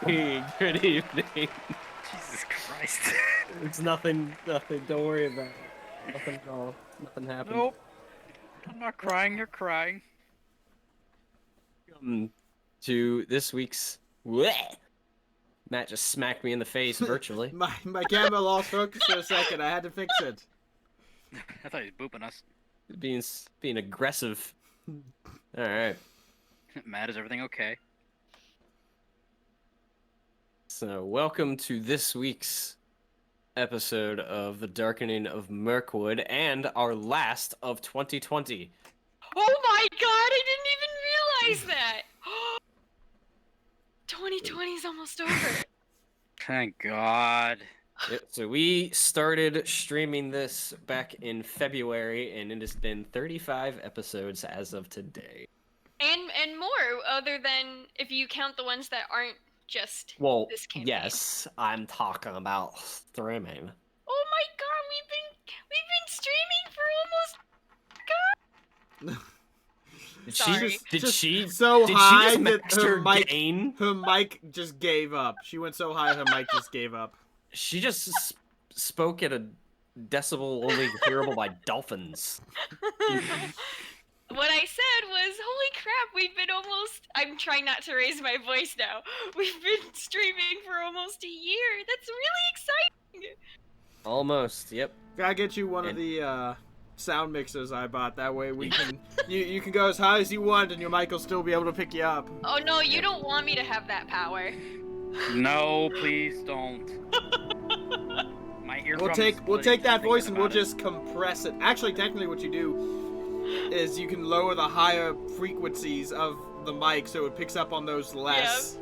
Good evening. Jesus Christ. It's nothing. Don't worry about it. Nothing at all. Nothing happened. Nope. I'm not crying, you're crying. Welcome to this week's. Bleh! Matt just smacked me in the face virtually. My camera lost focus for a second. I had to fix it. I thought he was booping us. being aggressive. All right. Matt, is everything okay? So welcome to this week's episode of the Darkening of Mirkwood and our last of 2020. Oh my god, I didn't even realize that! 2020 is almost over. Thank God. Yep, so we started streaming this back in February, and it has been 35 episodes as of today. And more, other than if you count the ones that aren't just this campaign. Yes, I'm talking about streaming. Oh my god, we've been streaming for almost. Did she so did high she just that master her mic just gave up. She went so high her mic just gave up. She just spoke at a decibel only hearable by dolphins. What I said was, holy crap, we've been almost. I'm trying not to raise my voice now. We've been streaming for almost a year. That's really exciting. Almost, yep. Gotta get you one of the sound mixers I bought. That way we can you can go as high as you want and your mic will still be able to pick you up. Oh no, you don't want me to have that power. No, please don't. My eardrums. We'll take that voice and we'll just compress it. Actually, technically what you do is you can lower the higher frequencies of the mic so it picks up on those less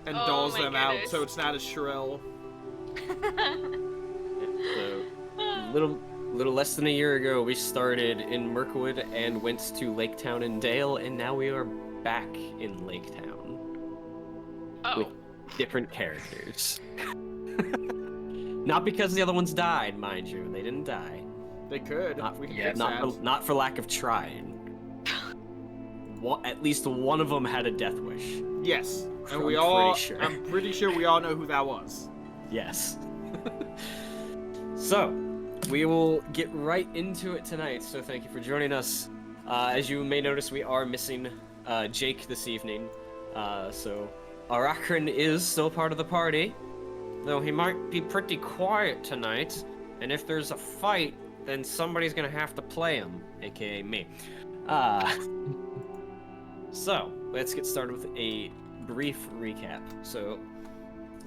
and dulls them out so it's not as shrill. So, little less than a year ago, we started in Mirkwood and went to Lake Town and Dale, and now we are back in Lake Town with different characters. Not because the other ones died, mind you. They didn't die. They could. Not for lack of trying. At least one of them had a death wish. Yes, and I'm pretty sure we all know who that was. Yes. So, we will get right into it tonight, so thank you for joining us. As you may notice, we are missing Jake this evening. So, Arakran is still part of the party, though he might be pretty quiet tonight, and if there's a fight, then somebody's gonna have to play him, aka me. So, let's get started with a brief recap. So,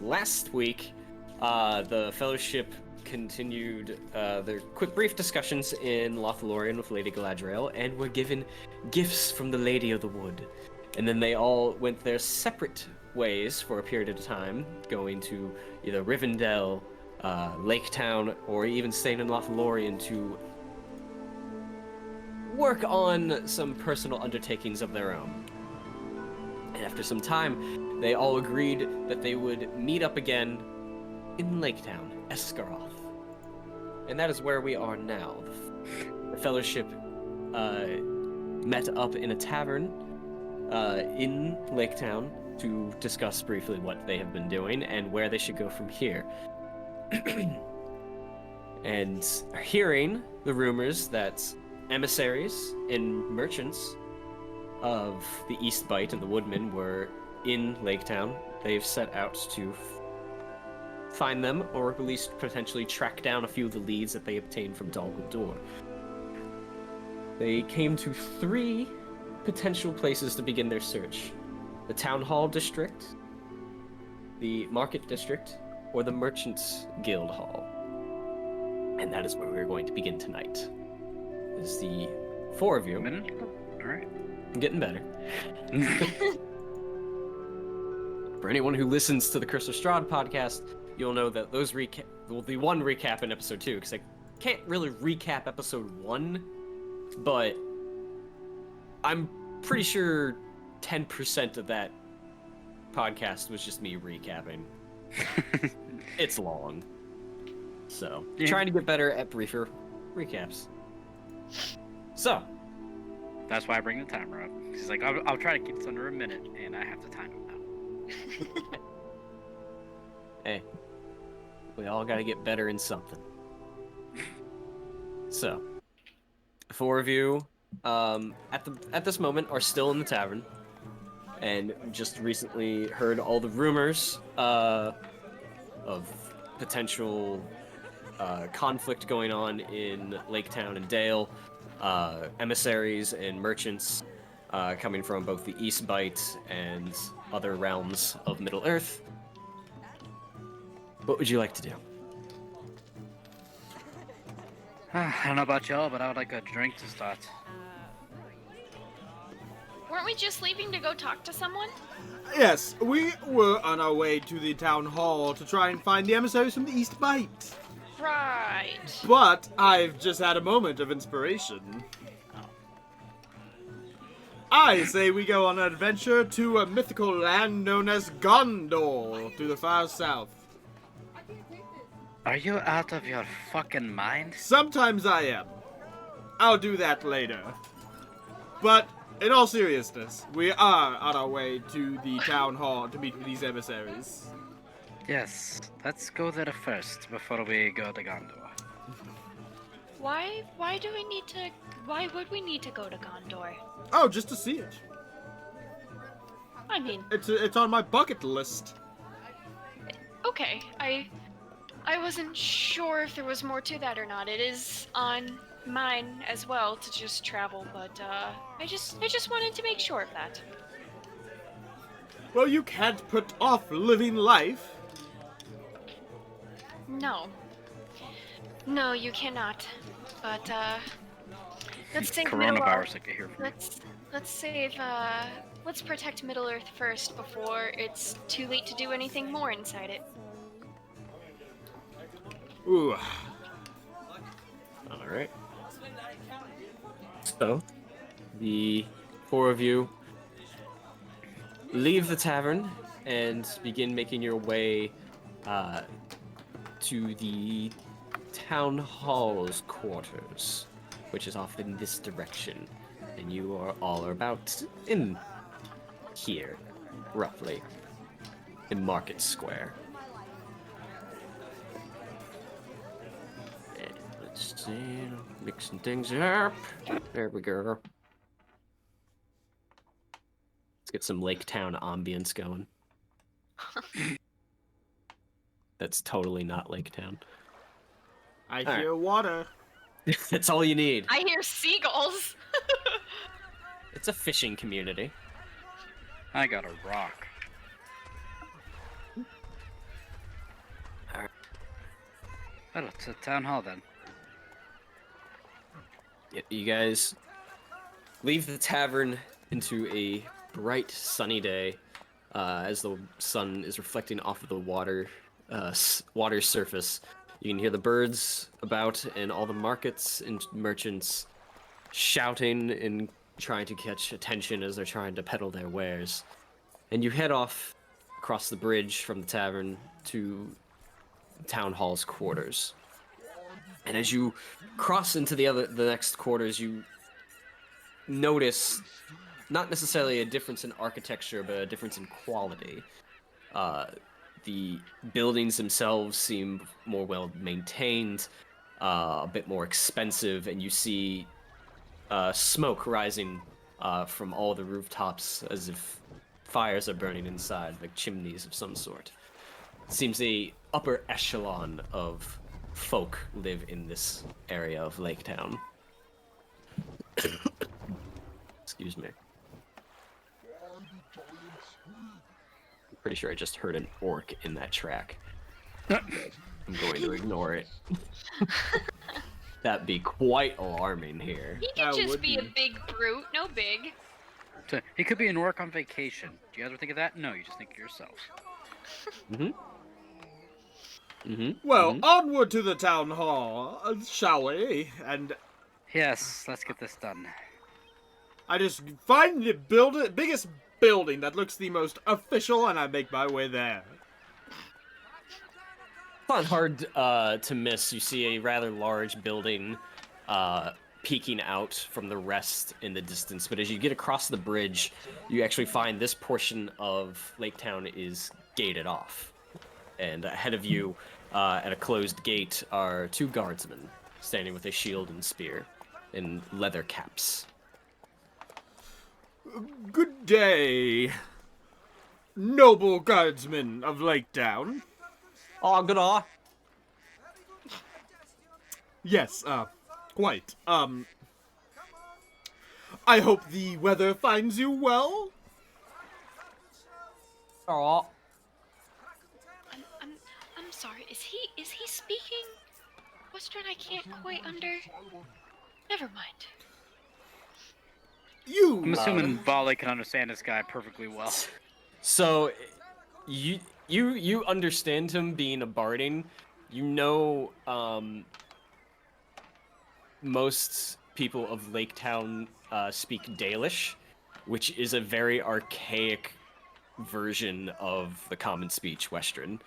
last week, the Fellowship continued their quick brief discussions in Lothlorien with Lady Galadriel and were given gifts from the Lady of the Wood. And then they all went their separate ways for a period of time, going to either Rivendell, Lake Town, or even staying in Lothlorien to work on some personal undertakings of their own. And after some time, they all agreed that they would meet up again in Lake Town, Esgaroth. And that is where we are now. The Fellowship met up in a tavern in Lake Town to discuss briefly what they have been doing and where they should go from here. And hearing the rumors that emissaries and merchants of the East Bite and the Woodmen were in Lake Town, they've set out to find them, or at least potentially track down a few of the leads that they obtained from Dol Guldur. They came to 3 potential places to begin their search: the Town Hall District, the Market District, or the Merchants Guild Hall. And that is where we're going to begin tonight. Is the 4 of you. Alright. I'm getting better. For anyone who listens to the Curse of Strahd podcast, you'll know that those will be one recap in episode 2, because I can't really recap episode 1, but I'm pretty sure 10% of that podcast was just me recapping. It's long. So, trying to get better at briefer recaps. So. That's why I bring the timer up. He's like, I'll try to keep this under a minute, and I have to time it now. Hey, we all gotta get better in something. So, the four of you, at this moment, are still in the tavern, and just recently heard all the rumors of potential conflict going on in Lake Town and Dale, emissaries and merchants coming from both the East Bight and other realms of Middle Earth. What would you like to do? I don't know about y'all, but I would like a drink to start. Weren't we just leaving to go talk to someone? Yes, we were on our way to the town hall to try and find the emissaries from the East Bight. Right. But I've just had a moment of inspiration. I say we go on an adventure to a mythical land known as Gondor, to the far south. Are you out of your fucking mind? Sometimes I am. I'll do that later. But, in all seriousness, we are on our way to the town hall to meet with these emissaries. Yes, let's go there first before we go to Gondor. Why would we need to go to Gondor? Oh, just to see it. I mean, It's on my bucket list. okay, I wasn't sure if there was more to that or not. It is on mine as well to just travel, but I just wanted to make sure of that. Well, you can't put off living life. No, you cannot. But let's save Coronavirus, I can hear from you. let's save let's protect Middle Earth first before it's too late to do anything more inside it. Ooh. Alright. So, the four of you leave the tavern and begin making your way to the town hall's quarters, which is off in this direction. And you are all about in here, roughly, in Market Square. And let's see, mixing things up. There we go. Let's get some Lake Town ambience going. That's totally not Lake Town. I All hear water. That's all you need. I hear seagulls. It's a fishing community. I got a rock. Alright. Oh, it's a town hall then. You guys leave the tavern into a bright, sunny day as the sun is reflecting off of the water surface. You can hear the birds about and all the markets and merchants shouting and trying to catch attention as they're trying to peddle their wares. And you head off across the bridge from the tavern to town hall's quarters. And as you cross into the next quarters, you notice not necessarily a difference in architecture, but a difference in quality. The buildings themselves seem more well maintained, a bit more expensive, and you see smoke rising from all the rooftops as if fires are burning inside, like chimneys of some sort. It seems the upper echelon of folk live in this area of Lake Town. Excuse me. I'm pretty sure I just heard an orc in that track. I'm going to ignore it. That'd be quite alarming here. He could just be a big brute, no big. He could be an orc on vacation. Do you ever think of that? No, you just think of yourself. Well, onward to the town hall, shall we? And Yes, let's get this done. I just find the biggest building that looks the most official, and I make my way there. It's not hard to miss. You see a rather large building peeking out from the rest in the distance, but as you get across the bridge, you actually find this portion of Lake Town is gated off. and ahead of you, at a closed gate, are 2 guardsmen standing with a shield and spear, in leather caps. Good day, noble guardsmen of Lake Down. Oh, good eye. Yes, quite. I hope the weather finds you well. Oh. I'm sorry. Is he speaking Western? I can't quite Never mind. I'm assuming Volley can understand this guy perfectly well. So, you understand him being a barding. You know, most people of Lake Town speak Dalish, which is a very archaic version of the common speech Western.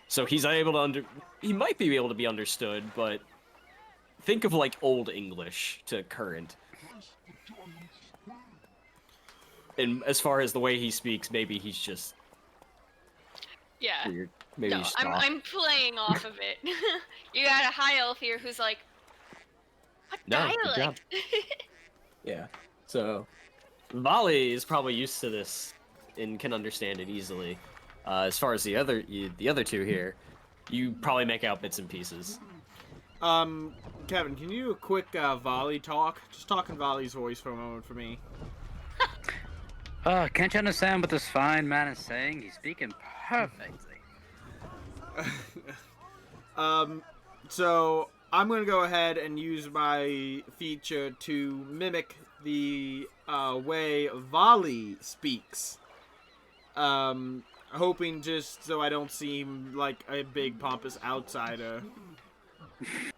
So he's able to he might be able to be understood, but think of like Old English to current. And as far as the way he speaks, maybe he's just weird. Maybe No, he's I'm playing off of it. You got a high elf here who's like, what good dialect? Yeah. So Volley is probably used to this and can understand it easily. As far as the other 2 here, you probably make out bits and pieces. Kevin, can you do a quick Volley talk? Just talk in Volley's voice for a moment for me. Can't you understand what this fine man is saying? He's speaking perfectly. So I'm gonna go ahead and use my feature to mimic the way Volley speaks. Hoping just so I don't seem like a big pompous outsider.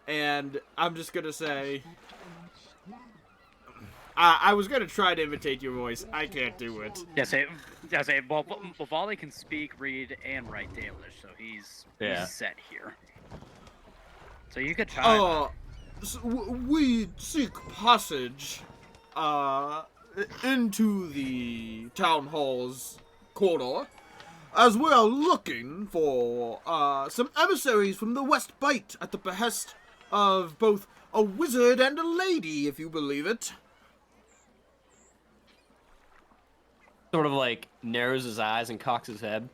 And I'm just gonna say, I was gonna try to imitate your voice. I can't do it. Well, Volley can speak, read, and write Dalish, so he's set here. So you could try. So we seek passage, into the town hall's corridor, as we are looking for some emissaries from the West Bight at the behest of both a wizard and a lady, if you believe it. Sort of like narrows his eyes and cocks his head.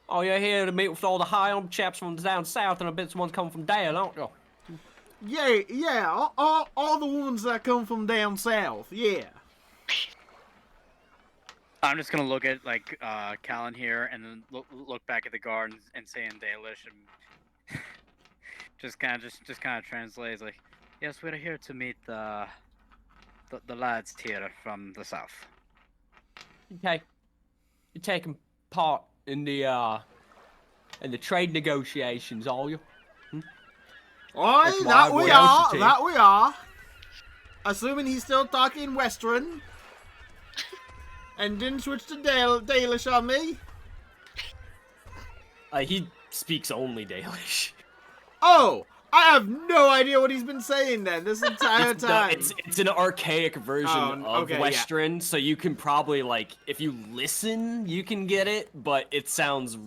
Oh, you're here to meet with all the high-up chaps from down south, and I bet one's coming from Dale, aren't you? Yeah, all the ones that come from down south, yeah. I'm just gonna look at like Callan here, and then look back at the guard and say in Dalish, and just kind of translates like, yes, we're here to meet the lads here from the south. Okay, you're taking part in the trade negotiations, are you? Aye, that we are. Assuming he's still talking Western. And didn't switch to Dalish on me. He speaks only Dalish. Oh, I have no idea what he's been saying then this entire time. It's an archaic version of Western, so you can probably, like, if you listen, you can get it, but it sounds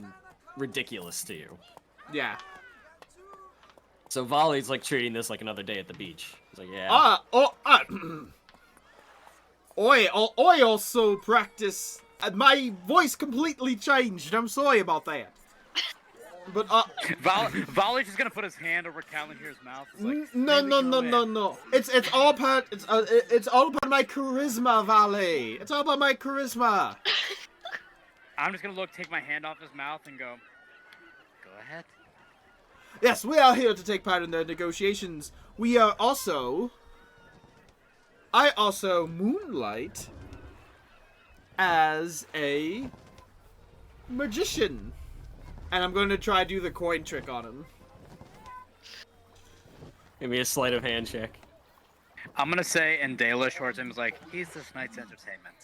ridiculous to you. Yeah. So Volley's like treating this like another day at the beach. He's like, yeah. I also practice. My voice completely changed. I'm sorry about that. But Volley's just gonna put his hand over Callan here's mouth. Like, no. It's all part. It's all about my charisma, Volley. It's all about my charisma. I'm just gonna take my hand off his mouth and go ahead. Yes, we are here to take part in the negotiations. We are also. I also moonlight as a magician. And I'm going to try to do the coin trick on him. Give me a sleight of hand check. I'm going to say in Dalish towards him is like, he's this night's entertainment.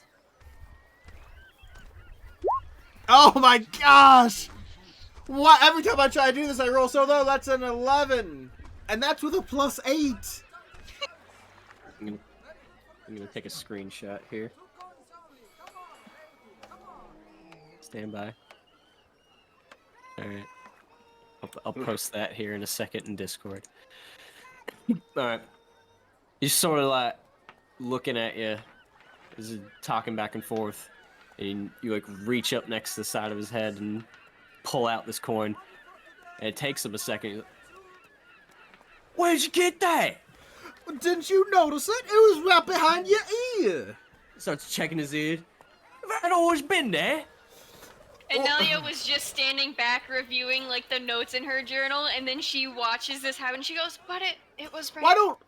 Oh my gosh! What? Every time I try to do this, I roll so low. That's an 11. And that's with a +8. I'm gonna take a screenshot here. Stand by. All right. I'll post that here in a second in Discord. All right. He's sort of like looking at you, as he's talking back and forth, and you like reach up next to the side of his head and pull out this coin. And it takes him a second. He's like, where'd you get that? Didn't you notice it? It was right behind your ear. Starts checking his ear. I'd always been there. And Nelia was just standing back reviewing like the notes in her journal, and then she watches this happen. She goes, "But it was right."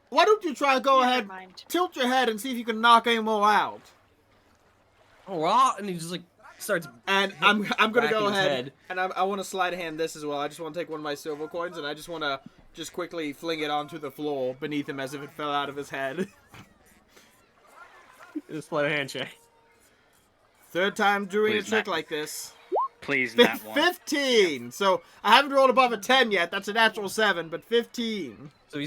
Why don't you try to go Never ahead, mind. tilt your head, and see if you can knock any more out? All right, and he just like starts. And I'm gonna whacking go his ahead, head. and I want to slide hand this as well. I just want to take one of my silver coins, and I just want to just quickly fling it onto the floor beneath him as if it fell out of his head. Just let a handshake. Third time doing Please a trick not. like this. Please, not one. 15! So, I haven't rolled above a 10 yet. That's a natural 7, but 15. So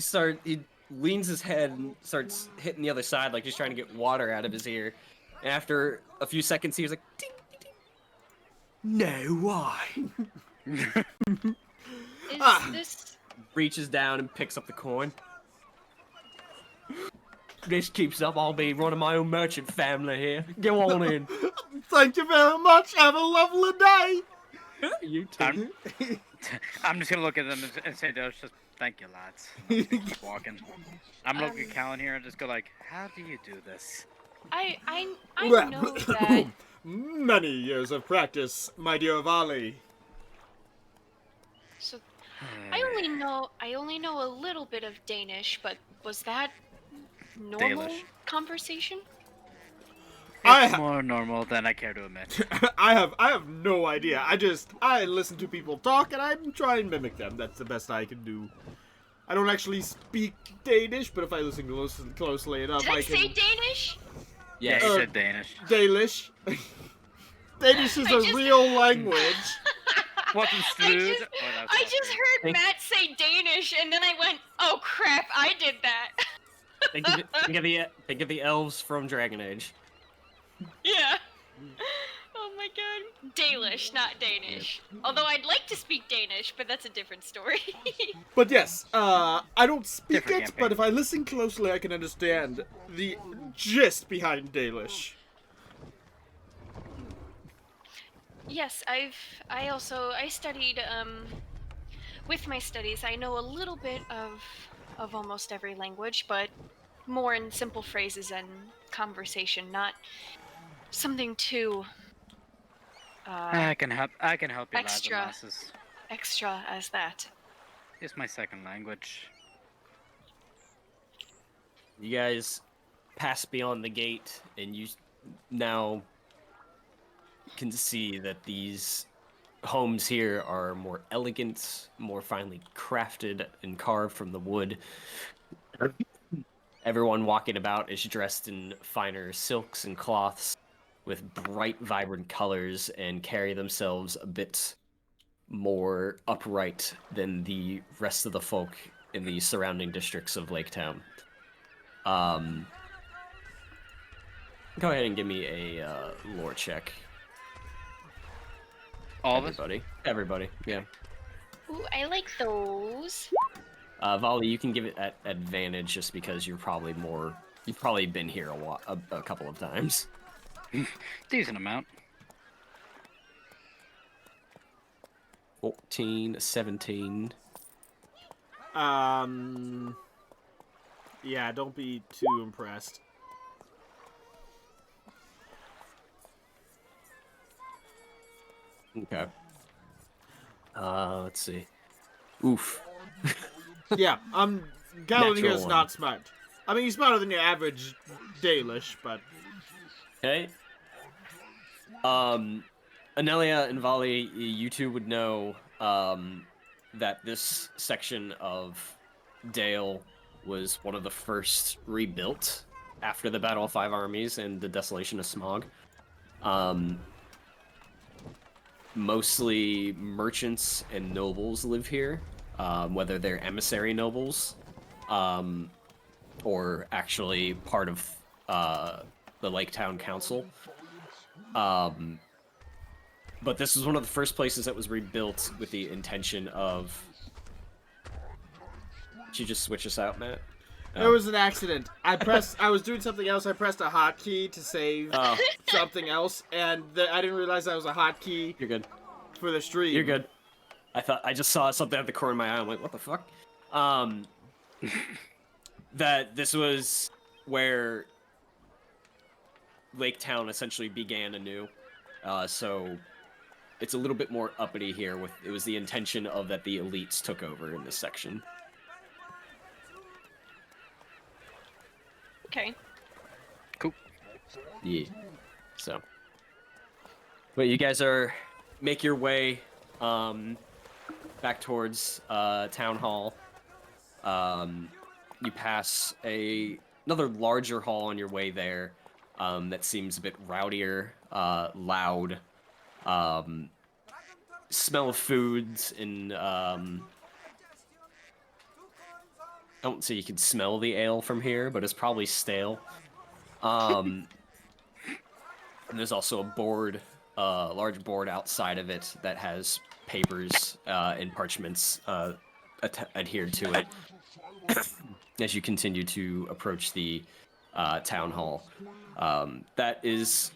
he leans his head and starts hitting the other side like he's trying to get water out of his ear. And after a few seconds, he was like, ding, ding, ding. No, why? Is this? Reaches down and picks up the coin. This keeps up, I'll be running my own merchant family here. Go on in. Thank you very much. Have a lovely day. You too. I'm just gonna look at them and say, "Just thank you, lads." And I'll keep walking. I'm looking at Callan here and just go like, "How do you do this?" I Well, know that. Many years of practice, my dear Vali. So I only know a little bit of Danish, but was that normal Dalish. conversation? It's more normal than I care to admit. I have no idea. I listen to people talk and I try and mimic them. That's the best I can do. I don't actually speak Danish, but if I listen closely enough, Did I I say can. Danish? Yeah, he said Danish. Dalish. Danish is I a just- real language. Wasn't I food. just, Oh, that's I not just food. heard Matt say Danish, and then I went, "Oh crap! I did that." Think of the elves from Dragon Age. Yeah. Oh my god. Dalish, not Danish. Although I'd like to speak Danish, but that's a different story. But yes, I don't speak Different it, campaign. but if I listen closely, I can understand the gist behind Dalish. Yes, I studied with my studies I know a little bit of almost every language, but more in simple phrases and conversation, not something too I can help you, lads and Extra. lasses. extra as that. It's my second language. You guys pass beyond the gate, and you now can see that these homes here are more elegant, more finely crafted and carved from the wood. Everyone walking about is dressed in finer silks and cloths with bright, vibrant colors and carry themselves a bit more upright than the rest of the folk in the surrounding districts of Lake Town. Go ahead and give me a lore check. All of us? Everybody, yeah. Ooh, I like those. Volley, you can give it at advantage just because you've probably been here a couple of times. Decent amount. 14, 17. Yeah, don't be too impressed. Okay. Let's see. Oof. Yeah, Galen here is Natural not smart. I mean, he's smarter than your average Dalish, but Okay. Anelia and Volley, you two would know that this section of Dale was one of the first rebuilt after the Battle of Five Armies and the Desolation of Smog. Mostly merchants and nobles live here, whether they're emissary nobles or actually part of the Lake Town Council. But this was one of the first places that was rebuilt with the intention of... Did you just switch us out, Matt? It was an accident. I was doing something else. I pressed a hotkey to save something else, and I didn't realize that was a hotkey. You're good. For the stream. You're good. I just saw something at the corner of my eye. I'm like, what the fuck? That this was where Lake Town essentially began anew. So it's a little bit more uppity here. It was the intention of that the elites took over in this section. Okay. Cool. Yeah. So, but you guys make your way back towards Town Hall. You pass another larger hall on your way there that seems a bit rowdier, loud. Smell of foods and I don't say you can smell the ale from here, but it's probably stale. And there's also a large board outside of it that has papers and parchments adhered to it as you continue to approach the town hall. That is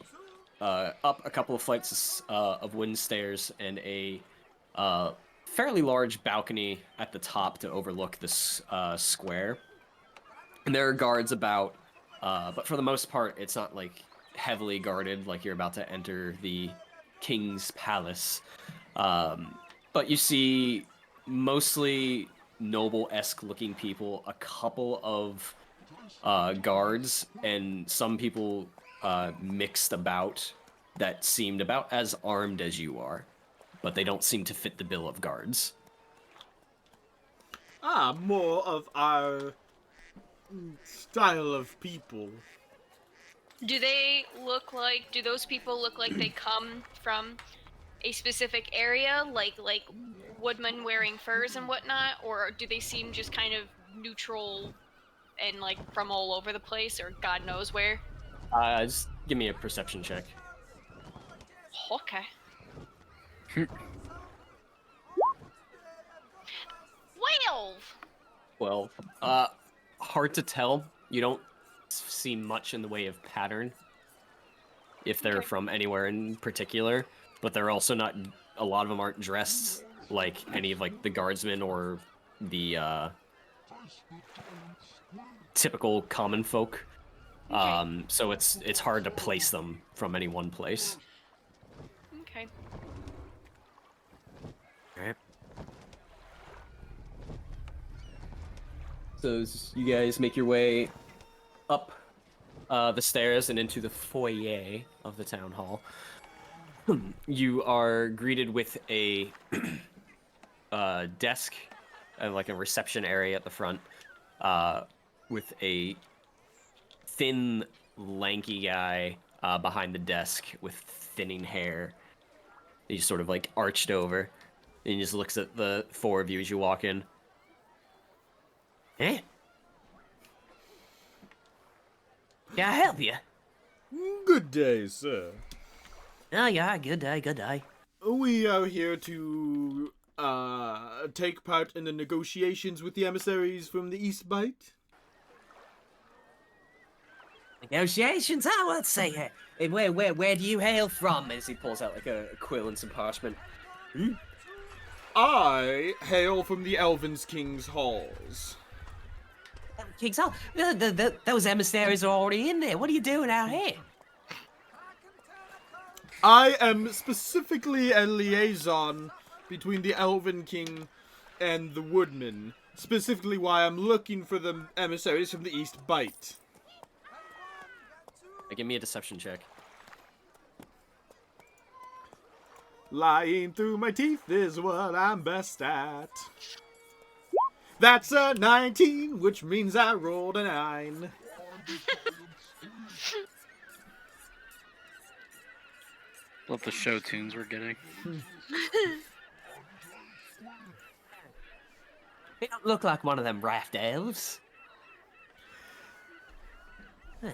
up a couple of flights of wooden stairs and a fairly large balcony at the top to overlook this square. And there are guards about, but for the most part, it's not like heavily guarded, like you're about to enter the king's palace. But you see mostly noble-esque looking people, a couple of guards, and some people mixed about that seemed about as armed as you are, but they don't seem to fit the bill of guards. More of our style of people. Do those people look like they come from a specific area, like woodmen wearing furs and whatnot, or do they seem just kind of neutral and like from all over the place, or God knows where? Just give me a perception check. Okay. 12. Well, hard to tell. You don't see much in the way of pattern, if they're from anywhere in particular, but they're also not, a lot of them aren't dressed like any of like the guardsmen or the typical common folk. So it's hard to place them from any one place. Okay. Alright. So as you guys make your way up the stairs and into the foyer of the town hall, you are greeted with a desk, like a reception area at the front, with a thin, lanky guy behind the desk with thinning hair. He's sort of like arched over, and he just looks at the four of you as you walk in. Eh? Can I help you? Good day, sir. Oh yeah, good day, good day. We are here to take part in the negotiations with the emissaries from the East Bite. Negotiations? Oh, let's see here. Where do you hail from? As he pulls out like a quill and some parchment. I hail from the Elven's King's halls. King's Hall? Those emissaries are already in there. What are you doing out here? I am specifically a liaison between the Elven King and the Woodman. Specifically why I'm looking for the emissaries from the East Bite. Give me a deception check. Lying through my teeth is what I'm best at. That's a 19, which means I rolled a 9. Love the show tunes we're getting. They don't look like one of them raft elves. Hey.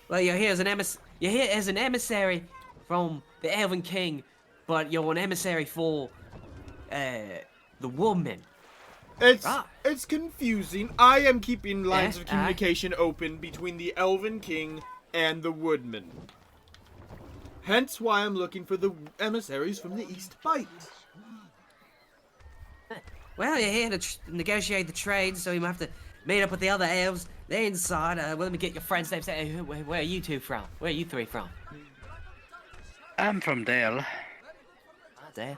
Well, you're here as an emissary from the Elven King, but you're an emissary for the woman. It's confusing. I am keeping lines Yeah, of communication open between the Elven King and the Woodman. Hence why I'm looking for the emissaries from the East Bight. Well, you're here to negotiate the trade, so you might have to meet up with the other elves. They're inside. Well, let me get your friends' names. Where are you two from? Where are you three from? I'm from Dale. Oh, damn.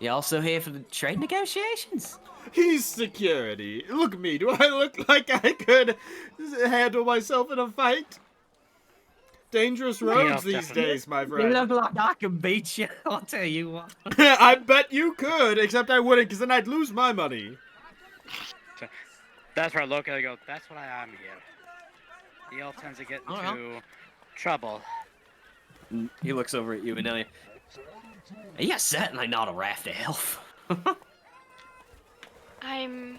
You also here for the trade negotiations? He's security. Look at me. Do I look like I could handle myself in a fight? Dangerous roads these days, my You friend. look like I can beat you. I'll tell you what. I bet you could, except I wouldn't, because then I'd lose my money. That's where I look and I go, that's what I am here. The elf tends to get into trouble. He looks over at you, and you're certainly not a raft elf. I'm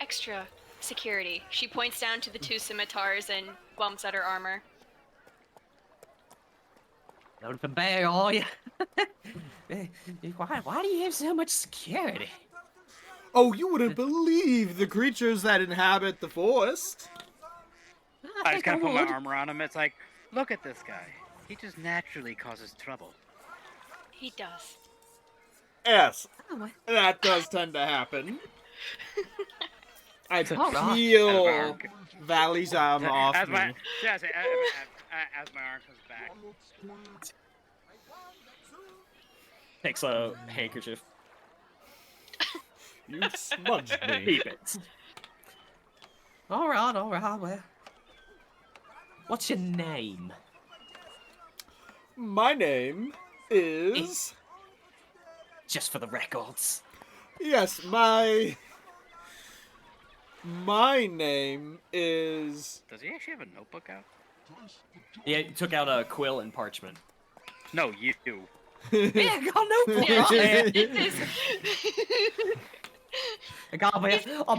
extra security. She points down to the two scimitars and bumps at her armor. Not a bear, are you? Why do you have so much security? Oh, you wouldn't believe the creatures that inhabit the forest. I just kind of put my armor on him. It's like, look at this guy. He just naturally causes trouble. He does. Yes, that does tend to happen. I Alright. peel Valley's arm off As me. my, as my arm comes back. Takes a handkerchief. You smudged me. Keep it. Alright, well. What's your name? My name is... Just for the records. Yes, my name is... Does he actually have a notebook out? Yeah, he took out a quill and parchment. No, you. Yeah, I got no quill.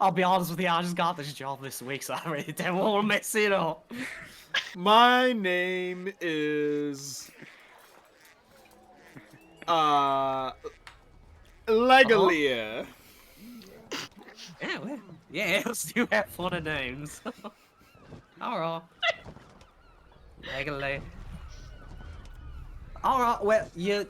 I'll be honest with you, I just got this job this week, so I really don't want to mess it up. My name is... Legalier. Yeah, well, yeah, elves do have funny names. Alright. Legally. Alright, well, the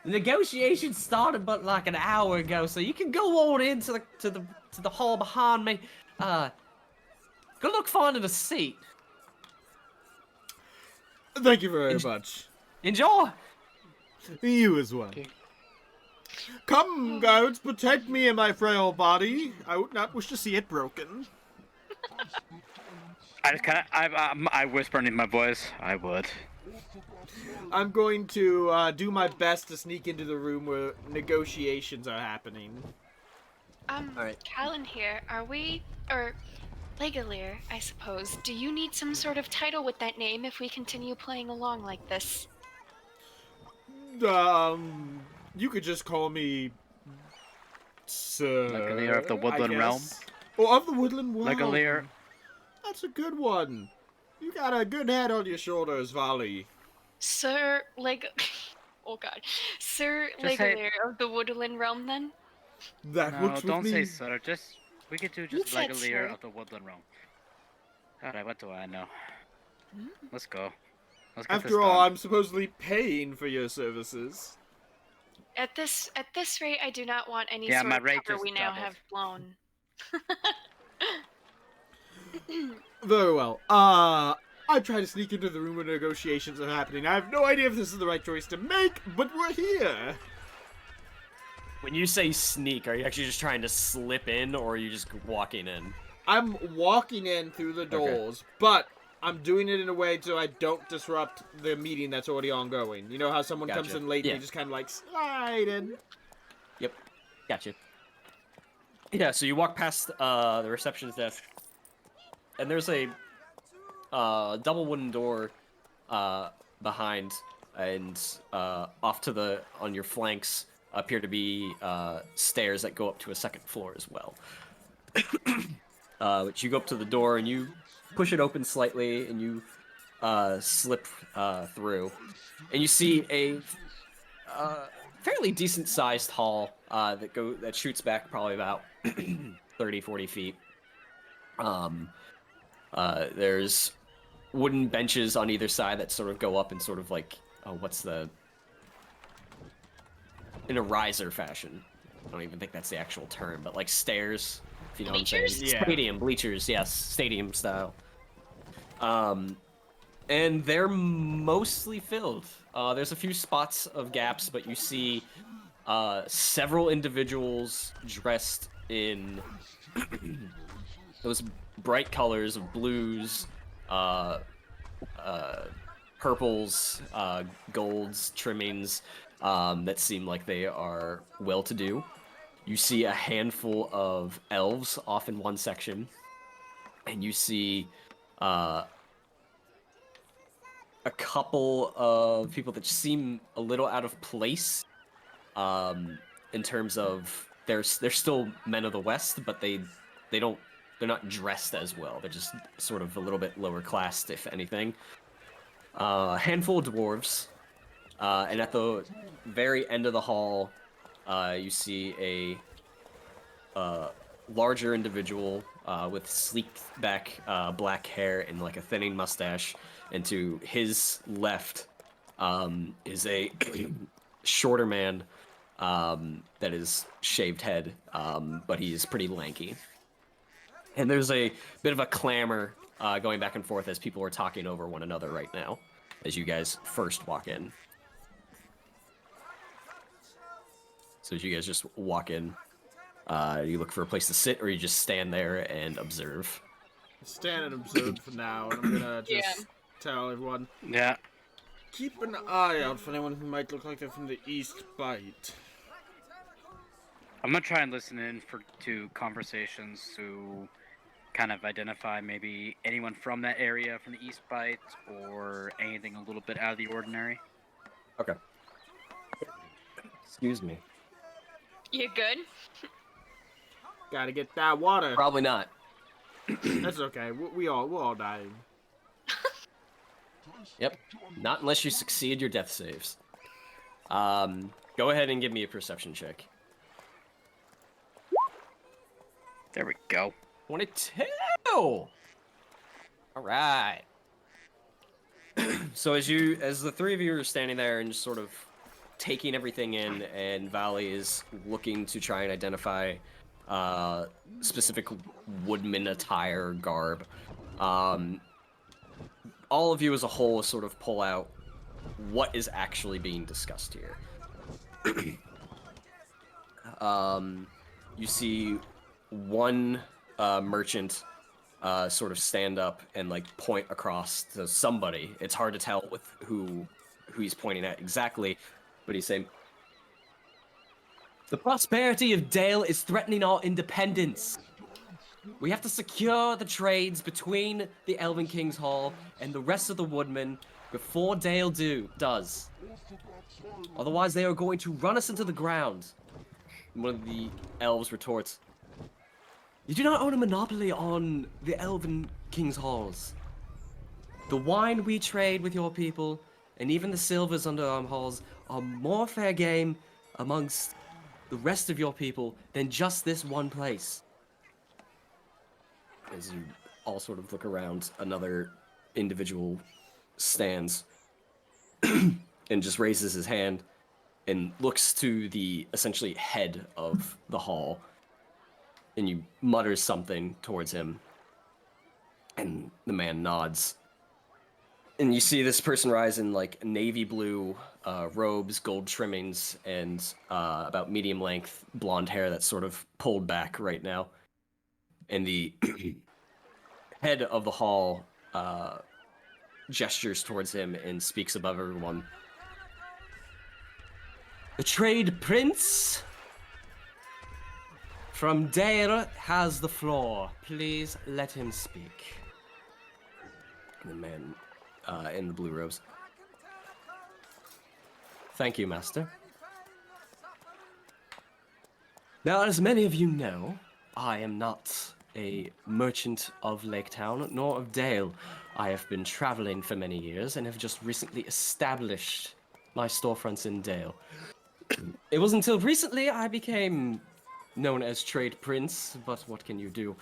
negotiations started but like an hour ago, so you can go on into the hall behind me. Good luck finding a seat. Thank you very much. Enjoy! You as well. Come, guards, protect me and my frail body. I would not wish to see it broken. I just kind of, I whisper in my voice. I would. I'm going to do my best to sneak into the room where negotiations are happening. Alright. Callan here, are we, or Legalier, I suppose, do you need some sort of title with that name if we continue playing along like this? You could just call me Sir. Legalier of the Woodland Realm. Oh, of the Woodland Realm. Legalier. That's a good one. You got a good head on your shoulders, Valley. Sir oh god. Sir Just say- Legalier of the Woodland Realm, then? That No, works don't with say me. sir. We could do You just said Legalier sir. of the Woodland Realm. Alright, what do I know? Let's go. Let's get After this all, done. I'm supposedly paying for your services. At this rate, I do not want any Yeah, sort my of rate cover just we now doubled. have blown. Very well. I try to sneak into the room where negotiations are happening. I have no idea if this is the right choice to make, but we're here. When you say sneak, are you actually just trying to slip in, or are you just walking in? I'm walking in through the doors, but I'm doing it in a way so I don't disrupt the meeting that's already ongoing. You know how someone comes Gotcha. in late and Yeah. they just kind of like slide in? Yep. Gotcha. Yeah, so you walk past the receptionist desk, and there's a double wooden door behind, and off to on your flanks appear to be stairs that go up to a second floor as well. Which you go up to the door and you push it open slightly, and you slip through, and you see a fairly decent-sized hall that shoots back probably about 30, 40 feet. There's wooden benches on either side that sort of go up in sort of like, in a riser fashion. I don't even think that's the actual term, but like stairs, if you know what I'm saying. Bleachers? Yeah. Stadium, bleachers, yes, stadium style. And they're mostly filled. There's a few spots of gaps, but you see several individuals dressed in those bright colors of blues, purples, golds, trimmings that seem like they are well-to-do. You see a handful of elves off in one section, and you see a couple of people that seem a little out of place in terms of they're still men of the West, but they're not dressed as well. They're just sort of a little bit lower class, if anything. A handful of dwarves, and at the very end of the hall, you see a larger individual with sleek back black hair and like a thinning mustache, and to his left is a shorter man that is shaved head, but he's pretty lanky. And there's a bit of a clamor going back and forth as people are talking over one another right now, as you guys first walk in. So as you guys just walk in, you look for a place to sit, or you just stand there and observe? Stand and observe for now, and I'm gonna just tell everyone. Yeah. Keep an eye out for anyone who might look like they're from the East Bite. I'm gonna try and listen in to conversations to kind of identify maybe anyone from that area, from the East Bite, or anything a little bit out of the ordinary. Okay. Excuse me. You good? Gotta get that water. Probably not. That's okay. We'll all die. Yep. Not unless you succeed your death saves. Go ahead and give me a perception check. There we go. 22! All right. So as the three of you are standing there and just sort of taking everything in, and Valley is looking to try and identify specific woodman attire, garb, all of you as a whole sort of pull out what is actually being discussed here. You see one merchant sort of stand up and like point across to somebody. It's hard to tell with who he's pointing at exactly, but he's saying, "The prosperity of Dale is threatening our independence. We have to secure the trades between the Elven King's Hall and the rest of the woodmen before Dale does. Otherwise, they are going to run us into the ground." And one of the elves retorts, "You do not own a monopoly on the Elven King's Halls. The wine we trade with your people, and even the silvers under our halls, are more fair game amongst the rest of your people than just this one place." As you all sort of look around, another individual stands and just raises his hand and looks to the essentially head of the hall, and you mutters something towards him, and the man nods. And you see this person rise in like navy blue robes, gold trimmings, and about medium length blonde hair that's sort of pulled back right now. And the head of the hall gestures towards him and speaks above everyone. "The trade prince from Dare has the floor. Please let him speak." And the man in the blue robes. "Thank you, master. Now, as many of you know, I am not a merchant of Lake Town, nor of Dale. I have been traveling for many years and have just recently established my storefronts in Dale. It was until recently I became known as Trade Prince, but what can you do?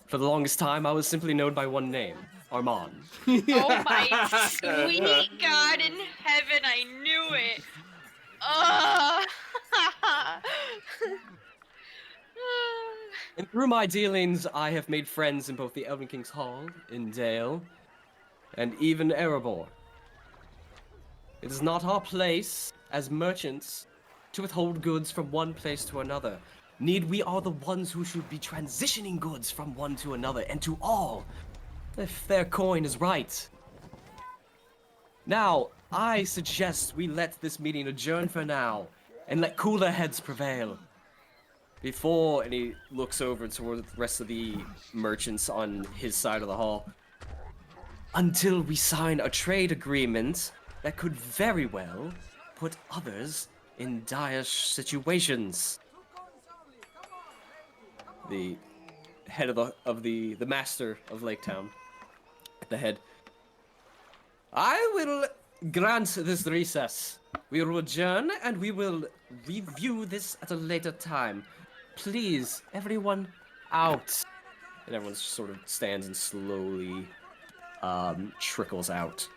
For the longest time, I was simply known by one name, Armand. Oh my sweet God in heaven, I knew it. Ugh. And through my dealings, I have made friends in both the Elven King's Hall, in Dale, and even Erebor. It is not our place, as merchants, to withhold goods from one place to another. Need we are the ones who should be transitioning goods from one to another, and to all, if their coin is right. Now, I suggest we let this meeting adjourn for now, and let cooler heads prevail. Before, and he looks over toward the rest of the merchants on his side of the hall, until we sign a trade agreement that could very well put others in dire situations. The head of the master of Lake Town, at the head. I will grant this recess. We will adjourn and we will review this at a later time. Please, everyone out. And everyone sort of stands and slowly trickles out.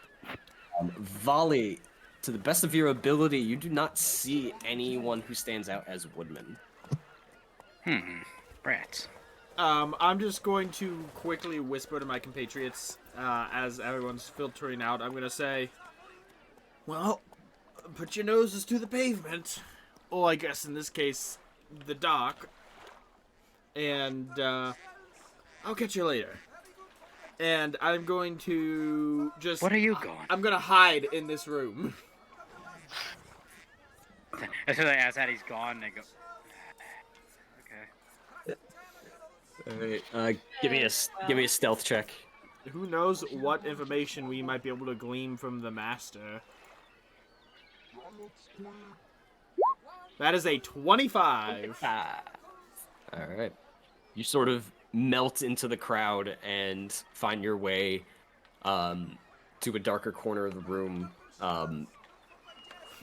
Volley, to the best of your ability, you do not see anyone who stands out as woodmen. Brats. I'm just going to quickly whisper to my compatriots as everyone's filtering out. I'm going to say, well, put your noses to the pavement. Or I guess in this case, the dock. And I'll catch you later. And I'm going to just... What are you going? I'm going to hide in this room. As soon as he's gone, they go. Okay. Alright, give me a stealth check. Who knows what information we might be able to glean from the master. That is a 25. Alright. You sort of melt into the crowd and find your way to a darker corner of the room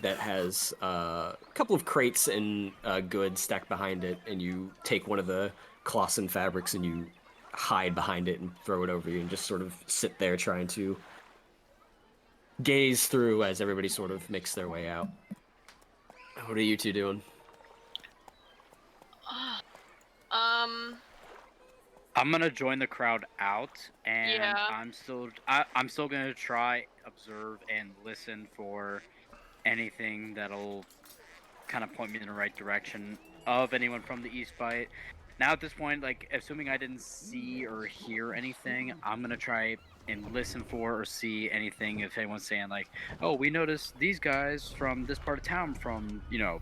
that has a couple of crates and goods stacked behind it, and you take one of the cloths and fabrics and you hide behind it and throw it over you and just sort of sit there trying to gaze through as everybody sort of makes their way out. What are you two doing? I'm gonna join the crowd out, and Yeah. I'm still gonna try, observe, and listen for anything that'll kind of point me in the right direction of anyone from the East Bight. Now at this point, like, assuming I didn't see or hear anything, I'm gonna try and listen for or see anything if anyone's saying like, oh, we noticed these guys from this part of town from, you know,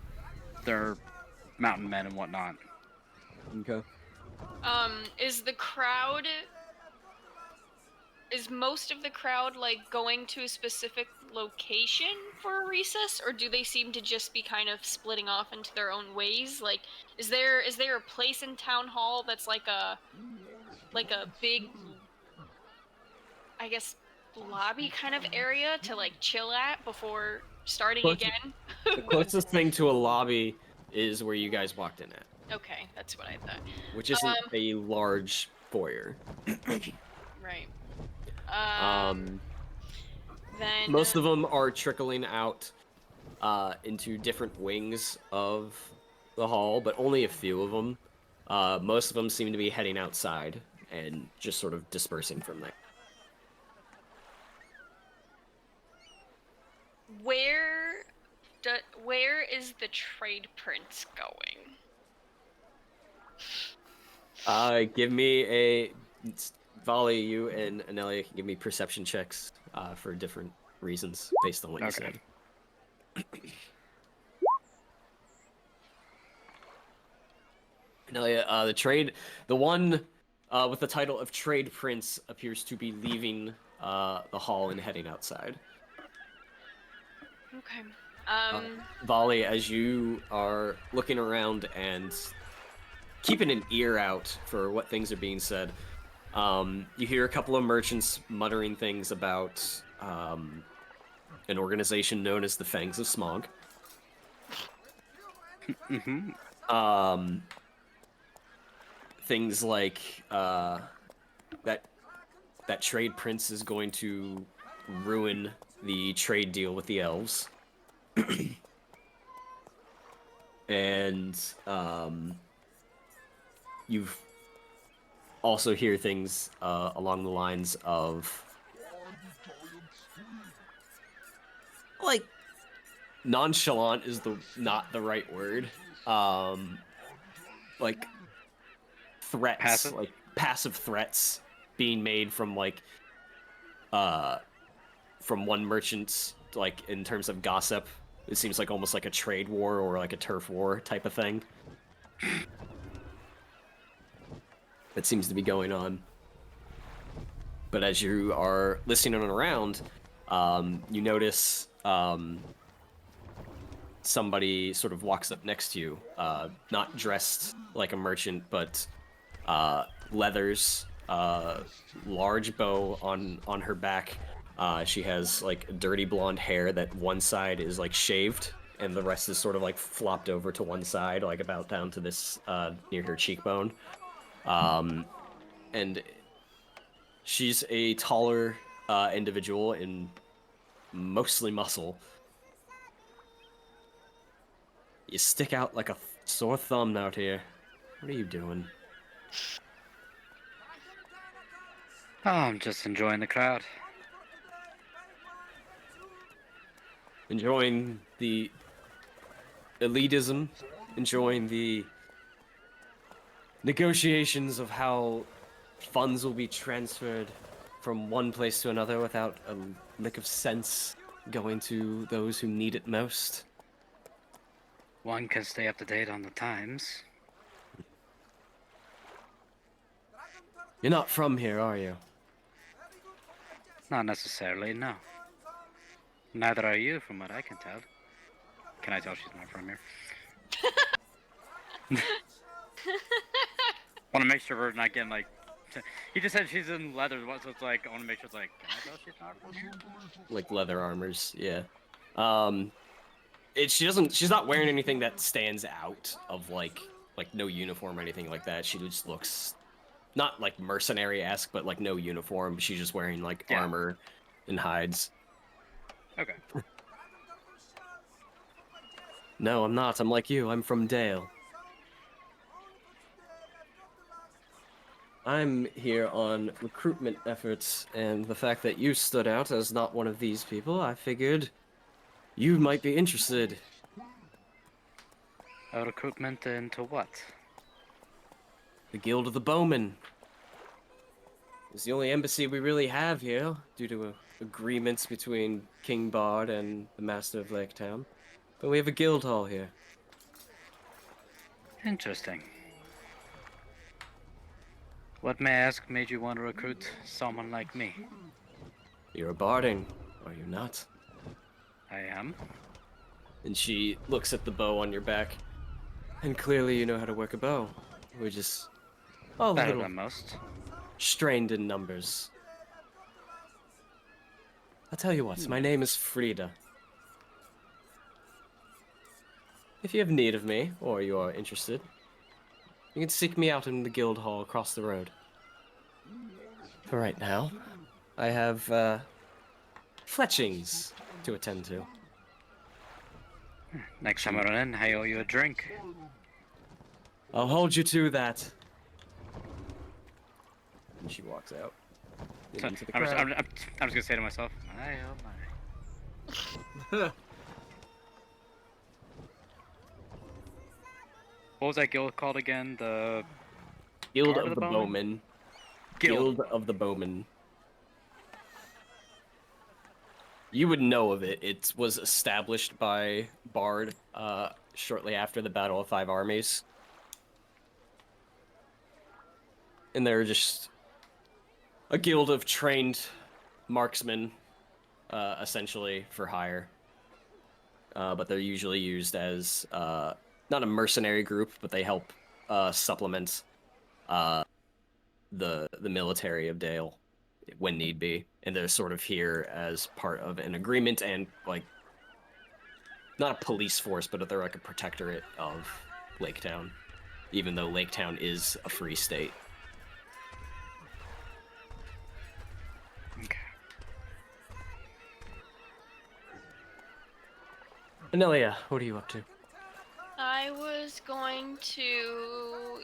they're mountain men and whatnot. Okay. Is most of the crowd like going to a specific location for a recess, or do they seem to just be kind of splitting off into their own ways? Like, is there a place in town hall that's like a big, I guess, lobby kind of area to like chill at before starting again? The closest thing to a lobby is where you guys walked in at, Okay, that's what I thought. which isn't a large foyer. Right. Then Most of them are trickling out into different wings of the hall, but only a few of them. Most of them seem to be heading outside and just sort of dispersing from there. where is the trade prince going? Give me a Volley. You and Anelia can give me perception checks for different reasons based on what you said. Anelia, the one with the title of Trade Prince appears to be leaving the hall and heading outside. Okay. Volley, as you are looking around and keeping an ear out for what things are being said. You hear a couple of merchants muttering things about an organization known as the Fangs of Smog. Things like that trade prince is going to ruin the trade deal with the elves. And you've also hear things along the lines of like nonchalant is not the right word. Like threats, Passive? like passive threats being made from like from one merchant, like in terms of gossip. It seems like almost like a trade war or like a turf war type of thing. That seems to be going on. But as you are listening around, you notice somebody sort of walks up next to you, not dressed like a merchant, but leathers, large bow on her back. She has like dirty blonde hair that one side is like shaved and the rest is sort of like flopped over to one side, like about down to this near her cheekbone. And she's a taller individual in mostly muscle. You stick out like a sore thumb out here. What are you doing? Oh, I'm just enjoying the crowd. Enjoying the elitism, enjoying the negotiations of how funds will be transferred from one place to another without a lick of sense going to those who need it most. One can stay up to date on the times. You're not from here, are you? Not necessarily, no. Neither are you, from what I can tell. Can I tell she's not from here? Want to make sure we're not getting like. He just said she's in leather, so it's like I want to make sure it's like. Can I tell she's not from here? Like leather armors, yeah. She's not wearing anything that stands out of like no uniform or anything like that. She just looks not like mercenary-esque, but like no uniform. She's just wearing like armor and hides. Okay. No, I'm not. I'm like you. I'm from Dale. I'm here on recruitment efforts, and the fact that you stood out as not one of these people, I figured you might be interested. A recruitment into what? The Guild of the Bowmen. It's the only embassy we really have here, due to agreements between King Bard and the Master of Lake Town. But we have a guild hall here. Interesting. What, may I ask, made you want to recruit someone like me? You're a barding, are you not? I am. And she looks at the bow on your back. And clearly you know how to work a bow. We're just all a Better little than most. strained in numbers. I'll tell you what, my name is Frida. If you have need of me, or you are interested, you can seek me out in the guild hall across the road. For right now, I have, fletchings to attend to. Next time I run in, I owe you a drink. I'll hold you to that. And she walks out. So, Into the I'm crowd. just gonna say to myself, I owe my. What was that guild called again? The Guild Guard of the Bowmen. Guild of the Bowmen. You would know of it. It was established by Bard shortly after the Battle of Five Armies. And they're just a guild of trained marksmen, essentially, for hire. But they're usually used as, not a mercenary group, but they help supplement the military of Dale when need be, and they're sort of here as part of an agreement and like not a police force, but they're like a protectorate of Laketown, even though Laketown is a free state. Okay. Anelia, what are you up to? I was going to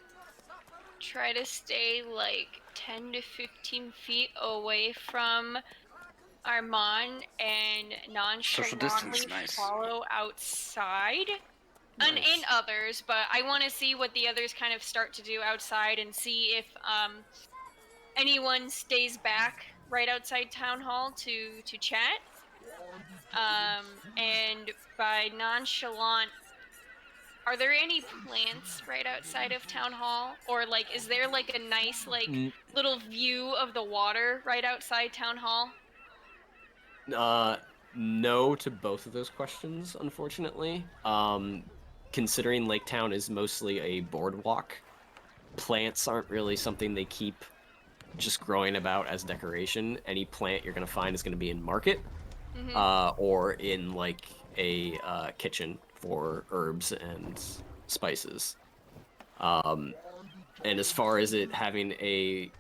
try to stay like 10 to 15 feet away from Armand and Social nonchalantly distance, nice. follow outside. And others, but I want to see what the others kind of start to do outside and see if anyone stays back right outside town hall to chat. And by nonchalant, are there any plants right outside of town hall, or like is there like a nice like little view of the water right outside town hall? No to both of those questions, unfortunately. Considering Laketown is mostly a boardwalk, plants aren't really something they keep just growing about as decoration. Any plant you're gonna find is gonna be in market, or in like a kitchen for herbs and spices. And as far as it having a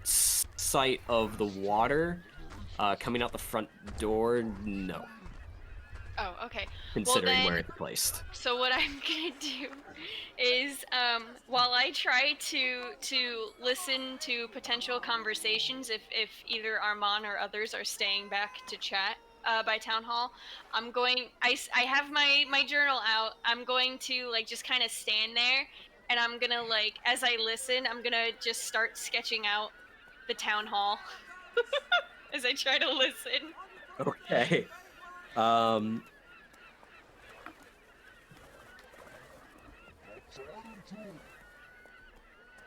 sight of the water coming out the front door, no. Oh, okay. Considering well, where it's placed. So what I'm gonna do is, while I try to listen to potential conversations, if either Armand or others are staying back to chat by town hall, I have my journal out. I'm going to like just kind of stand there, and I'm gonna like as I listen, I'm gonna just start sketching out the town hall as I try to listen. Okay.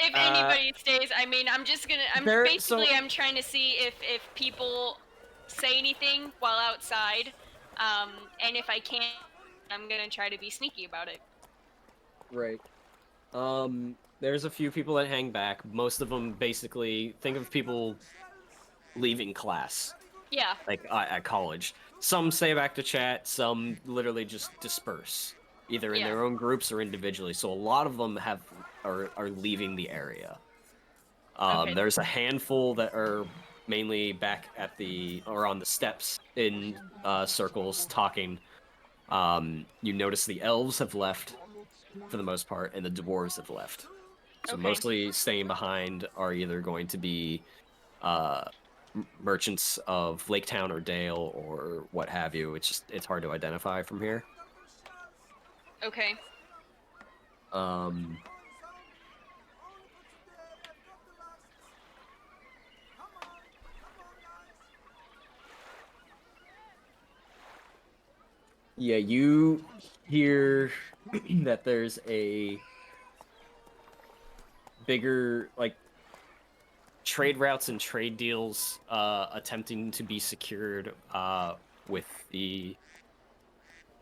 If anybody stays, I mean, I'm trying to see if people say anything while outside, and if I can't, I'm gonna try to be sneaky about it. Right. There's a few people that hang back. Most of them basically think of people leaving class. Yeah. Like at college. Some stay back to chat, some literally just disperse, either in their own groups or individually. So a lot of them are leaving the area. Okay. There's a handful that are mainly back at on the steps in circles talking. You notice the elves have left for the most part, and the dwarves have left. So mostly staying behind are either going to be merchants of Laketown or Dale or what have you. It's hard to identify from here. Okay. Yeah, you hear that there's a bigger, like, trade routes and trade deals attempting to be secured with the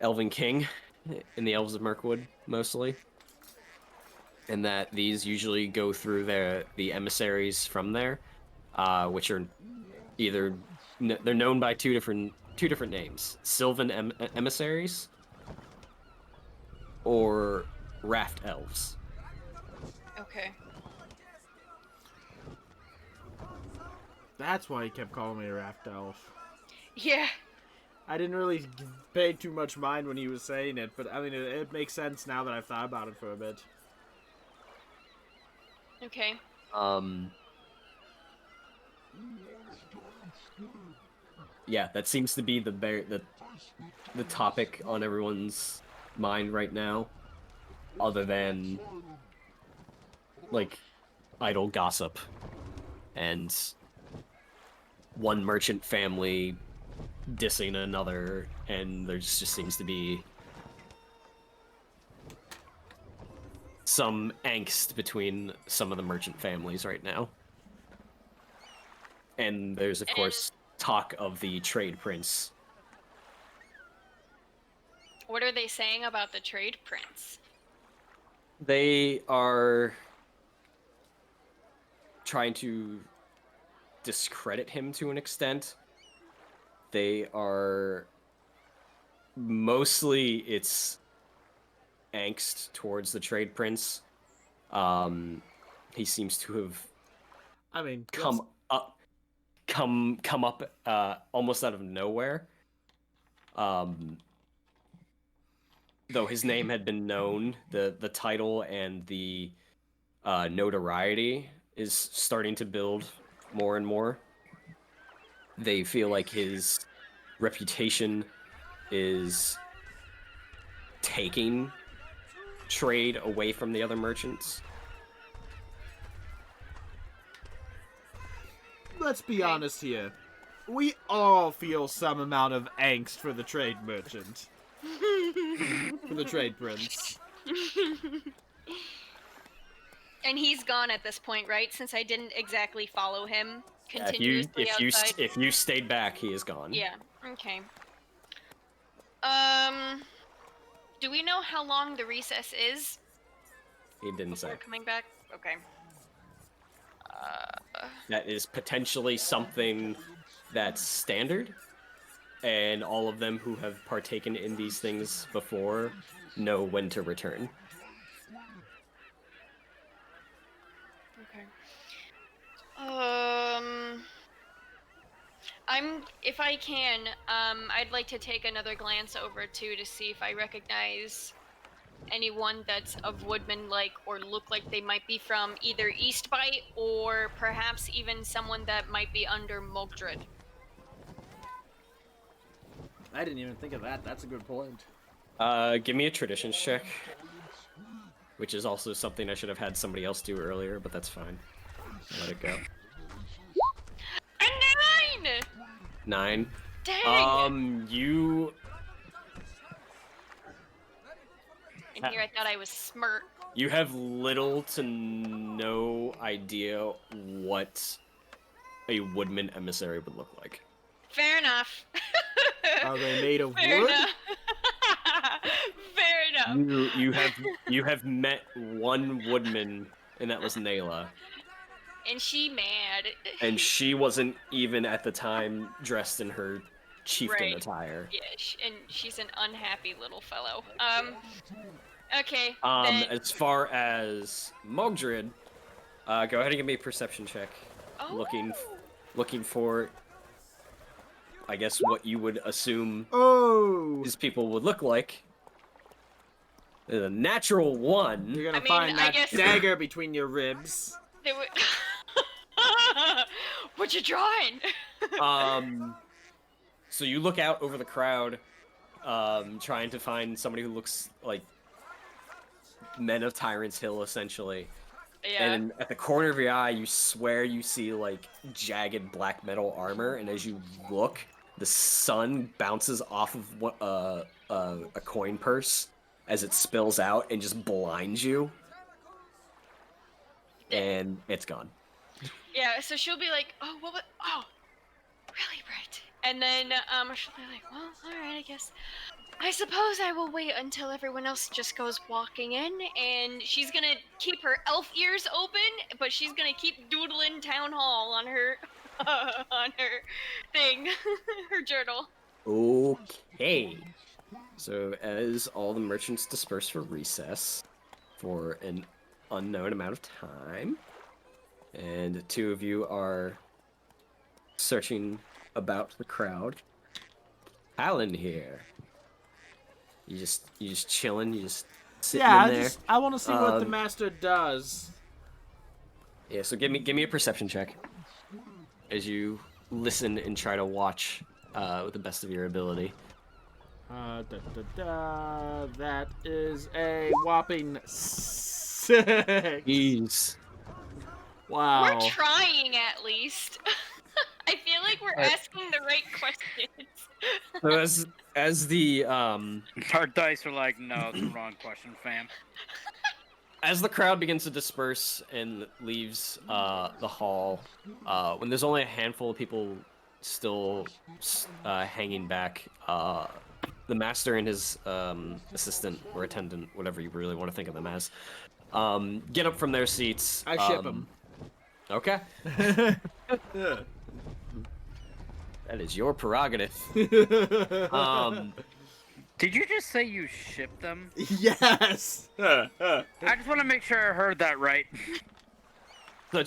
Elven King in the Elves of Mirkwood, mostly. And that these usually go through the emissaries from there, which are either... They're known by two different names. Sylvan emissaries or raft elves. Okay. That's why he kept calling me a raft elf. Yeah. I didn't really pay too much mind when he was saying it, but I mean, it makes sense now that I've thought about it for a bit. Okay. Yeah, that seems to be the topic on everyone's mind right now, other than like idle gossip and one merchant family dissing another, and there just seems to be some angst between some of the merchant families right now. And there's of course talk of the trade prince. What are they saying about the trade prince? They are trying to discredit him to an extent. They are mostly it's angst towards the trade prince. He seems to have come up almost out of nowhere. Though his name had been known, the title and the notoriety is starting to build more and more. They feel like his reputation is taking trade away from the other merchants. Let's be honest here. We all feel some amount of angst for the trade merchant. For the trade prince. And he's gone at this point, right? Since I didn't exactly follow him continuously outside. If you stayed back, he is gone. Yeah. Okay. Do we know how long the recess is? He didn't say. Before coming back? Okay. That is potentially something that's standard, and all of them who have partaken in these things before know when to return. Okay. If I can, I'd like to take another glance over too to see if I recognize anyone that's of Woodman-like or look like they might be from either Eastbite or perhaps even someone that might be under Mogdred. I didn't even think of that. That's a good point. Give me a traditions check, which is also something I should have had somebody else do earlier, but that's fine. Let it go. A 9! 9. Dang! You... And here I thought I was smart. You have little to no idea what a woodman emissary would look like. Fair enough. Are they made of Fair wood? enough. Fair enough. You have met one woodman, and that was Nayla. And she mad. And she wasn't even at the time dressed in her chieftain attire. Yeah, and she's an unhappy little fellow. Okay. As far as Mogdred, go ahead and give me a perception check. Oh. Looking for, I guess, what you would assume these people would look like. The natural 1. You're gonna find that dagger between your ribs. They would... What you drawing? So you look out over the crowd, trying to find somebody who looks like men of Tyrant's Hill, essentially. Yeah. And at the corner of your eye, you swear you see, like, jagged black metal armor, and as you look, the sun bounces off of a coin purse as it spills out and just blinds you. And it's gone. Yeah, so she'll be like, oh, really bright. And then she'll be like, well, alright, I guess. I suppose I will wait until everyone else just goes walking in, and she's gonna keep her elf ears open, but she's gonna keep doodling town hall on her, on her thing, her journal. Okay. So as all the merchants disperse for recess for an unknown amount of time, and 2 of you are searching about the crowd. Alan here. You just chilling. You just sitting in there. I want to see what the master does. Yeah. So give me a perception check as you listen and try to watch with the best of your ability. That is a whopping 6. Jeez. Wow. We're trying at least. I feel like we're asking the right questions. So as the Our dice are like, no, it's the wrong question, fam. As the crowd begins to disperse and leaves the hall, when there's only a handful of people still hanging back, the master and his assistant or attendant, whatever you really want to think of them as, get up from their seats. I ship them. Okay. That is your prerogative. Did you just say you shipped them? Yes. I just want to make sure I heard that right. So,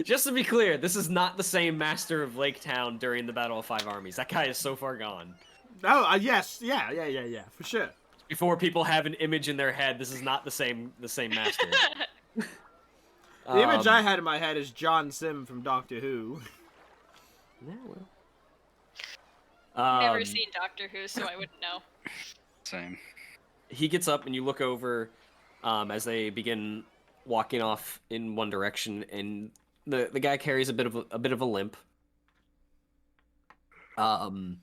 just to be clear, this is not the same master of Lake Town during the Battle of Five Armies. That guy is so far gone. Oh, yes. Yeah, for sure. Before people have an image in their head, this is not the same master. The image I had in my head is John Sim from Doctor Who. Yeah, well. Never seen Doctor Who, so I wouldn't know. Same. He gets up and you look over as they begin walking off in one direction, and the guy carries a bit of a limp. And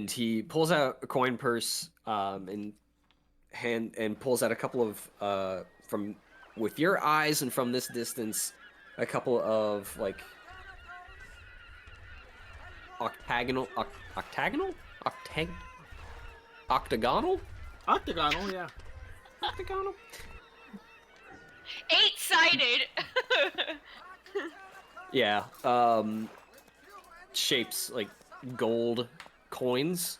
he pulls out a coin purse and pulls out a couple of from with your eyes and from this distance, a couple of like octagonal, Yeah. octagonal. 8-sided. Yeah. Shapes like gold coins,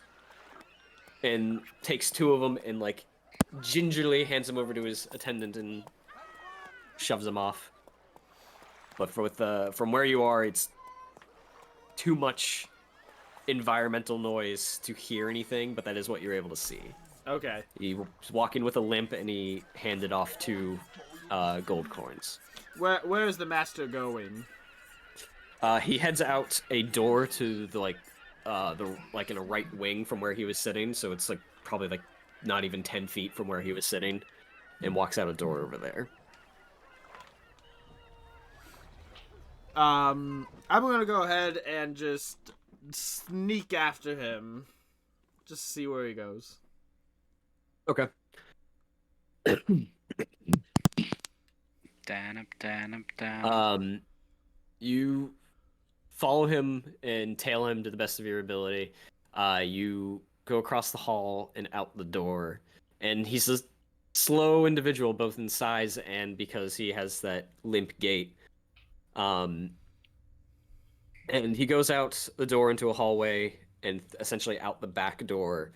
and takes two of them and like gingerly hands them over to his attendant and shoves them off. But from where you are, it's too much environmental noise to hear anything, but that is what you're able to see. Okay. He was walking with a limp, and he handed off two gold coins. Where is the master going? He heads out a door to the in a right wing from where he was sitting, so it's like probably like not even 10 feet from where he was sitting, and walks out a door over there. I'm gonna go ahead and just sneak after him, just see where he goes. Okay. You follow him and tail him to the best of your ability. You go across the hall and out the door, and he's a slow individual, both in size and because he has that limp gait. And he goes out the door into a hallway and essentially out the back door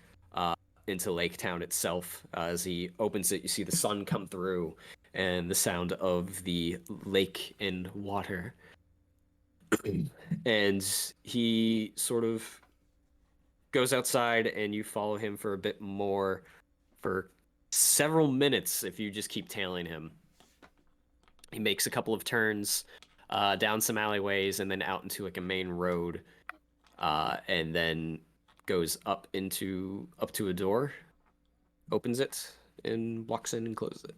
into Lake Town itself. As he opens it, you see the sun come through and the sound of the lake and water. And he sort of goes outside, and you follow him for a bit more, for several minutes if you just keep tailing him. He makes a couple of turns down some alleyways and then out into like a main road, and then goes up to a door, opens it, and walks in and closes it.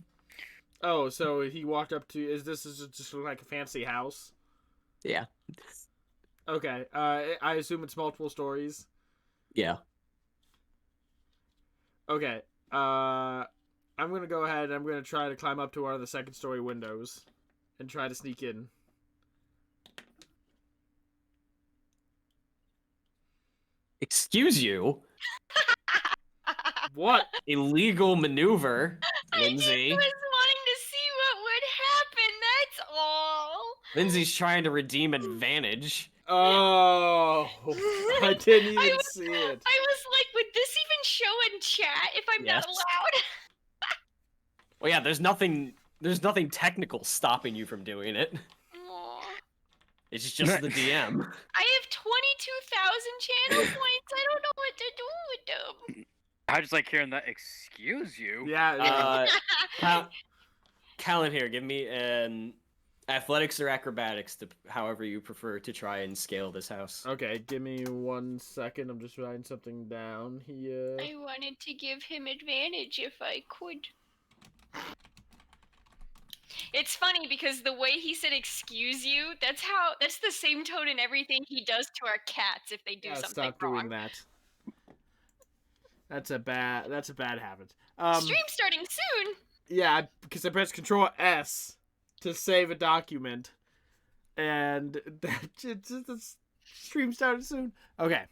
Oh, so he walked up to... Is this just like a fancy house? Yeah. Okay. I assume it's multiple stories. Yeah. Okay. I'm gonna go ahead and I'm gonna try to climb up to one of the second story windows and try to sneak in. Excuse you? What? Illegal maneuver, Lindsay. I just was wanting to see what would happen, that's all. Lindsay's trying to redeem advantage. Oh, I didn't even see it. I was like, would this even show in chat if I'm Yes. not allowed? Well, yeah, there's nothing technical stopping you from doing it. Aw. It's just the DM. I have 22,000 channel points. I don't know what to do with them. I just like hearing that. Excuse you. Yeah. Callan here, give me an athletics or acrobatics, to however you prefer to try and scale this house. Okay, give me 1 second. I'm just writing something down here. I wanted to give him advantage if I could. It's funny because the way he said "excuse you," that's the same tone in everything he does to our cats if they do something stop wrong. doing that. That's a bad habit. Stream starting soon. Yeah, because I pressed Control S to save a document, and the stream started soon. Okay.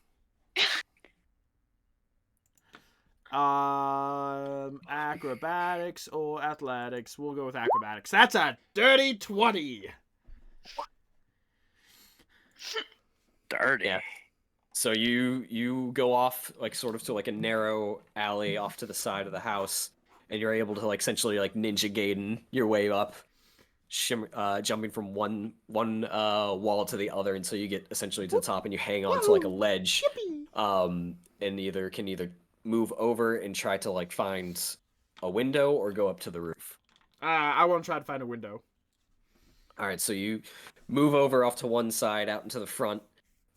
Acrobatics or athletics? We'll go with acrobatics. That's a dirty 20. Dirty. Yeah. So you go off like sort of to like a narrow alley off to the side of the house, and you're able to like essentially like Ninja Gaiden your way up, jumping from one wall to the other until you get essentially to the top, and you hang on to like a ledge, and can either move over and try to like find a window or go up to the roof. I want to try to find a window. All right, so you move over off to one side out into the front,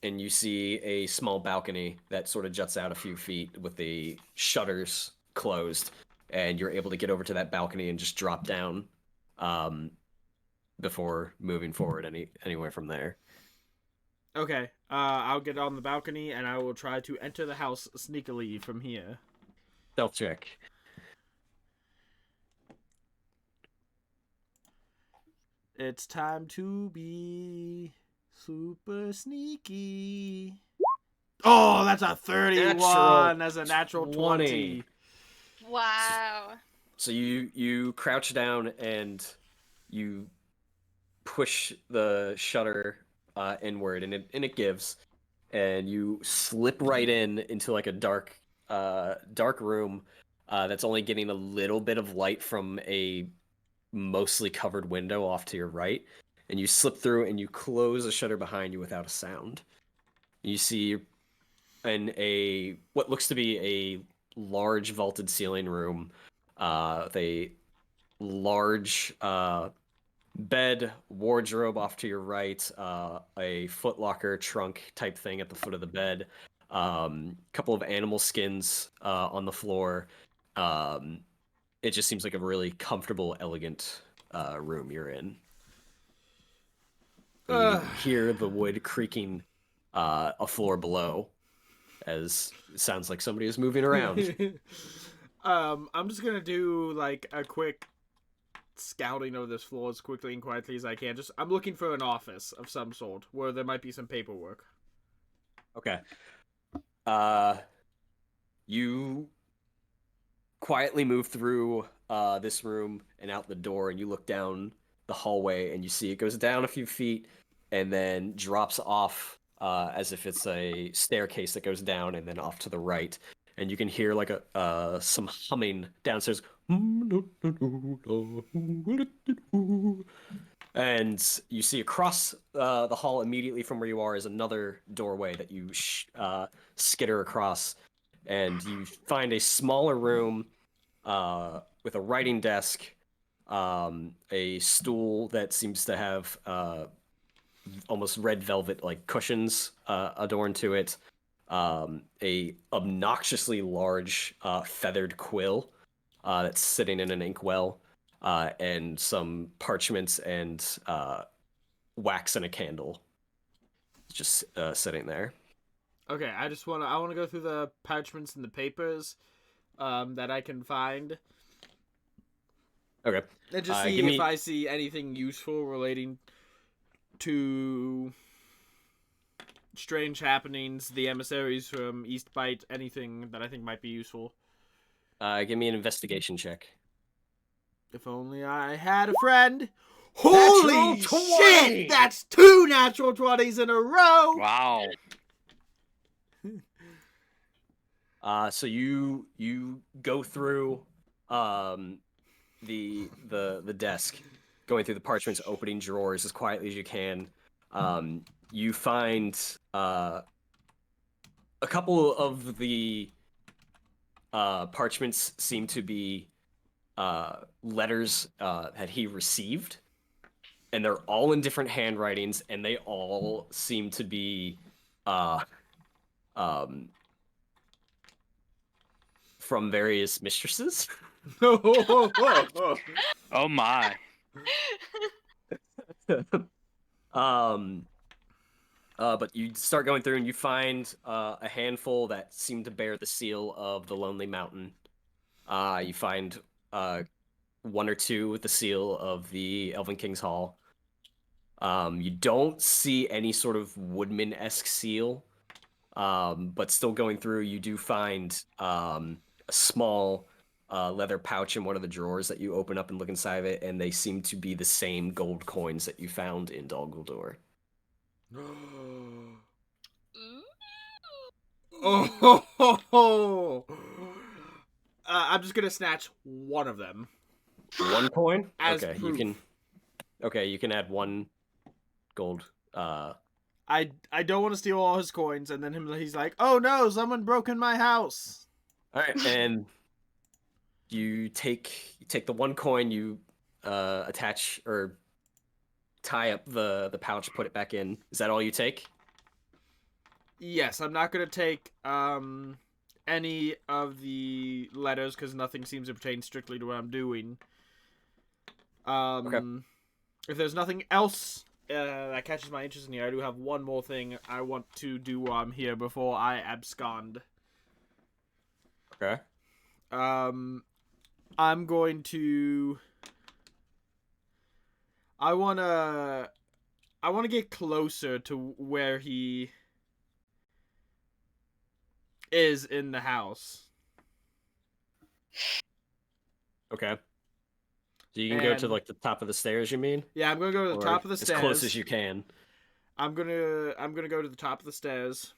and you see a small balcony that sort of juts out a few feet with the shutters closed, and you're able to get over to that balcony and just drop down before moving forward anywhere from there. Okay, I'll get on the balcony and I will try to enter the house sneakily from here. Stealth check. It's time to be super sneaky. Oh, that's a 31. That's a natural 20. Wow. So you crouch down and you push the shutter inward, and it gives, and you slip right into like a dark room that's only getting a little bit of light from a mostly covered window off to your right, and you slip through and you close the shutter behind you without a sound. You see in what looks to be a large vaulted ceiling room with a large bed, wardrobe off to your right, a footlocker trunk type thing at the foot of the bed, couple of animal skins on the floor. It just seems like a really comfortable, elegant room you're in. You hear the wood creaking a floor below, as it sounds like somebody is moving around. I'm just gonna do like a quick scouting of this floor as quickly and quietly as I can. I'm looking for an office of some sort where there might be some paperwork. Okay. You quietly move through this room and out the door, and you look down the hallway, and you see it goes down a few feet and then drops off as if it's a staircase that goes down and then off to the right. And you can hear like some humming downstairs. And you see across the hall immediately from where you are is another doorway that you skitter across, and you find a smaller room with a writing desk, a stool that seems to have almost red velvet like cushions adorned to it, a obnoxiously large feathered quill that's sitting in an inkwell, and some parchments and wax and a candle just sitting there. Okay, I want to go through the parchments and the papers that I can find. Okay. And just see if I see anything useful relating to strange happenings, the emissaries from East Bite, anything that I think might be useful. Give me an investigation check. If only I had a friend. Holy shit! That's 2 natural 20s in a row! Wow. So you go through the desk, going through the parchments, opening drawers as quietly as you can. You find a couple of the parchments seem to be letters that he received, and they're all in different handwritings, and they all seem to be from various mistresses. Oh my. But you start going through and you find a handful that seem to bear the seal of the Lonely Mountain. You find 1 or 2 with the seal of the Elven King's Hall. You don't see any sort of woodman-esque seal, but still going through, you do find a a small leather pouch in one of the drawers that you open up and look inside of it, and they seem to be the same gold coins that you found in Dol Guldur. Ooh. Oh, I'm just gonna snatch one of them. One coin? As okay, proof. you can add one gold. I don't want to steal all his coins, and then he's like, "Oh no, someone broke in my house." All right, and you take the one coin, you attach or tie up the pouch, put it back in. Is that all you take? Yes, I'm not gonna take any of the letters because nothing seems to pertain strictly to what I'm doing. Okay. If there's nothing else that catches my interest in here, I do have one more thing I want to do while I'm here before I abscond. Okay. I'm going to. I wanna get closer to where he is in the house. Okay. So you can go to And- like the top of the stairs, you mean? Yeah, I'm gonna go to the Or top of the as stairs. close as you can. I'm gonna go to the top of the stairs.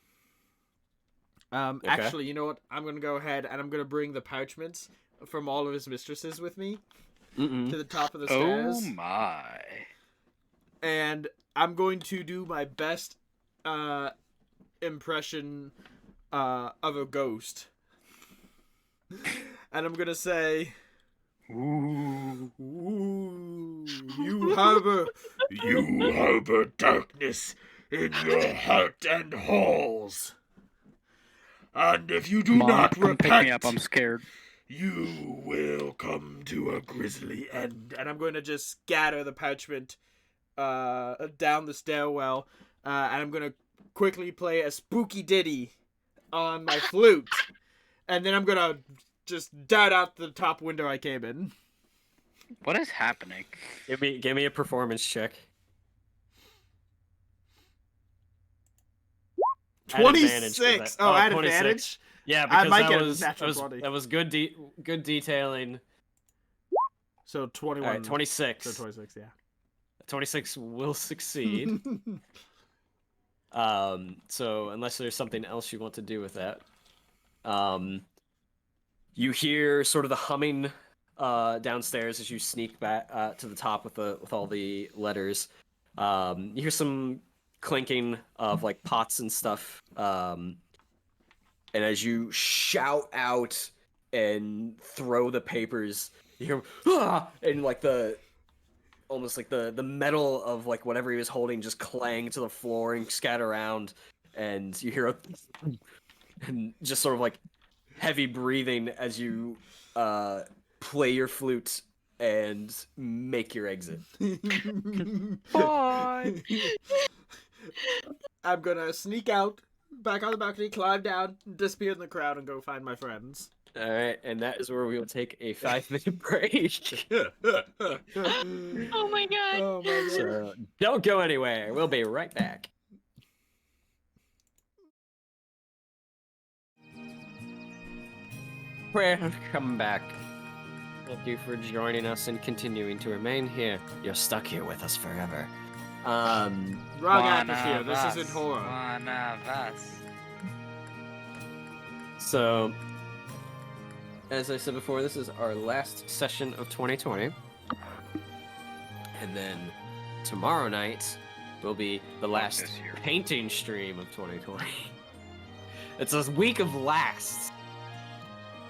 Okay. Actually, you know what? I'm gonna go ahead and I'm gonna bring the parchments from all of his mistresses with me to the top of the stairs. Oh my. And I'm going to do my best impression of a ghost. And I'm gonna say, Ooh. "Ooh, you harbor darkness in your heart and halls. And if you do Mom, not come pick me up. I'm repent, scared. you will come to a grisly end." And I'm going to just scatter the parchment down the stairwell, and I'm going to quickly play a spooky ditty on my flute, and then I'm going to just dart out the top window I came in. What is happening? Give me a performance check. At advantage for 26! that. Oh, at 26. advantage? Yeah, I because might that get a was natural 20. that was good detailing. So 21. All right, 26. So 26, yeah. 26 will succeed. So unless there's something else you want to do with that, you hear sort of the humming downstairs as you sneak back to the top with all the letters. You hear some clinking of like pots and stuff. And as you shout out and throw the papers, you hear ah! And like almost like the metal of like whatever he was holding just clang to the floor and scatter around, and you hear and just sort of like heavy breathing as you play your flute and make your exit. Bye. I'm gonna sneak out, back on the balcony, climb down, disappear in the crowd, and go find my friends. All right, and that is where we will take a 5-minute break. Oh my god. Oh my god. So don't go anywhere. We'll be right back. Welcome back. Thank you for joining us and continuing to remain here. You're stuck here with us forever. Wrong One atmosphere. of This us. isn't horror. One of us. So, as I said before, this is our last session of 2020. And then tomorrow night will be the last this year. painting stream of 2020. It's a week of lasts.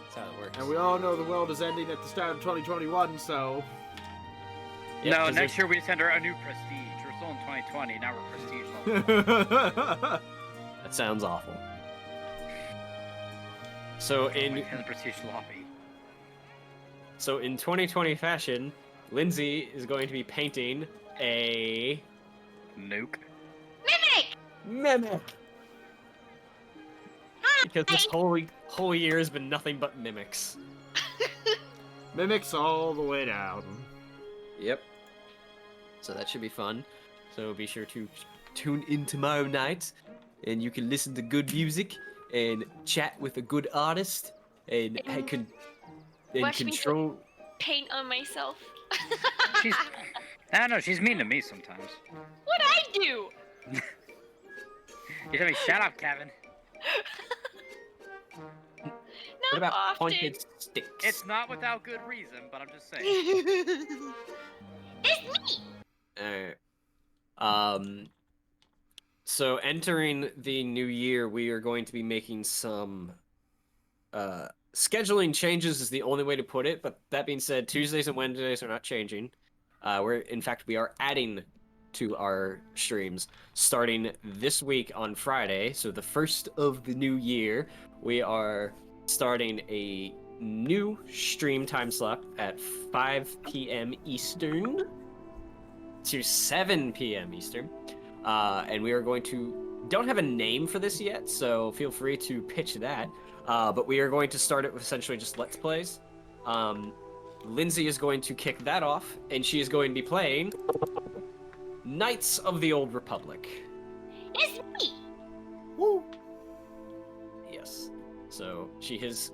That's how it works. And we all know the world is ending at the start of 2021, so... Yep, No, 'cause next year we just enter a new prestige. We're still in 2020, now we're prestige level. That sounds awful. So in the prestige lobby. So in 2020 fashion, Lindsay is going to be painting a Nuke. mimic. Because this whole year has been nothing but mimics. Mimics all the way down. Yep. So that should be fun. So be sure to tune in tomorrow night, and you can listen to good music and chat with a good artist and I could Watch me control. paint on myself. She's, I don't know. She's mean to me sometimes. What'd I do? You tell me, shut up, Kevin. What Not about often. pointed sticks? It's not without good reason, but I'm just saying. It's me. So entering the new year, we are going to be making some scheduling changes is the only way to put it, but that being said, Tuesdays and Wednesdays are not changing. We are adding to our streams starting this week on Friday, so the first of the new year. We are starting a new stream time slot at 5 p.m. Eastern to 7 p.m. Eastern. And we are going to... Don't have a name for this yet, so feel free to pitch that. But we are going to start it with essentially just Let's Plays. Lindsay is going to kick that off, and she is going to be playing Knights of the Old Republic. It's me. Woo! Yes. So she has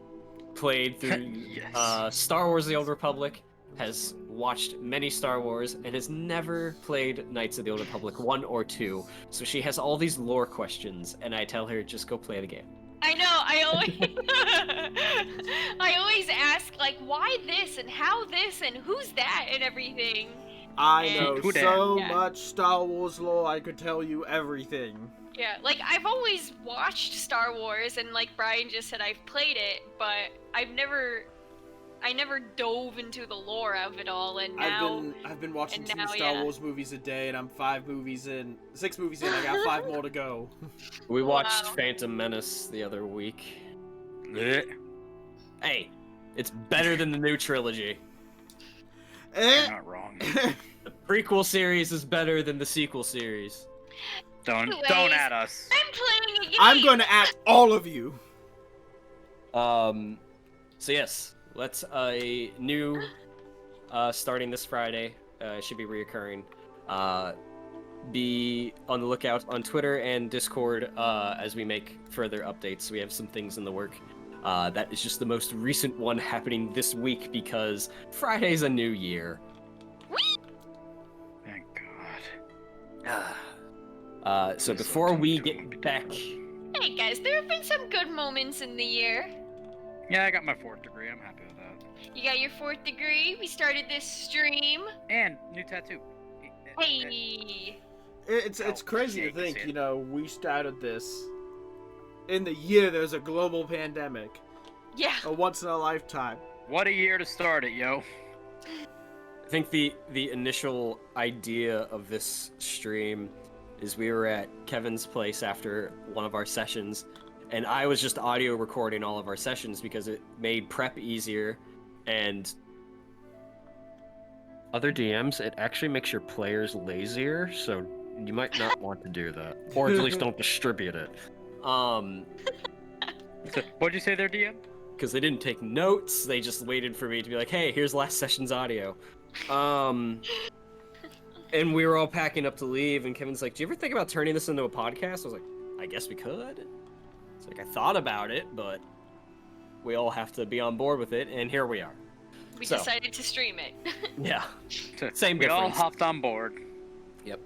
played through Yes. Star Wars The Old Republic, has watched many Star Wars, and has never played Knights of the Old Republic 1 or 2. So she has all these lore questions, and I tell her, just go play the game. I know. I always ask like, why this and how this and who's that and everything. I know Who dat? so Yeah. much Star Wars lore, I could tell you everything. Yeah, like I've always watched Star Wars, and like Brian just said, I've played it, but I never dove into the lore of it all, and now I've been watching and 2 now, Star yeah. Wars movies a day, and I'm 6 movies in. I got 5 more to go. We watched Wow. Phantom Menace the other week. Blech. Hey, it's better than the new trilogy. You're not wrong. The prequel series is better than the sequel series. Don't Anyways. at us. I'm playing a game. I'm going to act all of you. So yes, let's a new starting this Friday. Should be reoccurring. Be on the lookout on Twitter and Discord as we make further updates. We have some things in the work. That is just the most recent one happening this week because Friday's a new year. Thank God. So before we get back, Hey guys, there have been some good moments in the year. Yeah, I got my 4th degree. I'm happy with that. You got your 4th degree. We started this stream. And new tattoo. Hey. It's crazy to shake, think, see it. you know, we started this in the year there's a global pandemic. Yeah. A once in a lifetime. What a year to start it, yo. I think the initial idea of this stream is we were at Kevin's place after one of our sessions, and I was just audio recording all of our sessions because it made prep easier, and other DMs, it actually makes your players lazier, so you might not want to do that. Or at least don't distribute it. So, what'd you say there, DM? Because they didn't take notes, they just waited for me to be like, hey, here's last session's audio. And we were all packing up to leave, and Kevin's like, do you ever think about turning this into a podcast? I was like, I guess we could. It's like, I thought about it, but we all have to be on board with it, and here we are. We So. decided to stream it. Yeah. Same We all difference. hopped on board. Yep.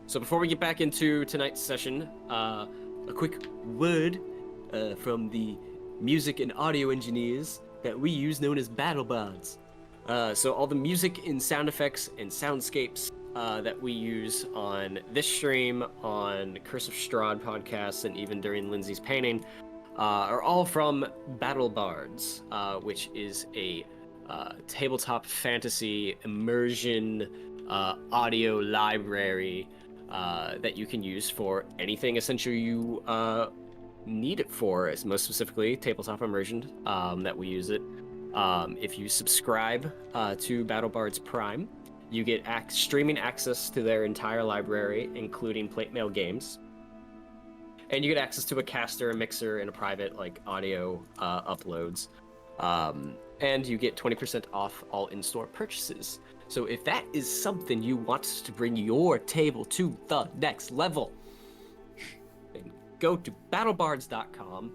So before we get back into tonight's session, a quick word from the music and audio engineers that we use known as battle bards. So all the music and sound effects and soundscapes that we use on this stream, on Curse of Strahd podcasts, and even during Lindsay's painting, are all from Battle Bards, which is a tabletop fantasy immersion audio library that you can use for anything essentially you need it for. As most specifically, tabletop immersion that we use it. If you subscribe to Battle Bards Prime, you get streaming access to their entire library, including plate mail games. And you get access to a caster, a mixer, and a private audio uploads. And you get 20% off all in-store purchases. So if that is something you want to bring your table to the next level, then go to battlebards.com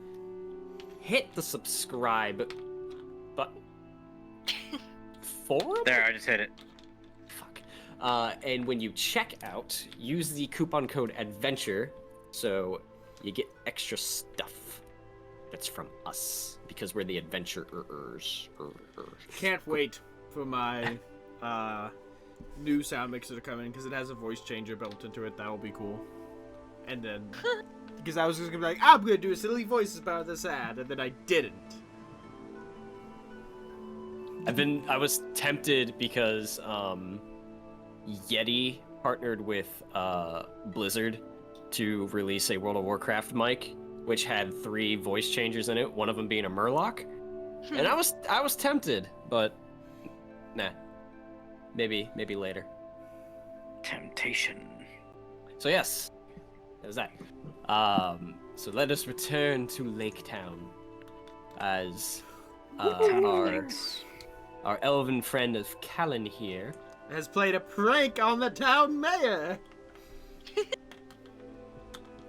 hit the subscribe button. Forum? There, I just hit it. Fuck. And when you check out, use the coupon code ADVENTURE, so you get extra stuff that's from us, because we're the adventurers. Can't wait for my new sound mixer to come in, because it has a voice changer built into it. That'll be cool. And then, because I was just gonna be like, I'm gonna do a silly voices about this ad, and then I didn't. I was tempted because Yeti partnered with Blizzard to release a World of Warcraft mic, which had 3 voice changers in it, one of them being a Murloc. And I was tempted, but nah. Maybe later. Temptation. So yes, there's that. So let us return to Lake Town as our elven friend of Callan here Has played a prank on the town mayor.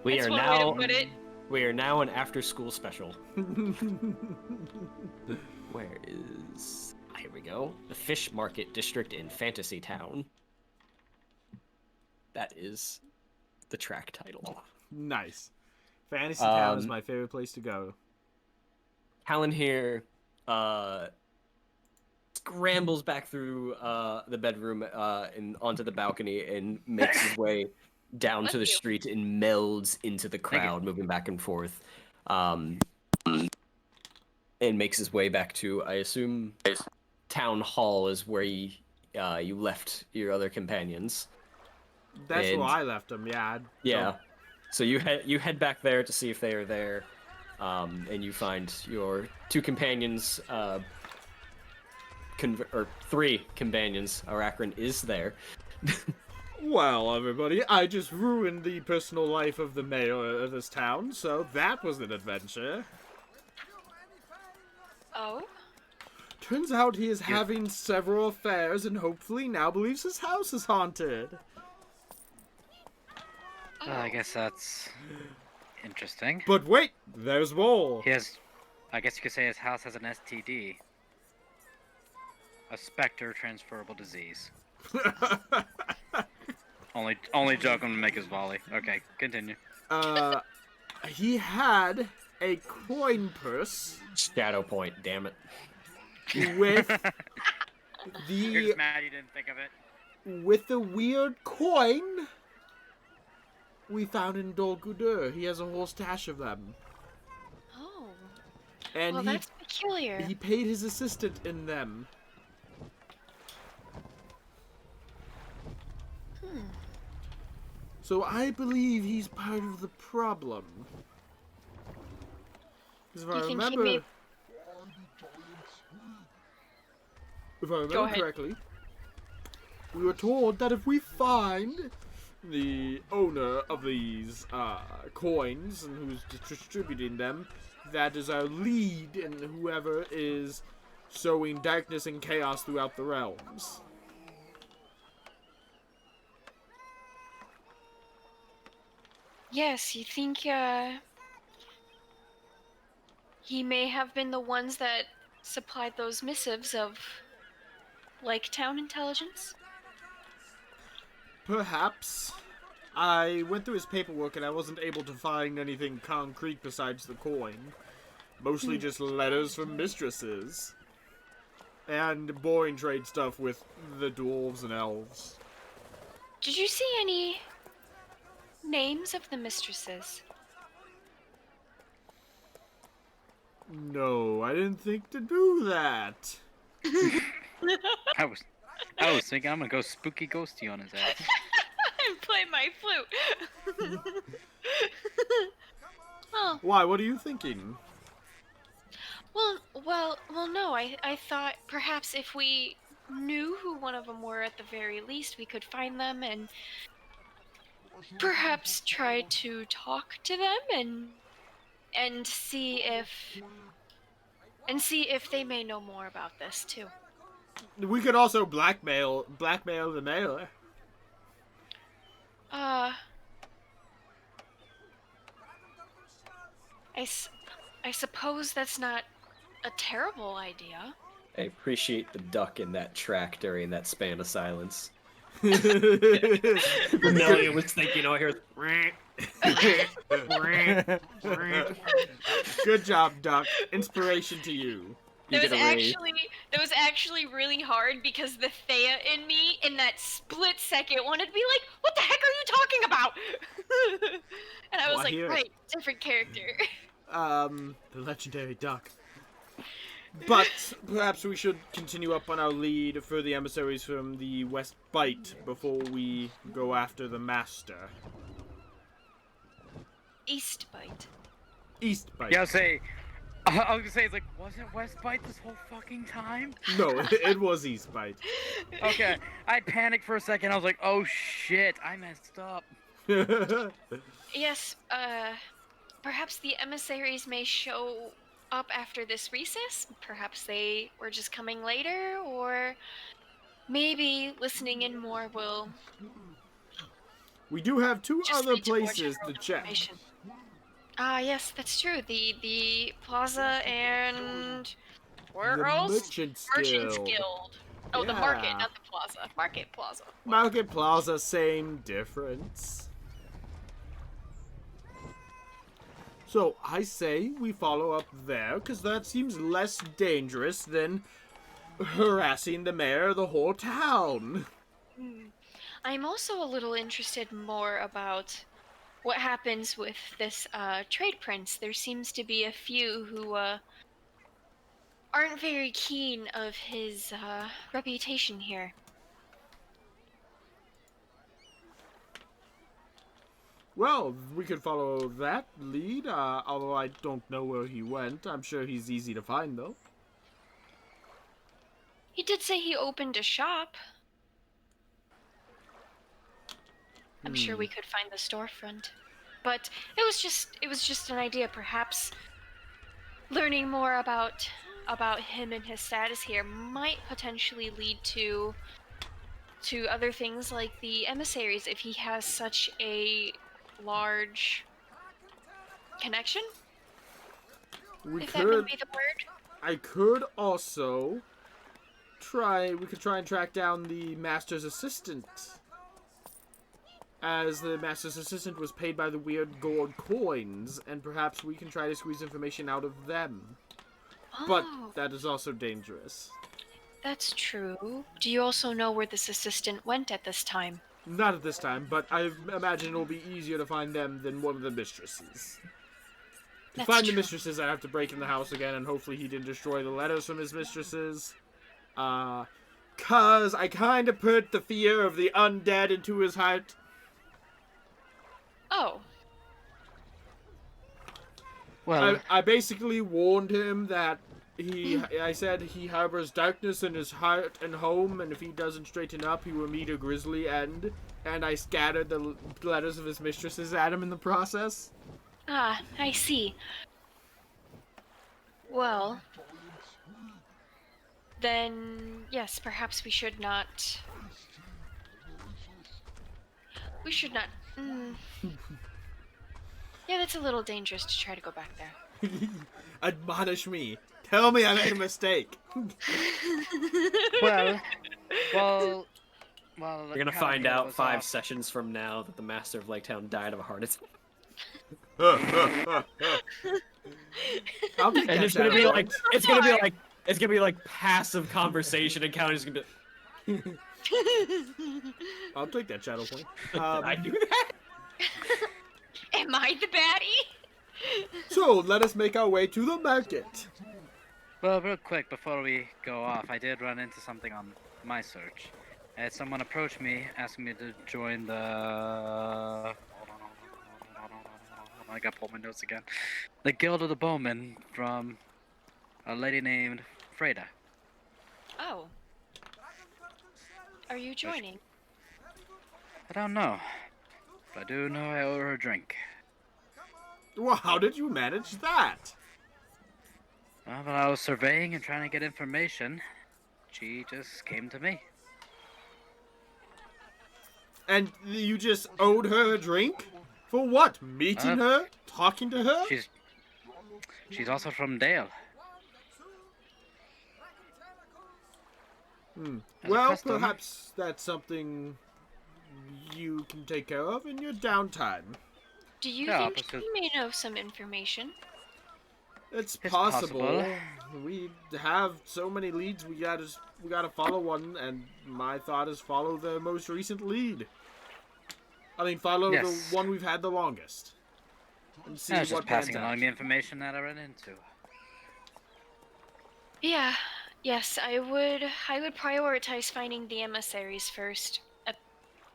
We That's are one way now to put it. we are now an after-school special. Where is? Here we go. The Fish Market District in Fantasy Town. That is the track title. Nice. Fantasy Town is my favorite place to go. Callan here scrambles back through the bedroom and onto the balcony and makes his way down to the street and melds into the crowd, moving back and forth. And makes his way back to, I assume, Town Hall is where you left your other companions. That's And- where I left them, yeah. Yeah. So you head back there to see if they are there, and you find your 2 companions, or 3 companions. Arachrin is there. Well, everybody, I just ruined the personal life of the mayor of this town, so that was an adventure. Oh? Turns out he is having several affairs and hopefully now believes his house is haunted. I guess that's interesting. But wait, there's more. I guess you could say his house has an STD. A specter transferable disease. Only joking to make his volley. Okay, continue. He had a coin purse Shadow Point, damn it. with You're the just mad you didn't think of it. with the weird coin we found in Dol Guldur. He has a whole stash of them. Oh. And Well, that's peculiar. he paid his assistant in them. So I believe he's part of the problem. Because if I You think he remember, may- if I remember ahead. correctly, we were told that if we find the owner of these coins and who's distributing them, that is our lead in whoever is sowing darkness and chaos throughout the realms. Yes, you think, he may have been the ones that supplied those missives of Lake Town intelligence? Perhaps. I went through his paperwork and I wasn't able to find anything concrete besides the coin. Mostly just letters from mistresses. And boring trade stuff with the dwarves and elves. Did you see any names of the mistresses? No, I didn't think to do that. I was thinking I'm gonna go spooky ghosty on his ass. I'm playing my flute. Oh, Why, what are you thinking? well, no, I thought perhaps if we knew who one of them were at the very least, we could find them and perhaps try to talk to them and see if they may know more about this too. We could also blackmail the mayor. I suppose that's not a terrible idea. I appreciate the duck in that track during that span of silence. Good Nelia was thinking, oh, here's. job, Duck. Inspiration to you. You get a raise. That was actually really hard because the Thea in me in that split second wanted to be like, what the heck are you talking about? And I was Well, like, here- right, different character. The legendary Duck. But perhaps we should continue up on our lead for the emissaries from the West Bight before we go after the Master. East Bite. East Bight. Yeah, I was gonna say, it's like, wasn't West Bite this whole fucking time? No, it was East Bight. Okay, I panicked for a second. I was like, oh shit, I messed up. Yes, perhaps the emissaries may show up after this recess. Perhaps they were just coming later, or maybe listening in more will We do have two just other lead to more places general to check. information. Yes, that's true. The plaza and where The else? Merchants Merchants Guild. Guild. Oh, the market, Yeah. not the plaza. Market plaza. Market Plaza, same difference. So, I say we follow up there, because that seems less dangerous than harassing the mayor of the whole town. I'm also a little interested more about what happens with this trade prince. There seems to be a few who aren't very keen of his reputation here. Well, we could follow that lead, although I don't know where he went. I'm sure he's easy to find, though. He did say he opened a shop. I'm sure we could find the storefront. But it was just an idea. Perhaps learning more about him and his status here might potentially lead to other things like the emissaries if he has such a large connection. We If that would could. be the word. I could also try. We could try and track down the master's assistant, as the master's assistant was paid by the weird gold coins, and perhaps we can try to squeeze information out of them. But Oh, that is also dangerous. that's true. Do you also know where this assistant went at this time? Not at this time, but I imagine it'll be easier to find them than one of the mistresses. To That's find the true. mistresses, I have to break in the house again, and hopefully he didn't destroy the letters from his mistresses. Cause I kind of put the fear of the undead into his heart. Oh, Well, I basically warned him that I said he harbors darkness in his heart and home, and if he doesn't straighten up, he will meet a grisly end. And I scattered the letters of his mistresses at him in the process. I see. Well, then, yes, perhaps we should not. We should not. Yeah, that's a little dangerous to try to go back there. Admonish me. Tell me I made a mistake. well, We're gonna find out 5 sessions from now that the Master of Lake Town died of a heart attack. I'll take And that it's gonna be shadow like, point. it's gonna be like passive conversation, and County's gonna be. I'll take that shadow point. Did I do that? Am I the baddie? So let us make our way to the market. Well, real quick before we go off, I did run into something on my search. Someone approached me asking me to join the. Hold on, I gotta pull my notes again. The Guild of the Bowmen from a lady named Freda. Oh. Are you joining? I don't know, but I do know I owe her a drink. Well, how did you manage that? Well, when I was surveying and trying to get information, she just came to me. And you just owed her a drink? For what? Meeting her? Talking to her? She's also from Dale. As a Well, custom. perhaps that's something you can take care of in your downtime. Do you Yeah, think because- she may know some information? It's It's possible. possible. We have so many leads. We gotta follow one, and my thought is follow the most recent lead. I mean, follow Yes. the one we've had the longest, and see I was what just passing pans along out. the information that I ran into. Yeah. Yes, I would prioritize finding the emissaries first,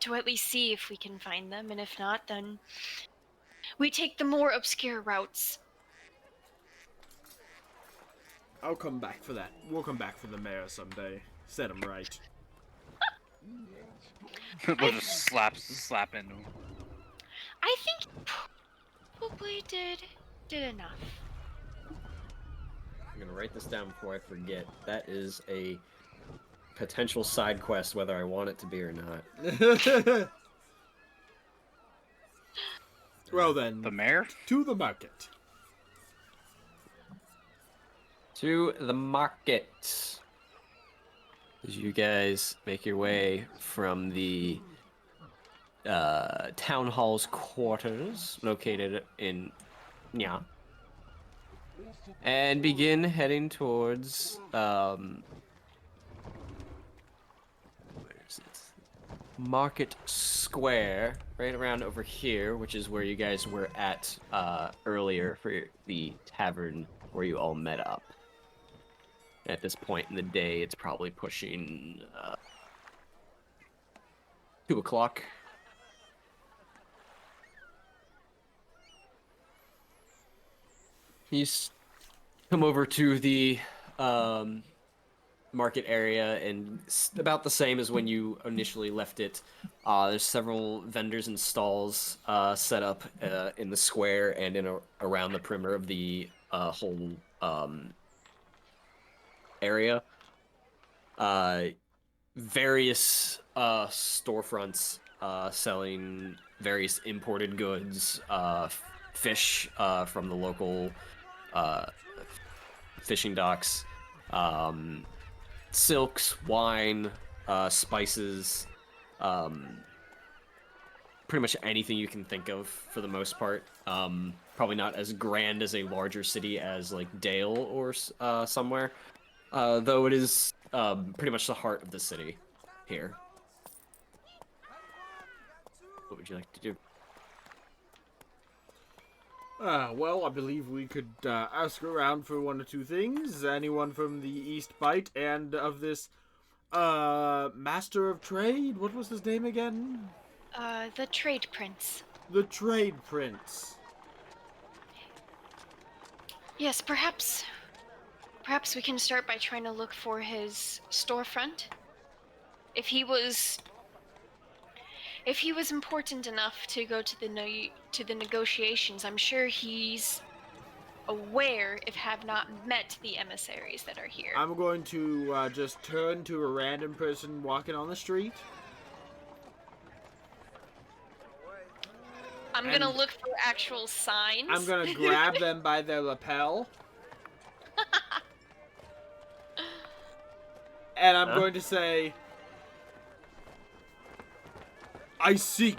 to at least see if we can find them, and if not, then we take the more obscure routes. I'll come back for that. We'll come back for the mayor someday. Set him right. We'll just slap into him. I think you probably did enough. I'm gonna write this down before I forget. That is a potential side quest, whether I want it to be or not. Well then, The mayor? to the market. To the market. As you guys make your way from the town hall's quarters, located in Nya, and begin heading towards where is it? Market Square, right around over here, which is where you guys were at earlier for the tavern where you all met up. At this point in the day, it's probably pushing 2 o'clock. You come over to the market area, and it's about the same as when you initially left it. There's several vendors and stalls set up in the square and around the perimeter of the whole area. Various storefronts selling various imported goods, fish from the local fishing docks, silks, wine, spices, pretty much anything you can think of for the most part. Probably not as grand as a larger city as like Dale or somewhere, though it is pretty much the heart of the city here. What would you like to do? Well, I believe we could ask around for one or two things. Anyone from the East Bite and of this Master of Trade? What was his name again? The Trade Prince. The Trade Prince. Yes, perhaps we can start by trying to look for his storefront. If he was important enough to go to the negotiations, I'm sure he's aware if have not met the emissaries that are here. I'm going to just turn to a random person walking on the street. I'm gonna look for actual signs. I'm gonna grab them by their lapel. And I'm going to say, I seek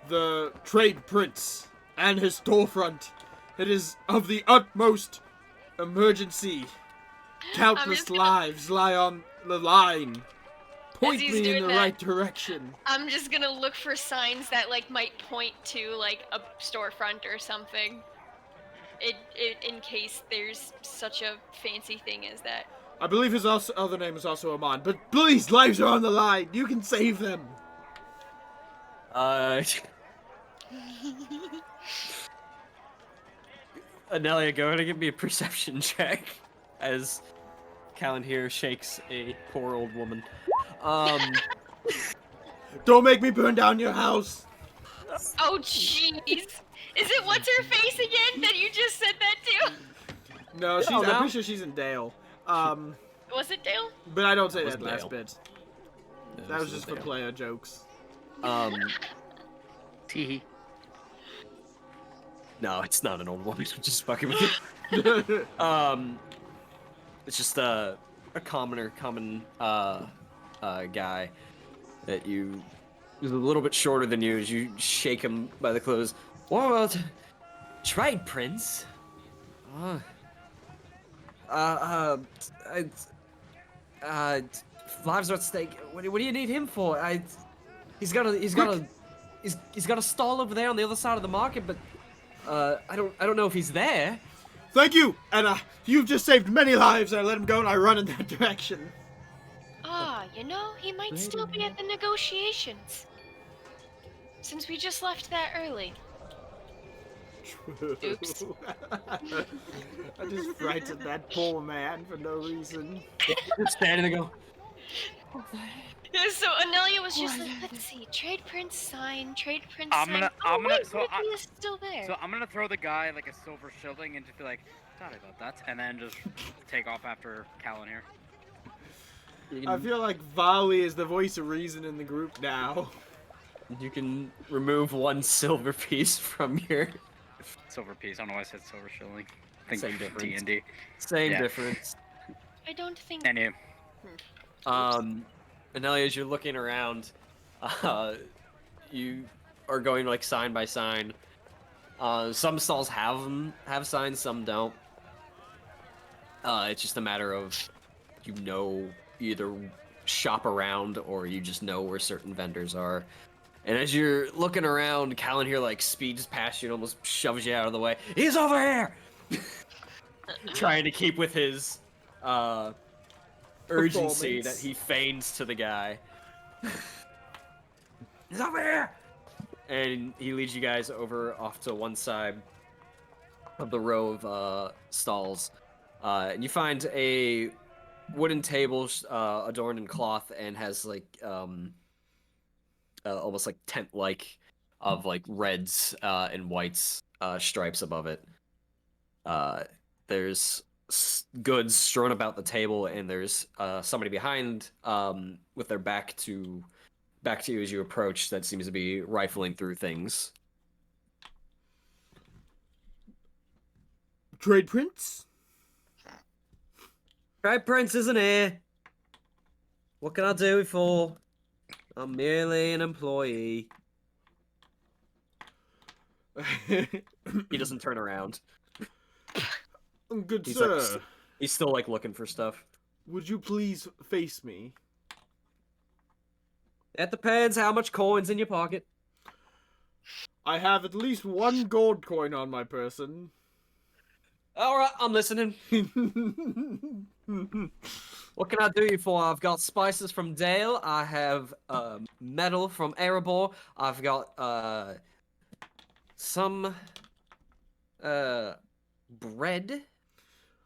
the Trade Prince and his storefront. It is of the utmost emergency. Countless gonna- lives lie on the line. Point he's me in doing the that- right direction. I'm just gonna look for signs that like might point to like a storefront or something. In case there's such a fancy thing as that. I believe his other name is also Amon, but please, lives are on the line. You can save them. Anelia, go ahead and give me a perception check as Callan here shakes a poor old woman. Don't make me burn down your house. Oh jeez! Is it what's her face again that you just said that to? No, Oh, I'm no? pretty sure she's in Dale. Was it Dale? But I don't say Was that last Dale. bit. That was just for player jokes. Tee. No, it's not an old woman. I'm just fucking with you. It's just a common guy that you is a little bit shorter than you. As you shake him by the clothes. Well, trade prince. Lives are at stake. What do you need him for? He's got a stall over there on the other side of the market, but I don't know if he's there. Thank you, and you've just saved many lives. I let him go, and I run in that direction. You know, he might still be at the negotiations. Since we just left that early. Oops. I just frightened that poor man for no reason. Just standing there, go. So Anelia was just like, let's see, trade prince sign, trade prince I'm sign. gonna, Wait, so Ricky is still there. So I'm gonna throw the guy like a silver shilling and just be like, sorry about that, and then just take off after Callan here. I feel like Volley is the voice of reason in the group now. You can remove 1 silver piece from your. Silver piece. I don't know why I said silver shilling. I think Same difference. D&D. Same difference. I don't think. Anyway. Anelia, as you're looking around, you are going like sign by sign. Some stalls have signs, some don't. It's just a matter of either shop around or you just know where certain vendors are. And as you're looking around, Callan here like speeds past you and almost shoves you out of the way. He's over here! Trying to keep with his urgency that he feigns to the guy. He's over here! And he leads you guys over off to one side of the row of stalls. And you find a wooden table adorned in cloth and has like almost like tent-like of like reds and whites stripes above it. There's goods strewn about the table, and there's somebody behind with their back to you as you approach that seems to be rifling through things. Trade prince? Trade prince isn't here. What can I do for? I'm merely an employee. He doesn't turn around. Good He's sir. like, he's still like looking for stuff. Would you please face me? It depends how much coin's in your pocket. I have at least 1 gold coin on my person. Alright, I'm listening. What can I do you for? I've got spices from Dale. I have metal from Erebor. I've got some bread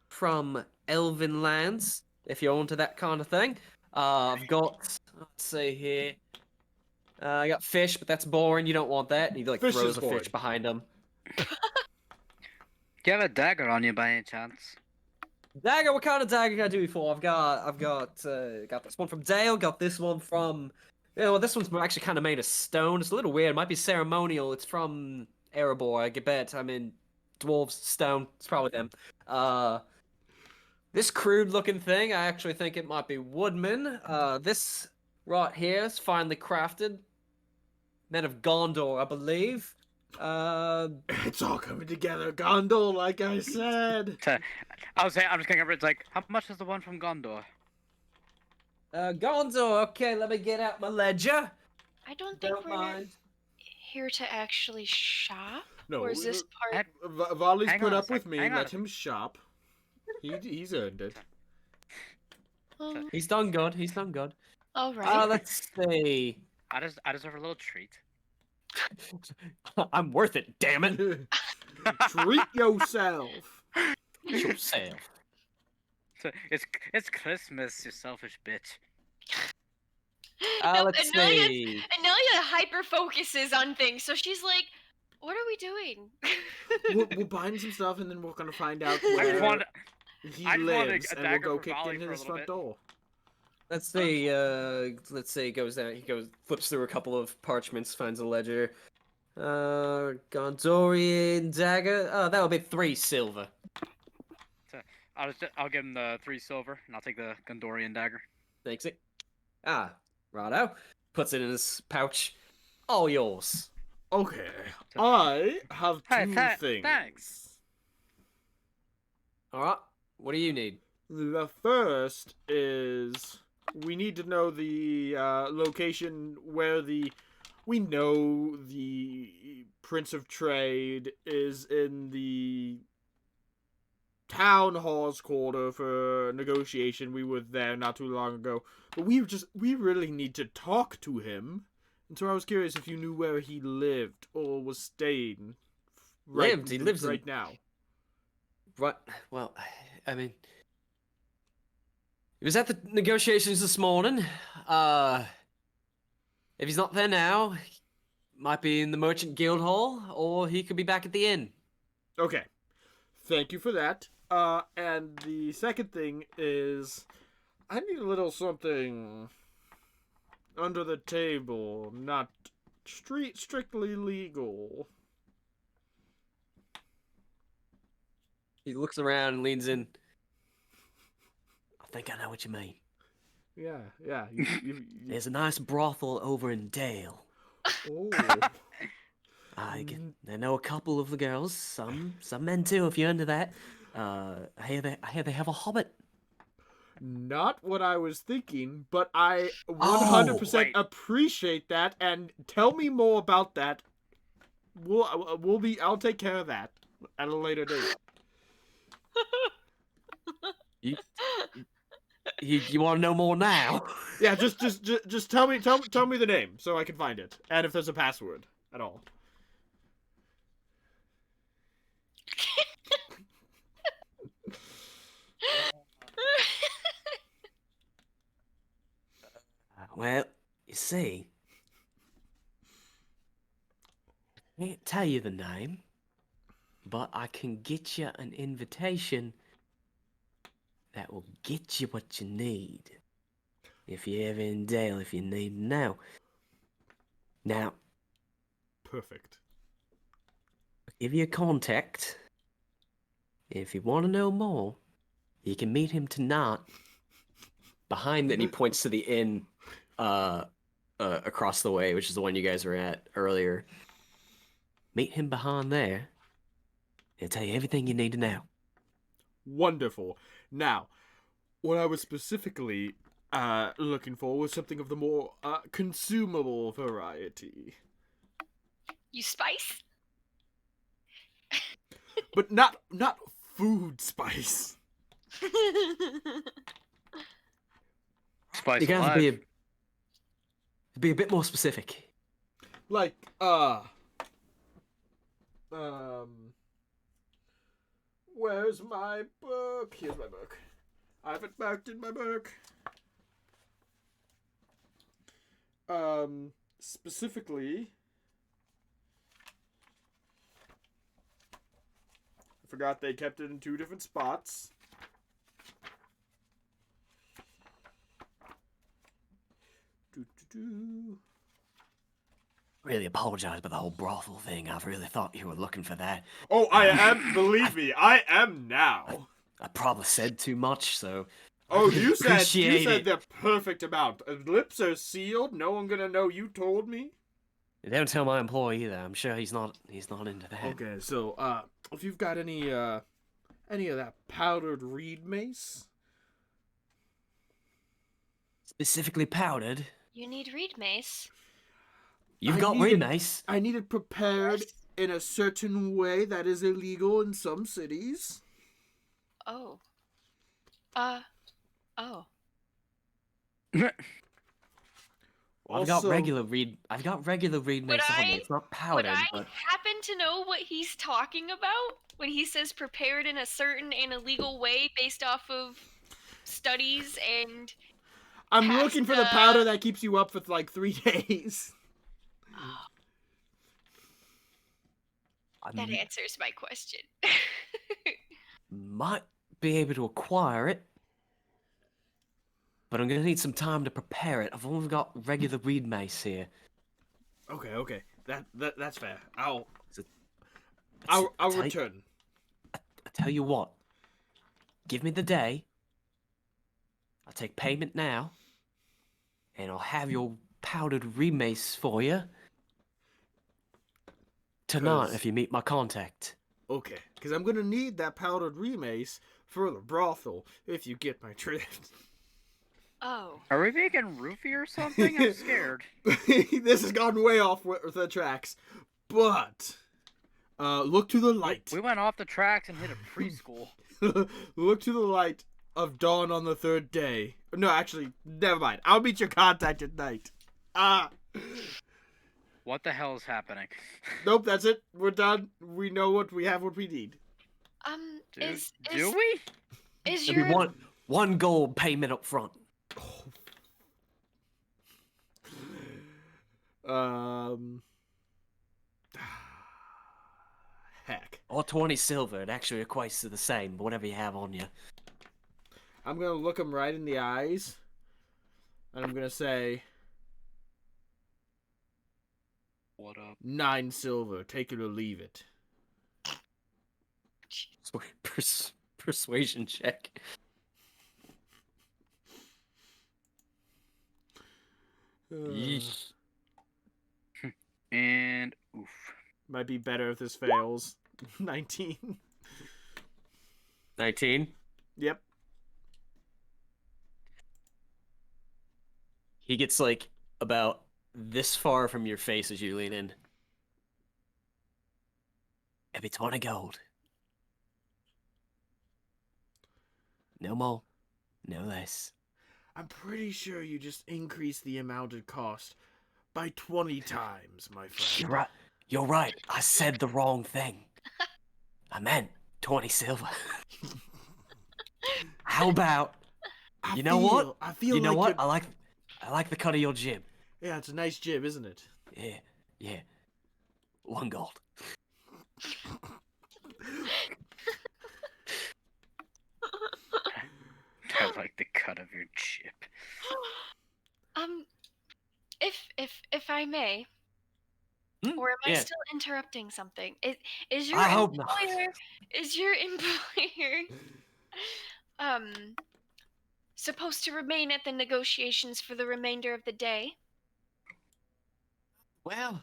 from Elven lands, if you're into that kind of thing. I've got, let's see here. I got fish, but that's boring. You don't want that. And he like Fish throws is a boring. fish behind him. Do you have a dagger on you by any chance? Dagger, what kind of dagger can I do you for? I've got this one from Dale, got this one from, this one's actually kind of made of stone. It's a little weird, it might be ceremonial. It's from Erebor, I bet. I mean, dwarves, stone, it's probably them. This crude looking thing, I actually think it might be woodman. This right here is finely crafted. Men of Gondor, I believe. It's all coming together, Gondor, like I said. I was saying, I'm just going over it's like, how much is the one from Gondor? Gondor, okay, let me get out my ledger. I don't think Don't we're mind. here to actually shop. No, Or is this part? Volley's Hang put on a up with sec, me. hang on a Let him shop. He's earned it. He's done good, he's done good. All right. Let's see. I deserve a little treat. I'm worth it, damn it. Treat yourself. Yourself. It's Christmas, you selfish bitch. No, Let's Anelia- see. Anelia hyper focuses on things, so she's like, "What are we doing?" We're buying some stuff, and then we're gonna find out I where just wanted, he I just wanted lives, a and we'll dagger go for kick Volley in for a his little front bit. door. Let's see. Let's see. He goes down. He flips through a couple of parchments, finds a ledger. Gondorian dagger. Oh, that'll be 3 silver. So I'll give him the 3 silver, and I'll take the Gondorian dagger. Takes it. Ah, righto. Puts it in his pouch. All yours. Okay, I have Hey, two things. thanks. All right. What do you need? The first is we need to know the location where we know the Prince of Trade is in the town hall's quarter for negotiation. We were there not too long ago, but we really need to talk to him. And so I was curious if you knew where he lived or was staying. He lives right now. Right. Well, I mean, he was at the negotiations this morning. If he's not there now, he might be in the Merchant Guild Hall, or he could be back at the inn. Okay. Thank you for that. And the second thing is, I need a little something under the table, not strictly legal. He looks around and leans in. I think I know what you mean. Yeah. There's a nice brothel over in Dale. Oh. I know a couple of the girls, some men too, if you're into that. I hear they have a hobbit. Not what I was thinking, but I 100% wait. appreciate that, and tell me more about that. I'll take care of that at a later date. You want to know more now? Yeah, just tell me the name so I can find it, and if there's a password at all. Well, you see, I can't tell you the name, but I can get you an invitation that will get you what you need. If you're ever in Dale, if you need now. Now, Perfect. I'll give you a contact. If you want to know more, you can meet him tonight. Behind it, and he points to the inn across the way, which is the one you guys were at earlier. Meet him behind there. He'll tell you everything you need to know. Wonderful. Now, what I was specifically looking for was something of the more consumable variety. You spice? But not food spice. Spice You gotta alive. be a bit more specific. Like, where's my book? Here's my book. I have it marked in my book. Specifically, I forgot they kept it in 2 different spots. Really apologize about the whole brothel thing. I really thought you were looking for that. Oh, I am. Believe me, I am now. I probably said too much, so. Oh, you said Appreciate the perfect amount. Lips are sealed. No one gonna know you told me. Don't tell my employee either. I'm sure he's not into that. Okay, so if you've got any of that powdered reed mace, Specifically powdered. You need reed mace. You've I got need reed it- mace. I need it prepared Yes. in a certain way that is illegal in some cities. Oh. Oh. I've got regular reed mace Would on I- me. It's not Would powdered, I but happen to know what he's talking about when he says prepared in a certain and illegal way based off of studies and I'm past, looking for the powder that keeps you up for like 3 days. that I answers my question. might be able to acquire it. But I'm gonna need some time to prepare it. I've only got regular reed mace here. Okay. That's fair. I'll I return. I tell you what. Give me the day. I'll take payment now. And I'll have your powdered remace for you tonight 'Cause- if you meet my contact. Okay, because I'm gonna need that powdered remace for the brothel. If you get my drift. Oh. Are we making roofie or something? I'm scared. This has gone way off with the tracks, but look to the light. We went off the tracks and hit a preschool. Look to the light of dawn on the third day. No, actually, never mind. I'll meet your contact at night. Ah. What the hell is happening? Nope, that's it. We're done. We know what we have. What we need. Do we? Is There'll your be one gold payment up front. Heck. Or 20 silver. It actually equates to the same, whatever you have on you. I'm gonna look him right in the eyes, and I'm gonna say, What up? 9 silver. Take it or leave it. Persuasion check. Yeesh. And oof. Might be better if this fails. 19. 19. Yep. He gets like about this far from your face as you lean in. It'll be 20 gold. No more, no less. I'm pretty sure you just increased the amount it cost by 20 times, my friend. You're right. You're right. I said the wrong thing. I meant 20 silver. How about? I You know what? I feel You know like what? I like the cut of your jib. Yeah, it's a nice jib, isn't it? Yeah. 1 gold. I like the cut of your chip. if I may, or am I still interrupting something? Is your I hope not. is your employer supposed to remain at the negotiations for the remainder of the day? Well,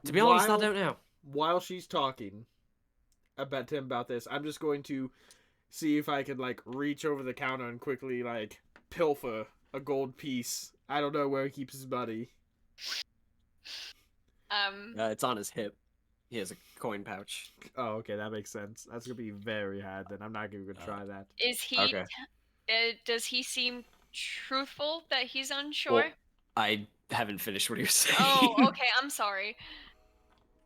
to be honest, I don't know. While she's talking about him about this, I'm just going to see if I can like reach over the counter and quickly like pilfer a gold piece. I don't know where he keeps his money. It's on his hip. He has a coin pouch. Oh, okay, that makes sense. That's gonna be very hard. Then I'm not even gonna try that. Is he? Okay. Does he seem truthful that he's unsure? Well, I haven't finished what you're saying. Oh, okay. I'm sorry.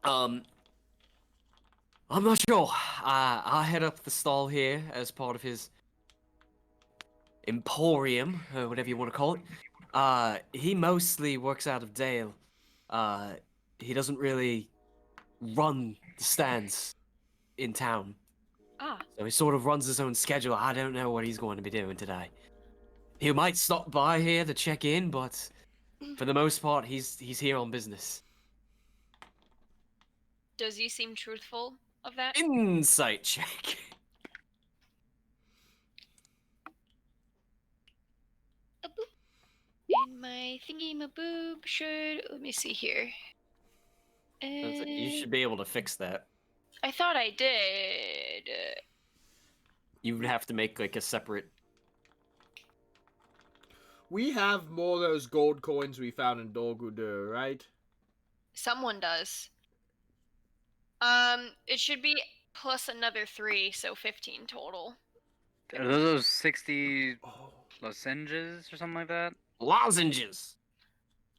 I'm not sure. I head up the stall here as part of his emporium, or whatever you want to call it. He mostly works out of Dale. He doesn't really run the stands in town. Ah. So he sort of runs his own schedule. I don't know what he's going to be doing today. He might stop by here to check in, but for the most part, he's here on business. Does he seem truthful of that? Insight check. A boop. And my thingy my boob should. Let me see here. You should be able to fix that. I thought I did. You would have to make like a separate. We have more of those gold coins we found in Dolgudur, right? Someone does. It should be plus another 3, so 15 total. Are those 60 lozenges or something like that? Lozenges.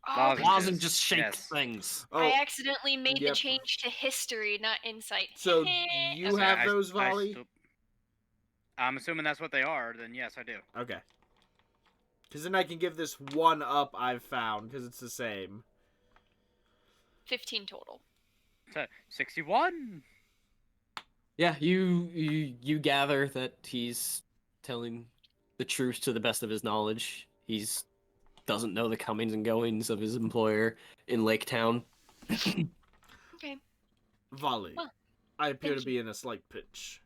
Oh, Lozenges shaped yes. things. I accidentally made the yep. change to history, not insight. So you Okay, have those, Volley? I'm assuming that's what they are, then yes, I do. Okay. Because then I can give this one up I've found, because it's the same. 15 total. So, 61! Yeah, you gather that he's telling the truth to the best of his knowledge. He's doesn't know the comings and goings of his employer in Lake Town. Okay. Volley. Well, I appear to thank be in a slight pinch.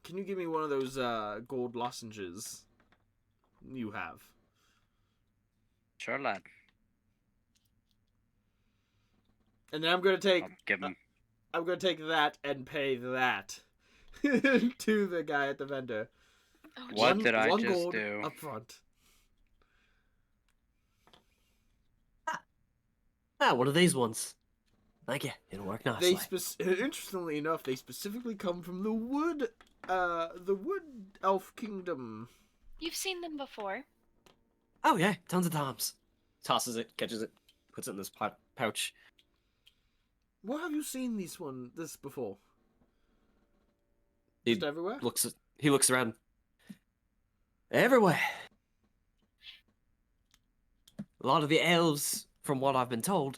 Can you give me one of those gold lozenges you have? Sure, lad. And then I'm gonna take I'll give him. I'm gonna take that and pay that to the guy at the vendor. Oh, What geez. did I one just gold do? up front. One of these ones. Thank you. It'll work They nicely. interestingly enough, they specifically come from the wood elf kingdom. You've seen them before. Oh yeah, tons of times. Tosses it, catches it, puts it in this pouch. Where have you seen this before? He Just everywhere? He looks around. Everywhere. A lot of the elves, from what I've been told,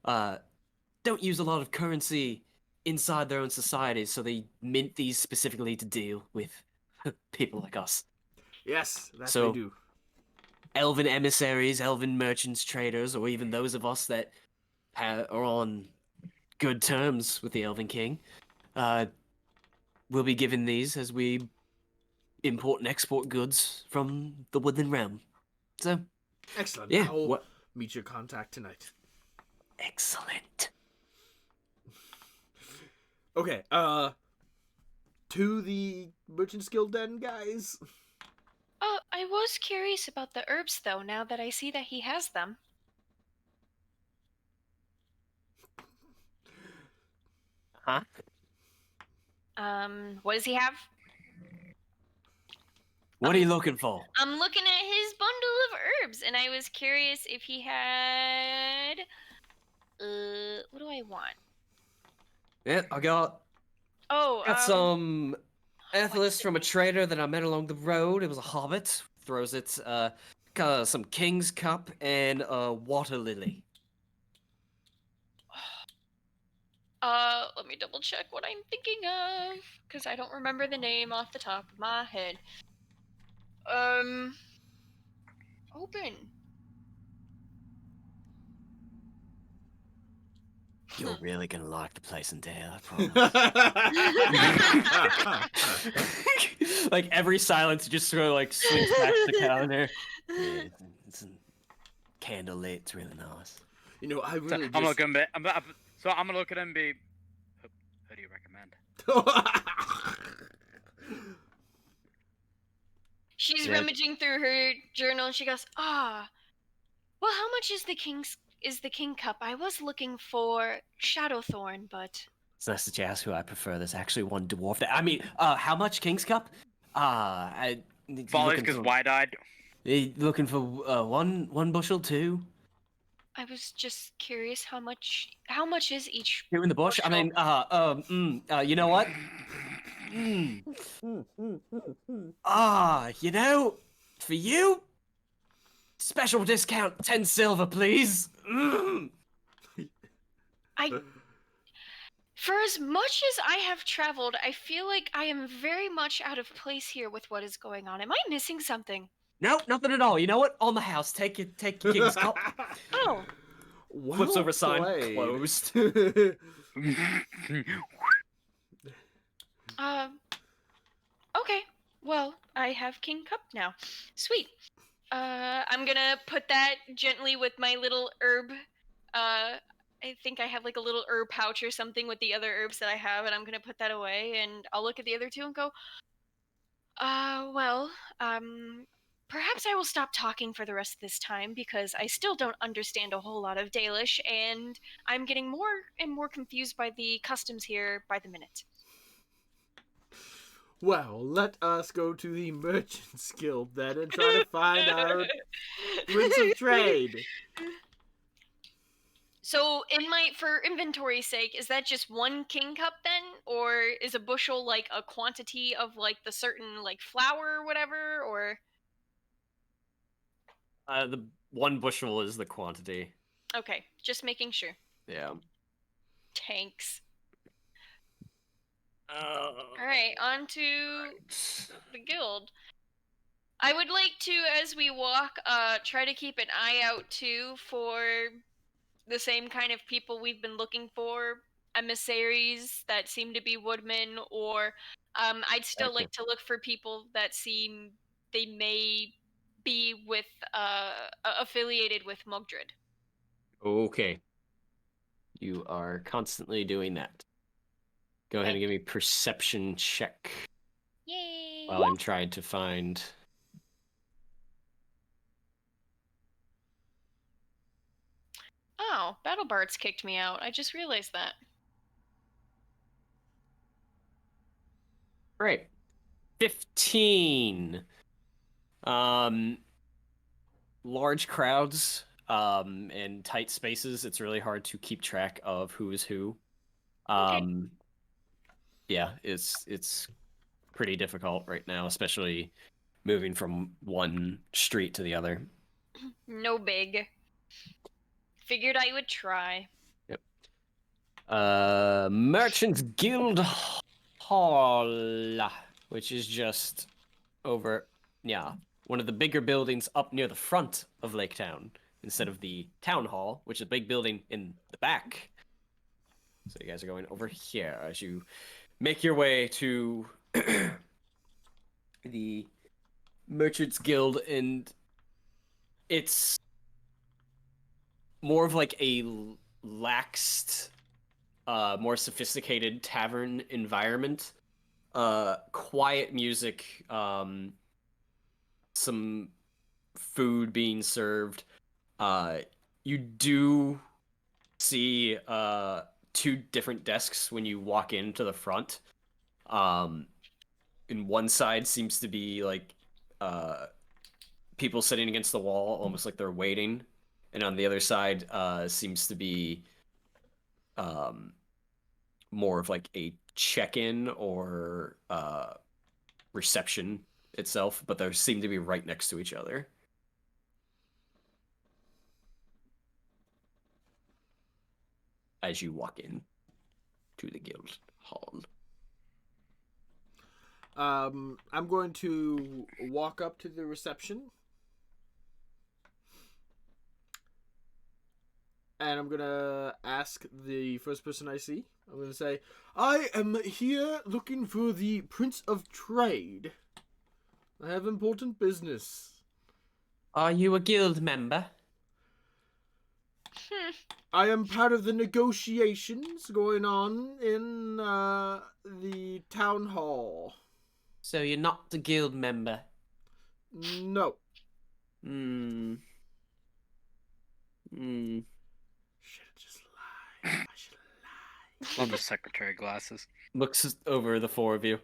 don't use a lot of currency inside their own societies, so they mint these specifically to deal with people like us. Yes, that So- they do. Elven emissaries, elven merchants, traders, or even those of us that are on good terms with the Elven King, will be given these as we import and export goods from the Woodland Realm. So, Excellent. yeah, I'll what? meet your contact tonight. Excellent. Okay, to the Merchant's Guild then, guys. I was curious about the herbs, though, now that I see that he has them. Huh? What does he have? What are you looking for? I'm looking at his bundle of herbs, and I was curious if he had... what do I want? Yeah, I got Oh, some what's aethylis it? from a trader that I met along the road. It was a hobbit. Throws it, got some king's cup and a water lily. Let me double check what I'm thinking of, because I don't remember the name off the top of my head. Open. You're really gonna like the place in Dale, I promise. Like every silence just sort of like swings back to the calendar. Yeah, it's a candle lit. It's really nice. You know, I So really I'm looking at him. So I'm gonna look at him and be. Who do you recommend? She's Yeah. rummaging through her journal, and she goes, well, how much is the king cup? I was looking for Shadowthorn, but It's nice that you ask who I prefer. There's actually one dwarf that. I mean, how much King's Cup? Follies, because wide-eyed. Looking for one bushel, two? I was just curious how much is each? Two in the bush. I mean, you know what? You know, for you, special discount, 10 silver, please. For as much as I have traveled, I feel like I am very much out of place here with what is going on. Am I missing something? Nope, nothing at all. You know what? On the house. Take your King's Cup. Oh, Well Flips over sign, played. closed. okay. Well, I have King Cup now. Sweet. I'm gonna put that gently with my little herb. I think I have like a little herb pouch or something with the other herbs that I have, and I'm gonna put that away, and I'll look at the other two and go, perhaps I will stop talking for the rest of this time because I still don't understand a whole lot of Dalish, and I'm getting more and more confused by the customs here by the minute. Well, let us go to the Merchant's Guild then and try to find our Prince of Trade. So, for inventory's sake, is that just one king cup then, or is a bushel like a quantity of like the certain like flour or whatever, or? The one bushel is the quantity. Okay, just making sure. Yeah. Tanks. All right, on to the guild. I would like to, as we walk, try to keep an eye out too for the same kind of people we've been looking for, emissaries that seem to be woodmen, or I'd still Gotcha. like to look for people that seem they may be with affiliated with Mugdred. Okay. You are constantly doing that. Go ahead and give me perception check Yay! while I'm trying to find. Oh, Battle Bards kicked me out. I just realized that. Great. 15. Large crowds, and tight spaces. It's really hard to keep track of who is who. Yeah, it's pretty difficult right now, especially moving from one street to the other. No big. Figured I would try. Yep. Merchants Guild Hall, which is just over, yeah, one of the bigger buildings up near the front of Lake Town instead of the town hall, which is a big building in the back. So you guys are going over here as you make your way to the Merchants Guild, and it's more of like a laxed, more sophisticated tavern environment. Quiet music, some food being served. You do see two different desks when you walk into the front. In one side seems to be like people sitting against the wall, almost like they're waiting, and on the other side seems to be more of like a check-in or reception itself, but they seem to be right next to each other. As you walk in to the guild hall. I'm going to walk up to the reception. And I'm going to ask the first person I see. I'm going to say, I am here looking for the Prince of Trade. I have important business. Are you a guild member? I am part of the negotiations going on in the town hall. So you're not a guild member? No. Hmm. Hmm. Should have just lied. I should have lied. Love the secretary glasses. Looks over the four of you.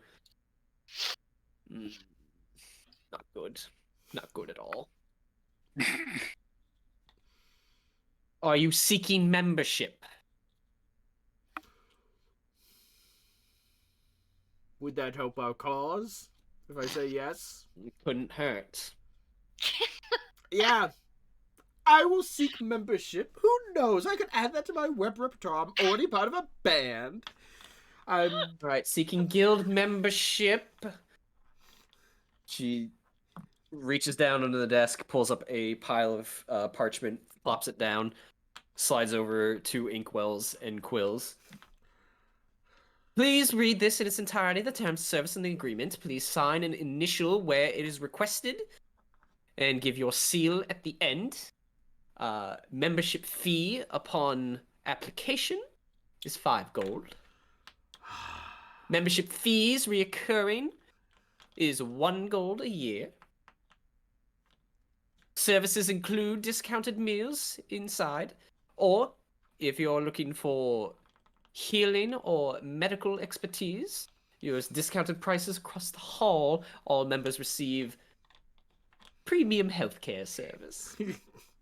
Not good. Not good at all. Are you seeking membership? Would that help our cause? If I say yes? It couldn't hurt. Yeah. I will seek membership. Who knows? I could add that to my web repertoire. I'm already part of a band. I'm... Alright, seeking guild membership. She reaches down under the desk, pulls up a pile of parchment, plops it down, slides over two inkwells and quills. Please read this in its entirety, the terms of service and the agreement. Please sign an initial where it is requested and give your seal at the end. Membership fee upon application is 5 gold. Membership fees reoccurring is 1 gold a year. Services include discounted meals inside, or if you're looking for healing or medical expertise, use discounted prices across the hall. All members receive premium healthcare service.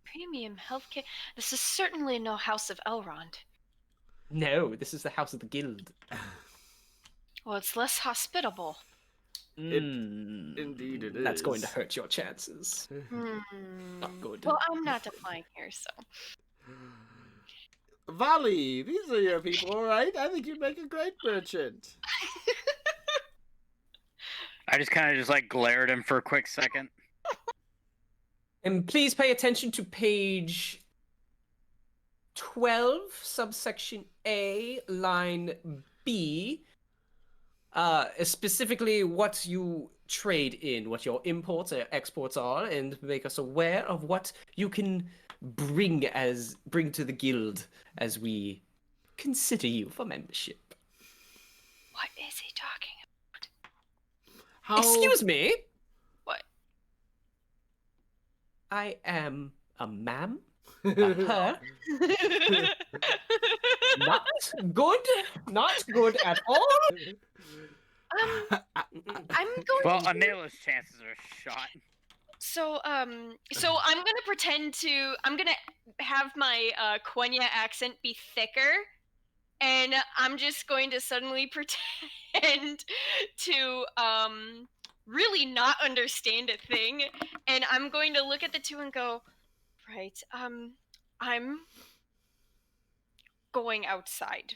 Premium healthcare. This is certainly no House of Elrond. No, this is the house of the guild. Well, it's less hospitable. Indeed it That's going is. to hurt your chances. Not good. Well, I'm not applying here, so. Valley, these are your people, right? I think you'd make a great merchant. I just kind of just like glared at him for a quick second. And please pay attention to page 12, subsection A, line B, specifically what you trade in, what your imports or exports are, and make us aware of what you can bring to the guild as we consider you for membership. What is he talking How? Excuse me, about? What? I am a ma'am, a her. Not good, not good at all. I'm going Well, to. Anela's chances are shot. So I'm gonna pretend to. I'm gonna have my Quenya accent be thicker, and I'm just going to suddenly pretend to really not understand a thing, and I'm going to look at the two and go, right, I'm going outside,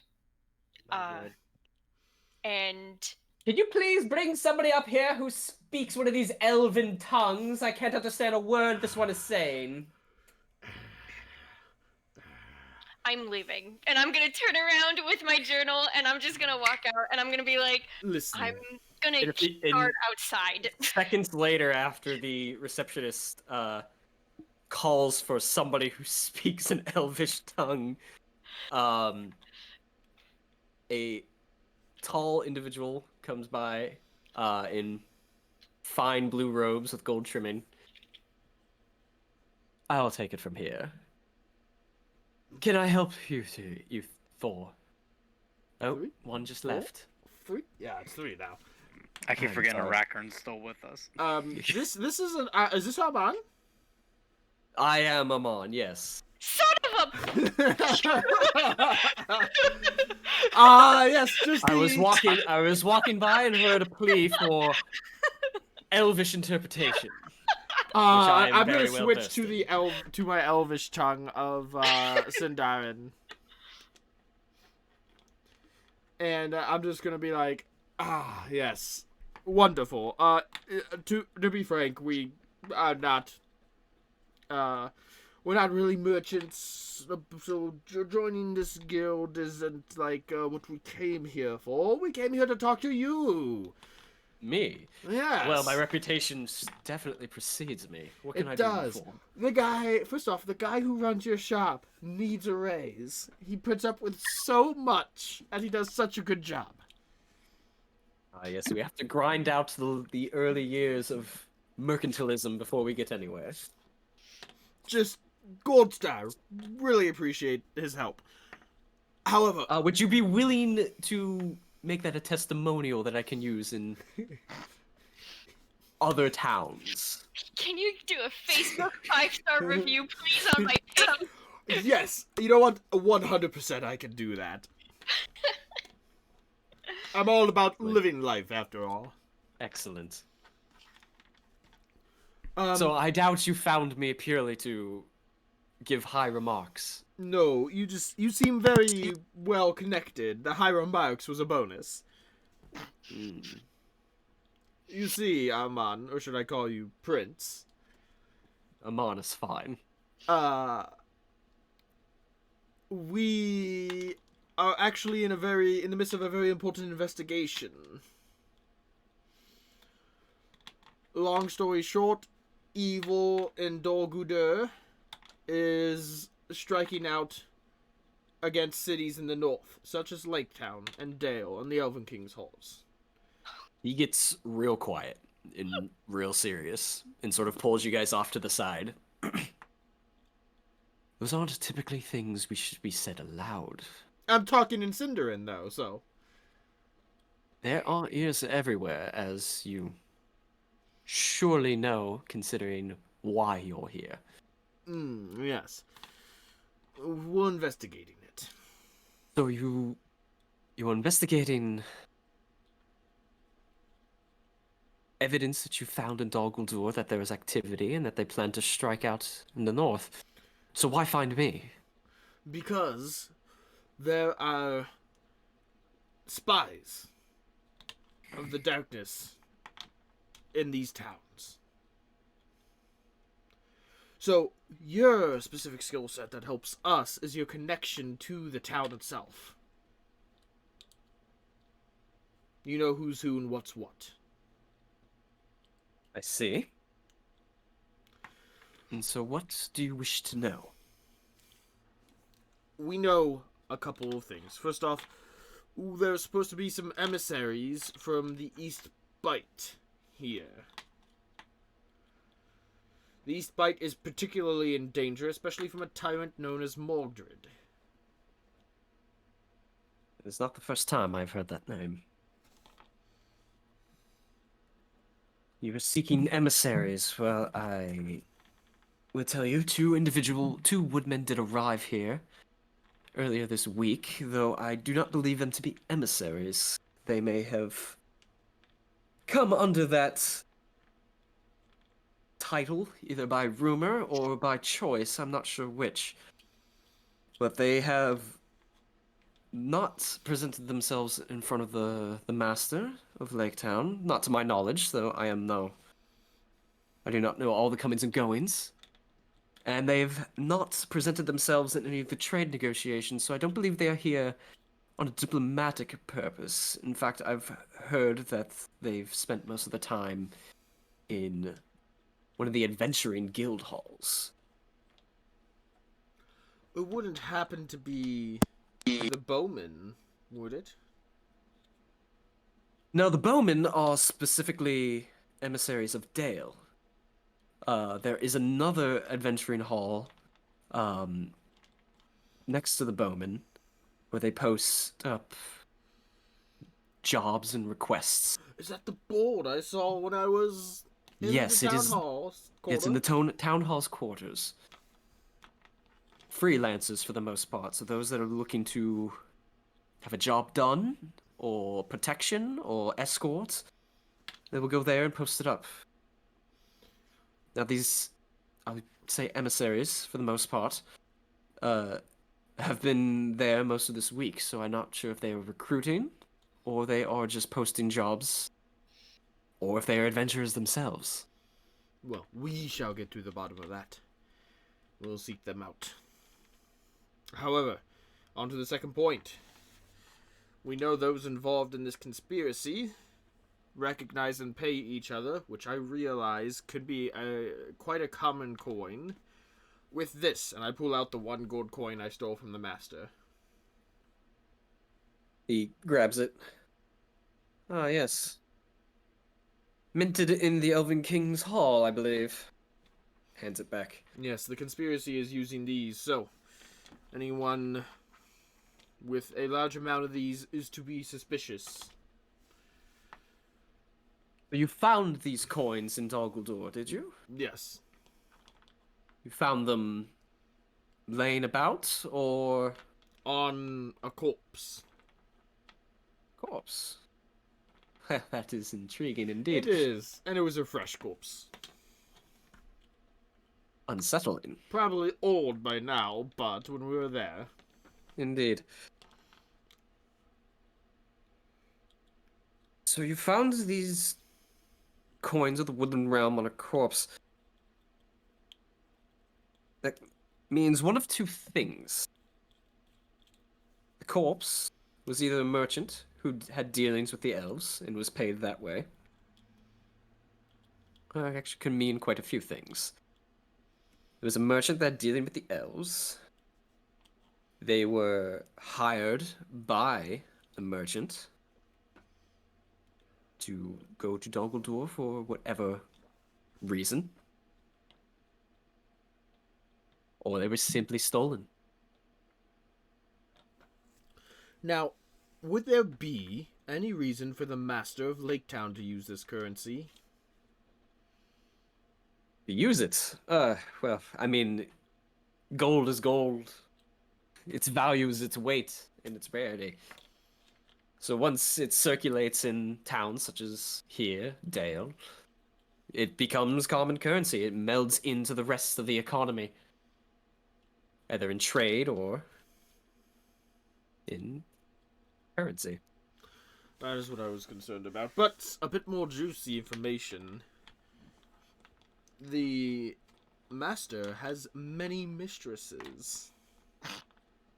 and Can you please bring somebody up here who speaks one of these elven tongues? I can't understand a word this one is saying. I'm leaving, and I'm gonna turn around with my journal, and I'm just gonna walk out, and I'm gonna be like, Listen. I'm gonna In- start outside. Seconds later, after the receptionist calls for somebody who speaks an elvish tongue, a tall individual comes by in fine blue robes with gold trimming. I'll take it from here. Can I help you four? Oh, Three? one just Four? left. 3? Yeah, it's 3 now. I keep I'm forgetting sorry. Rackern's still with us. This is an. Is this Arman? I am Amon, yes. Son of a! Yes, just the... I was walking by and heard a plea for elvish interpretation. I am I'm gonna very well switch versed to in. the my elvish tongue of Sindarin, and I'm just gonna be like, yes, wonderful. To be frank, we are not. We're not really merchants, so joining this guild isn't like what we came here for. We came here to talk to you. Me? Yes. Well, my reputation definitely precedes me. What can It I does. do for? The guy, first off, the guy who runs your shop needs a raise. He puts up with so much, and he does such a good job. Yes, we have to grind out the early years of mercantilism before we get anywhere. Just gold star. Really appreciate his help. However, Would you be willing to make that a testimonial that I can use in other towns? Can you do a Facebook 5-star review, please, on my page? yes, you know what? 100% I can do that. I'm all about living life, after all. Excellent. So I doubt you found me purely to give high remarks. No, you seem very well connected. The high remarks was a bonus. You see, Arman, or should I call you Prince? Amon is fine. We are actually in the midst of a very important investigation. Long story short, evil in Dol Guldur is striking out against cities in the north, such as Lake Town and Dale and the Elven King's halls. He gets real quiet and real serious and sort of pulls you guys off to the side. Those aren't typically things we should be said aloud. I'm talking in Sindarin, though, so... There are ears everywhere, as you surely know, considering why you're here. Yes. We're investigating it. So you're investigating evidence that you found in Dol Guldur that there is activity and that they plan to strike out in the north. So why find me? Because there are spies of the darkness in these towns. So, your specific skill set that helps us is your connection to the town itself. You know who's who and what's what. I see. And so what do you wish to know? We know a couple of things. First off, there's supposed to be some emissaries from the East Bight here. The East Bight is particularly in danger, especially from a tyrant known as Mordred. It's not the first time I've heard that name. You were seeking emissaries. Well, I will tell you, two woodmen did arrive here earlier this week, though I do not believe them to be emissaries. They may have come under that title, either by rumor or by choice. I'm not sure which. But they have not presented themselves in front of the master of Lake Town, not to my knowledge, though I do not know all the comings and goings. And they've not presented themselves in any of the trade negotiations, so I don't believe they are here on a diplomatic purpose. In fact, I've heard that they've spent most of the time in one of the adventuring guild halls. It wouldn't happen to be the bowmen, would it? No, the bowmen are specifically emissaries of Dale. There is another adventuring hall next to the bowmen where they post up jobs and requests. Is that the board I saw when I was in Yes, the it town is. hall? It's in the town hall's quarters. Freelancers for the most part, so those that are looking to have a job done, or protection, or escort, they will go there and post it up. Now these, I would say emissaries, for the most part, have been there most of this week, so I'm not sure if they are recruiting, or they are just posting jobs, or if they are adventurers themselves. Well, we shall get to the bottom of that. We'll seek them out. However, on to the second point. We know those involved in this conspiracy recognize and pay each other, which I realize could be quite a common coin, with this, and I pull out the 1 gold coin I stole from the master. He grabs it. Ah, yes. Minted in the Elven King's Hall, I believe. Hands it back. Yes, the conspiracy is using these, so anyone with a large amount of these is to be suspicious. You found these coins in Dol Guldur, did you? Yes. You found them laying about, or On a corpse. corpse? That is intriguing indeed. It is, and it was a fresh corpse. Unsettling. Probably old by now, but when we were there... Indeed. So you found these coins of the Woodland Realm on a corpse. That means one of two things. The corpse was either a merchant who had dealings with the elves and was paid that way. It actually could mean quite a few things. There was a merchant that had dealing with the elves. They were hired by the merchant to go to Dol Guldur for whatever reason. Or they were simply stolen. Now, would there be any reason for the master of Lake Town to use this currency? To use it? Well, I mean, gold is gold. Its value is its weight and its rarity. So once it circulates in towns such as here, Dale, it becomes common currency. It melds into the rest of the economy. Either in trade or in currency. That is what I was concerned about. But a bit more juicy information. The master has many mistresses.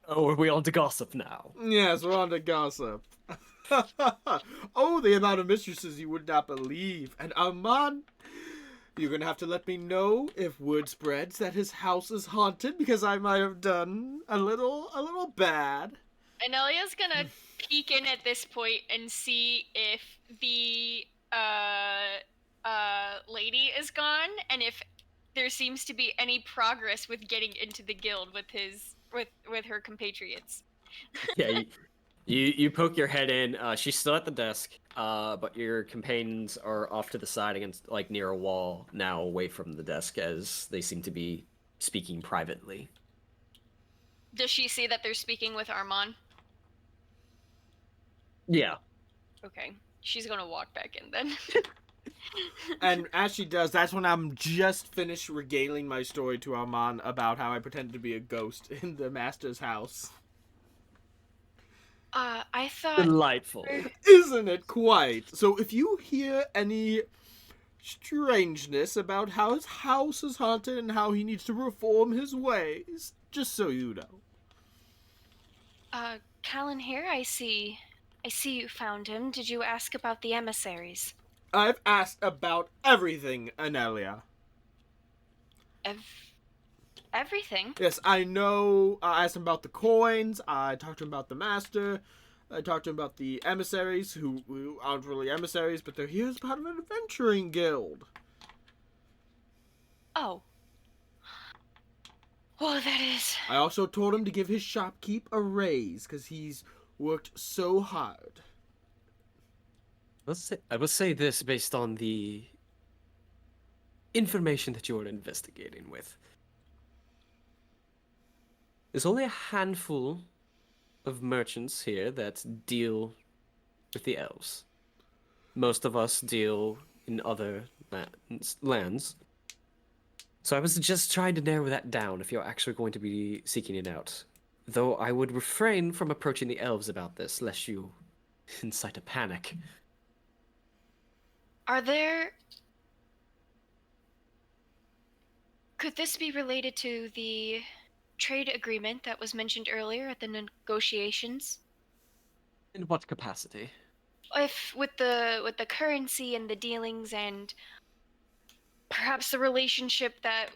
Oh, are we on to gossip now? Yes, we're on to gossip. Oh, the amount of mistresses you would not believe. And Armand, you're gonna have to let me know if word spreads that his house is haunted, because I might have done a little bad. Anelia's gonna peek in at this point and see if the lady is gone, and if there seems to be any progress with getting into the guild with with her compatriots. Yeah, you poke your head in. She's still at the desk, but your companions are off to the side against, like, near a wall now, away from the desk, as they seem to be speaking privately. Does she see that they're speaking with Armand? Yeah. Okay, she's gonna walk back in then. And as she does, that's when I'm just finished regaling my story to Armand about how I pretended to be a ghost in the master's house. I thought. Delightful. Isn't it quite? So if you hear any strangeness about how his house is haunted and how he needs to reform his ways, just so you know. Callan here, I see you found him. Did you ask about the emissaries? I've asked about everything, Anelia. Everything? Yes, I know. I asked him about the coins. I talked to him about the master. I talked to him about the emissaries, who aren't really emissaries, but they're here as part of an adventuring guild. Oh. Well, that is. I also told him to give his shopkeep a raise, because he's worked so hard. I will say this based on the information that you're investigating with. There's only a handful of merchants here that deal with the elves. Most of us deal in other lands. So I was just trying to narrow that down if you're actually going to be seeking it out. Though I would refrain from approaching the elves about this, lest you incite a panic. Are there. Could this be related to the trade agreement that was mentioned earlier at the negotiations? In what capacity? If with the currency and the dealings and perhaps the relationship that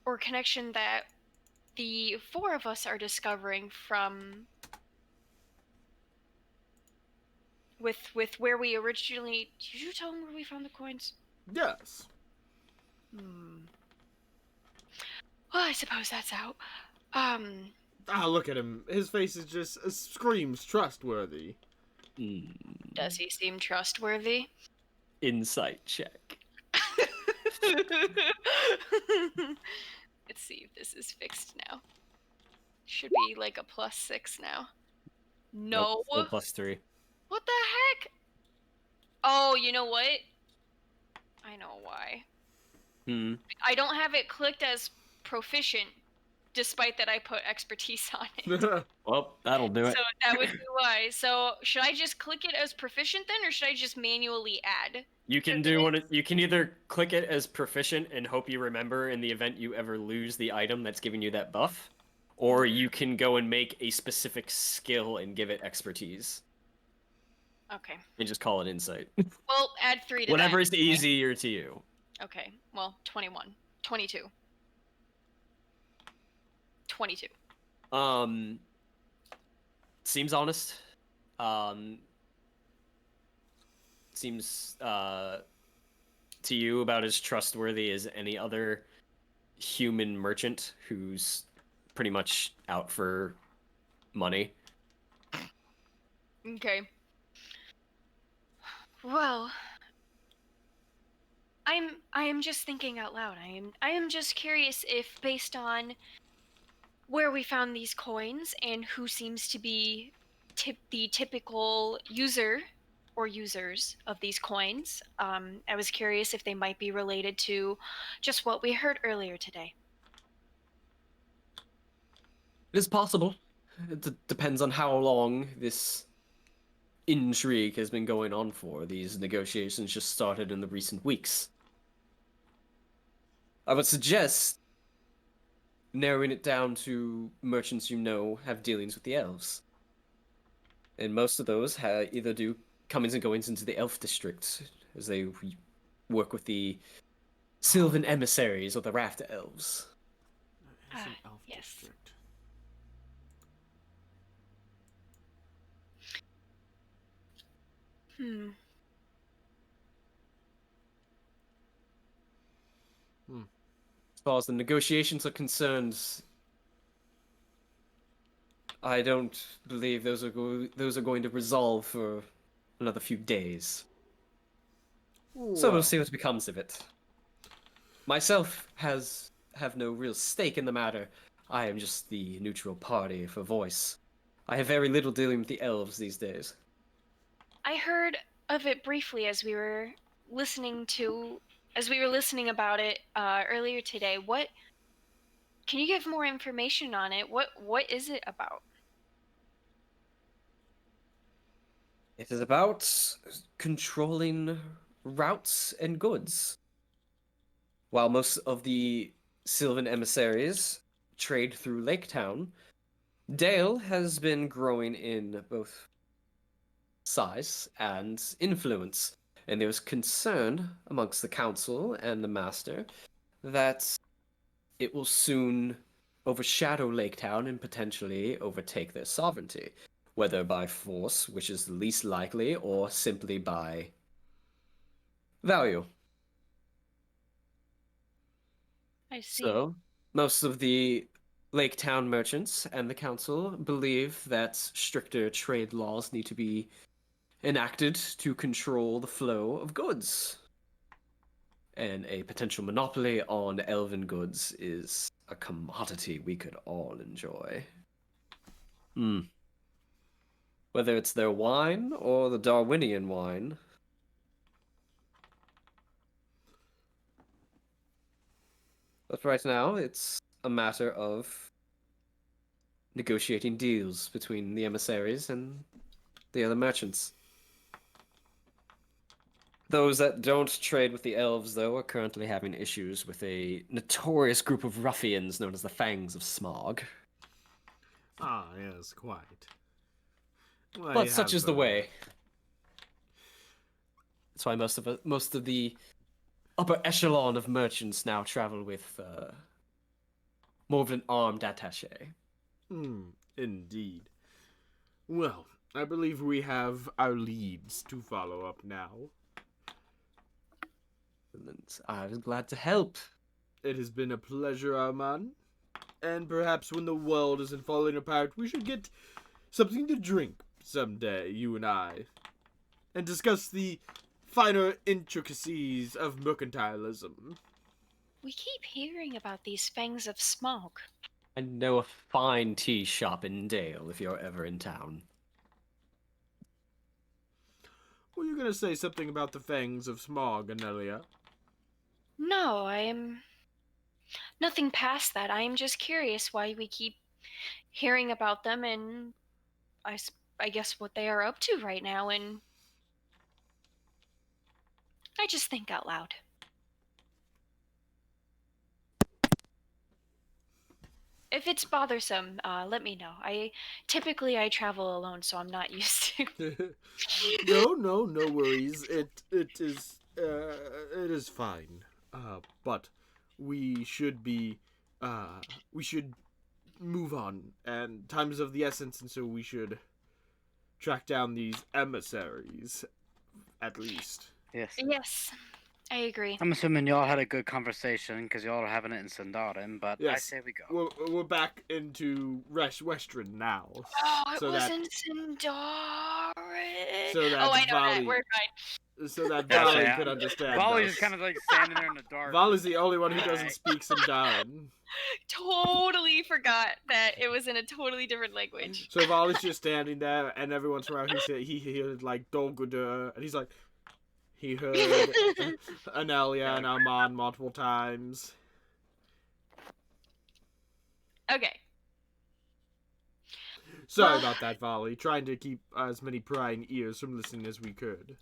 or connection that the four of us are discovering from with where we originally. Did you tell them where we found the coins? Yes. Well, I suppose that's out. Ah, look at him. His face is just screams trustworthy. Does he seem trustworthy? Insight check. Let's see if this is fixed now. Should be like a +6 now. No. Nope, still +3. What the heck? Oh, you know what? I know why. I don't have it clicked as proficient, despite that I put expertise on it. Well, that'll do it. So that would be why. So should I just click it as proficient then, or should I just manually add? You can do one. You can either click it as proficient and hope you remember in the event you ever lose the item that's giving you that buff, or you can go and make a specific skill and give it expertise. Okay. And just call it insight. Well, add 3 to Whatever that. is easier to you. Okay. Well, 21. 22. 22. Seems honest. Seems to you about as trustworthy as any other human merchant who's pretty much out for money. Okay. Well, I am just thinking out loud. I am just curious if, based on where we found these coins and who seems to be the typical user or users of these coins, I was curious if they might be related to just what we heard earlier today. It is possible. It depends on how long this intrigue has been going on for. These negotiations just started in the recent weeks. I would suggest narrowing it down to merchants you know have dealings with the elves. And most of those either do comings and goings into the elf district, as they work with the Sylvan emissaries or the Rafter elves. It's an elf yes. district. Hmm. As far as the negotiations are concerned, I don't believe those are going to resolve for another few days. So we'll see what becomes of it. Myself have no real stake in the matter. I am just the neutral party for voice. I have very little dealing with the elves these days. I heard of it briefly as we were listening about it earlier today. What can you give more information on it? What is it about? It is about controlling routes and goods. While most of the Sylvan emissaries trade through Lake Town, Dale has been growing in both size and influence, and there's concern amongst the council and the master that it will soon overshadow Lake Town and potentially overtake their sovereignty, whether by force, which is the least likely, or simply by value. I see. So, most of the Lake Town merchants and the council believe that stricter trade laws need to be enacted to control the flow of goods. And a potential monopoly on elven goods is a commodity we could all enjoy. Whether it's their wine or the Darwinian wine. But right now, it's a matter of negotiating deals between the emissaries and the other merchants. Those that don't trade with the elves, though, are currently having issues with a notorious group of ruffians known as the Fangs of Smog. Ah, yes, quite. Well, But such is the way. That's why most of the upper echelon of merchants now travel with more of an armed attaché. Indeed. Well, I believe we have our leads to follow up now. And I was glad to help. It has been a pleasure, Armand. And perhaps when the world isn't falling apart, we should get something to drink someday, you and I, and discuss the finer intricacies of mercantilism. We keep hearing about these fangs of smoke. I know a fine tea shop in Dale if you're ever in town. Were you going to say something about the fangs of smog, Anelia? No, I am nothing past that. I am just curious why we keep hearing about them, and I guess what they are up to right now, and I just think out loud. If it's bothersome, let me know. Typically I travel alone, so I'm not used to. No worries. It is fine. But we should move on, and time is of the essence, and so we should track down these emissaries, at least. Yes. Yes, I agree. I'm assuming y'all had a good conversation because y'all are having it in Sindarin, but I Yes. say we go. We're back into Western now. Oh, it so wasn't Sindari. So that I know Vali- that. We're fine. So that Yeah, Vali so could understand Volley's us. just kind of like standing there in the dark. Vali's the only one who doesn't Right. speak Sindarin. Totally forgot that it was in a totally different language. So Vali's just standing there, and every once in a while he heard like Dolgudur, and he's like, he heard Anelia and Armand multiple times. Okay. Sorry Well- about that, Vali. Trying to keep as many prying ears from listening as we could.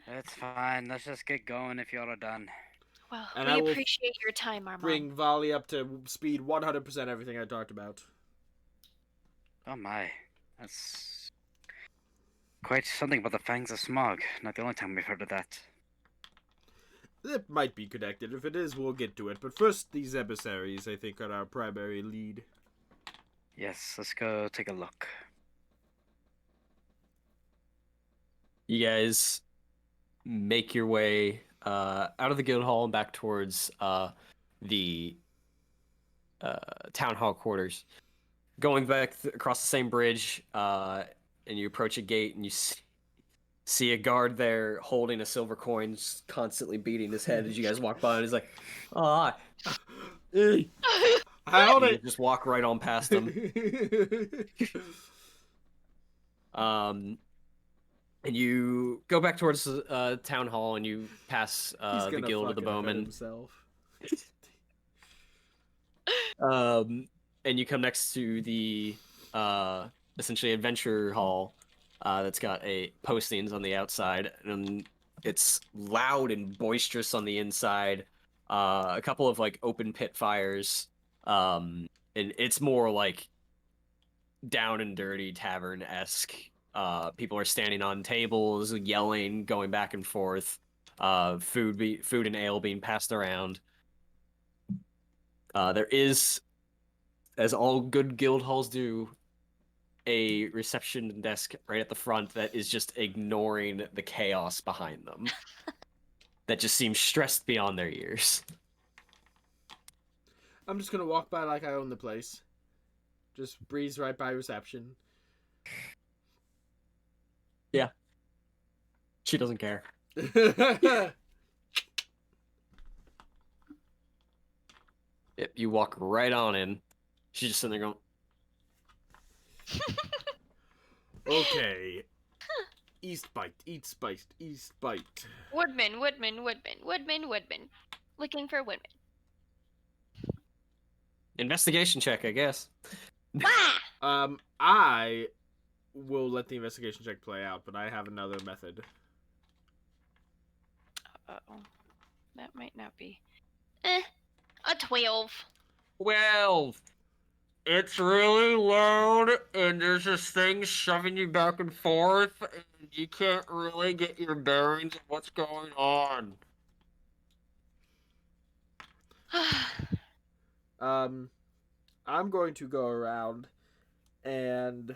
It's fine. Let's just get going if y'all are done. Well, And we I will appreciate your time, Armand. bring Volley up to speed 100% everything I talked about. Oh my, that's quite something about the Fangs of Smog. Not the only time we've heard of that. It might be connected. If it is, we'll get to it. But first, these emissaries, I think, are our primary lead. Yes, let's go take a look. You guys make your way out of the guild hall and back towards the town hall quarters. Going back across the same bridge, and you approach a gate, and you see a guard there holding a silver coin, just constantly beating his head as you guys walk by, and he's like, "Oh, hi." Hey. I hold And you it. just walk right on past him. And you go back towards the town hall, and you pass He's the gonna guild of the fucking hurt bowmen. himself. And you come next to the essentially adventure hall that's got postings on the outside, and it's loud and boisterous on the inside. A couple of like open pit fires, and it's more like down and dirty tavern-esque. People are standing on tables, yelling, going back and forth. Food and ale being passed around. There is, as all good guild halls do, a reception desk right at the front that is just ignoring the chaos behind them. That just seems stressed beyond their years. I'm just gonna walk by like I own the place. Just breeze right by reception. Yeah. She doesn't care. Yep, you walk right on in. She's just sitting there going, Okay. East bite, eat spiced, east bite. Woodman. Looking for woodman. investigation check, I guess. Ah! I will let the investigation check play out, but I have another method. Uh-oh. That might not be. A 12. 12. It's really loud, and there's this thing shoving you back and forth, and you can't really get your bearings of what's going on. I'm going to go around and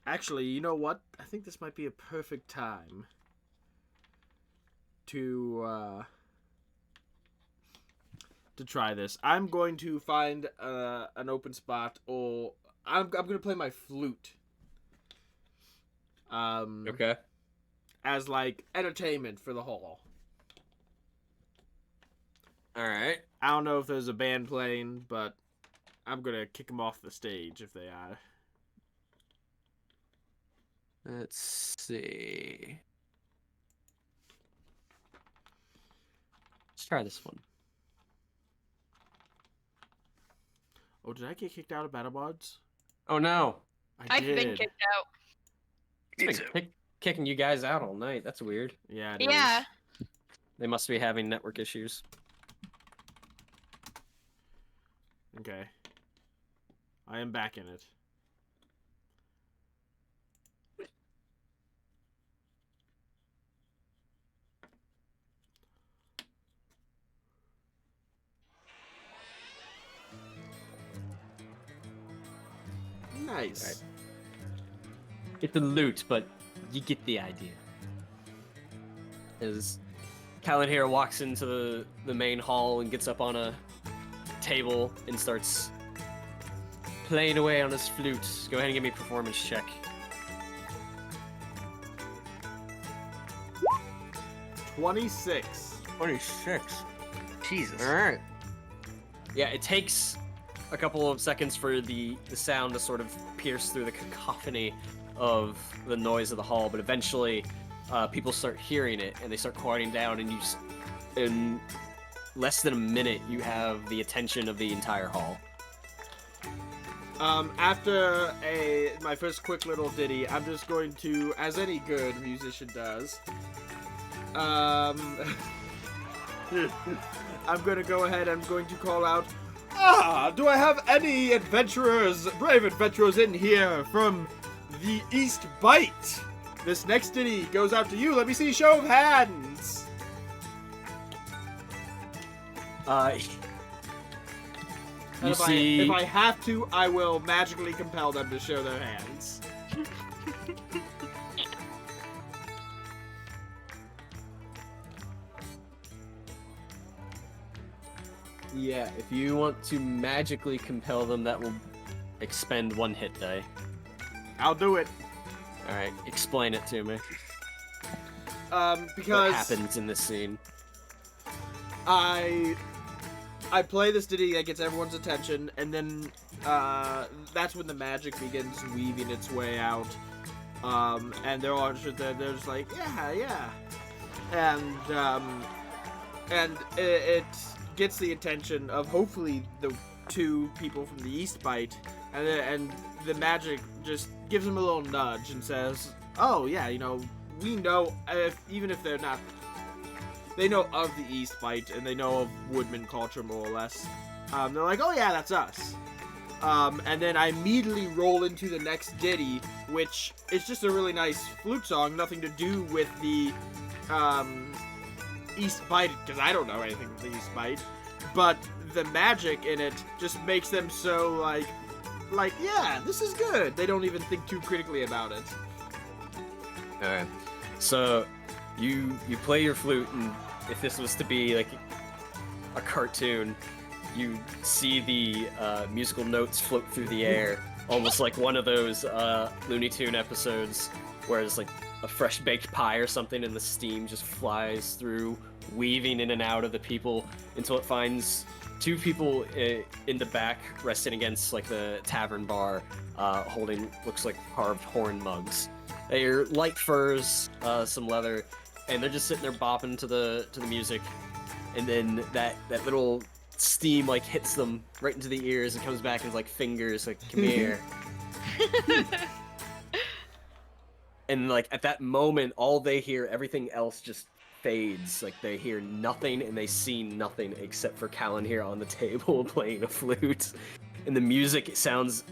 actually, you know what? I think this might be a perfect time to try this. I'm going to find an open spot, or I'm going to play my flute. Okay. As like entertainment for the hall. All right. I don't know if there's a band playing, but I'm gonna kick them off the stage if they are. Let's see. Let's try this one. Oh, did I get kicked out of BattleBots? Oh no. I've been kicked out. It's been kicking you guys out all night. That's weird. Yeah. Yeah. They must be having network issues. Okay. I am back in it. Nice. Right. It's a loot, but you get the idea. As Callan here walks into the main hall and gets up on a table and starts playing away on his flute. Go ahead and give me a performance check. 26. 26. Jesus. All right. Yeah, it takes a couple of seconds for the sound to sort of pierce through the cacophony of the noise of the hall, but eventually people start hearing it and they start quieting down, and in less than a minute you have the attention of the entire hall. After my first quick little ditty, I'm just going to, as any good musician does, I'm gonna go ahead. I'm going to call out. Do I have any adventurers, brave adventurers in here from the East Bite? This next ditty goes out to you. Let me see a show of hands. You And see... if I have to, I will magically compel them to show their hands. Yeah, if you want to magically compel them, that will expend 1 hit die. I'll do it. Alright, explain it to me. Because What happens in this scene? I play this ditty that gets everyone's attention, and then that's when the magic begins weaving its way out. And they're all just they're just like, yeah, and it gets the attention of hopefully the 2 people from the East Bite, and the magic just gives them a little nudge and says, oh yeah, you know, we know, even if they're not, they know of the East Bite and they know of woodman culture more or less. They're like, oh yeah, that's us. And then I immediately roll into the next ditty, which is just a really nice flute song, nothing to do with the East Bite, because I don't know anything from the East Bite, but the magic in it just makes them so like, yeah, this is good. They don't even think too critically about it. Alright. So, you play your flute, and if this was to be like a cartoon, you see the musical notes float through the air, almost like one of those Looney Tune episodes where it's like a fresh baked pie or something, and the steam just flies through, weaving in and out of the people until it finds 2 people in the back, resting against like the tavern bar, holding looks like carved horn mugs. They're light furs, some leather, and they're just sitting there bopping to the music, and then that little steam like hits them right into the ears and comes back as like fingers, like, come here. And like at that moment, all they hear, everything else just fades. Like they hear nothing and they see nothing except for Callan here on the table playing a flute, and the music sounds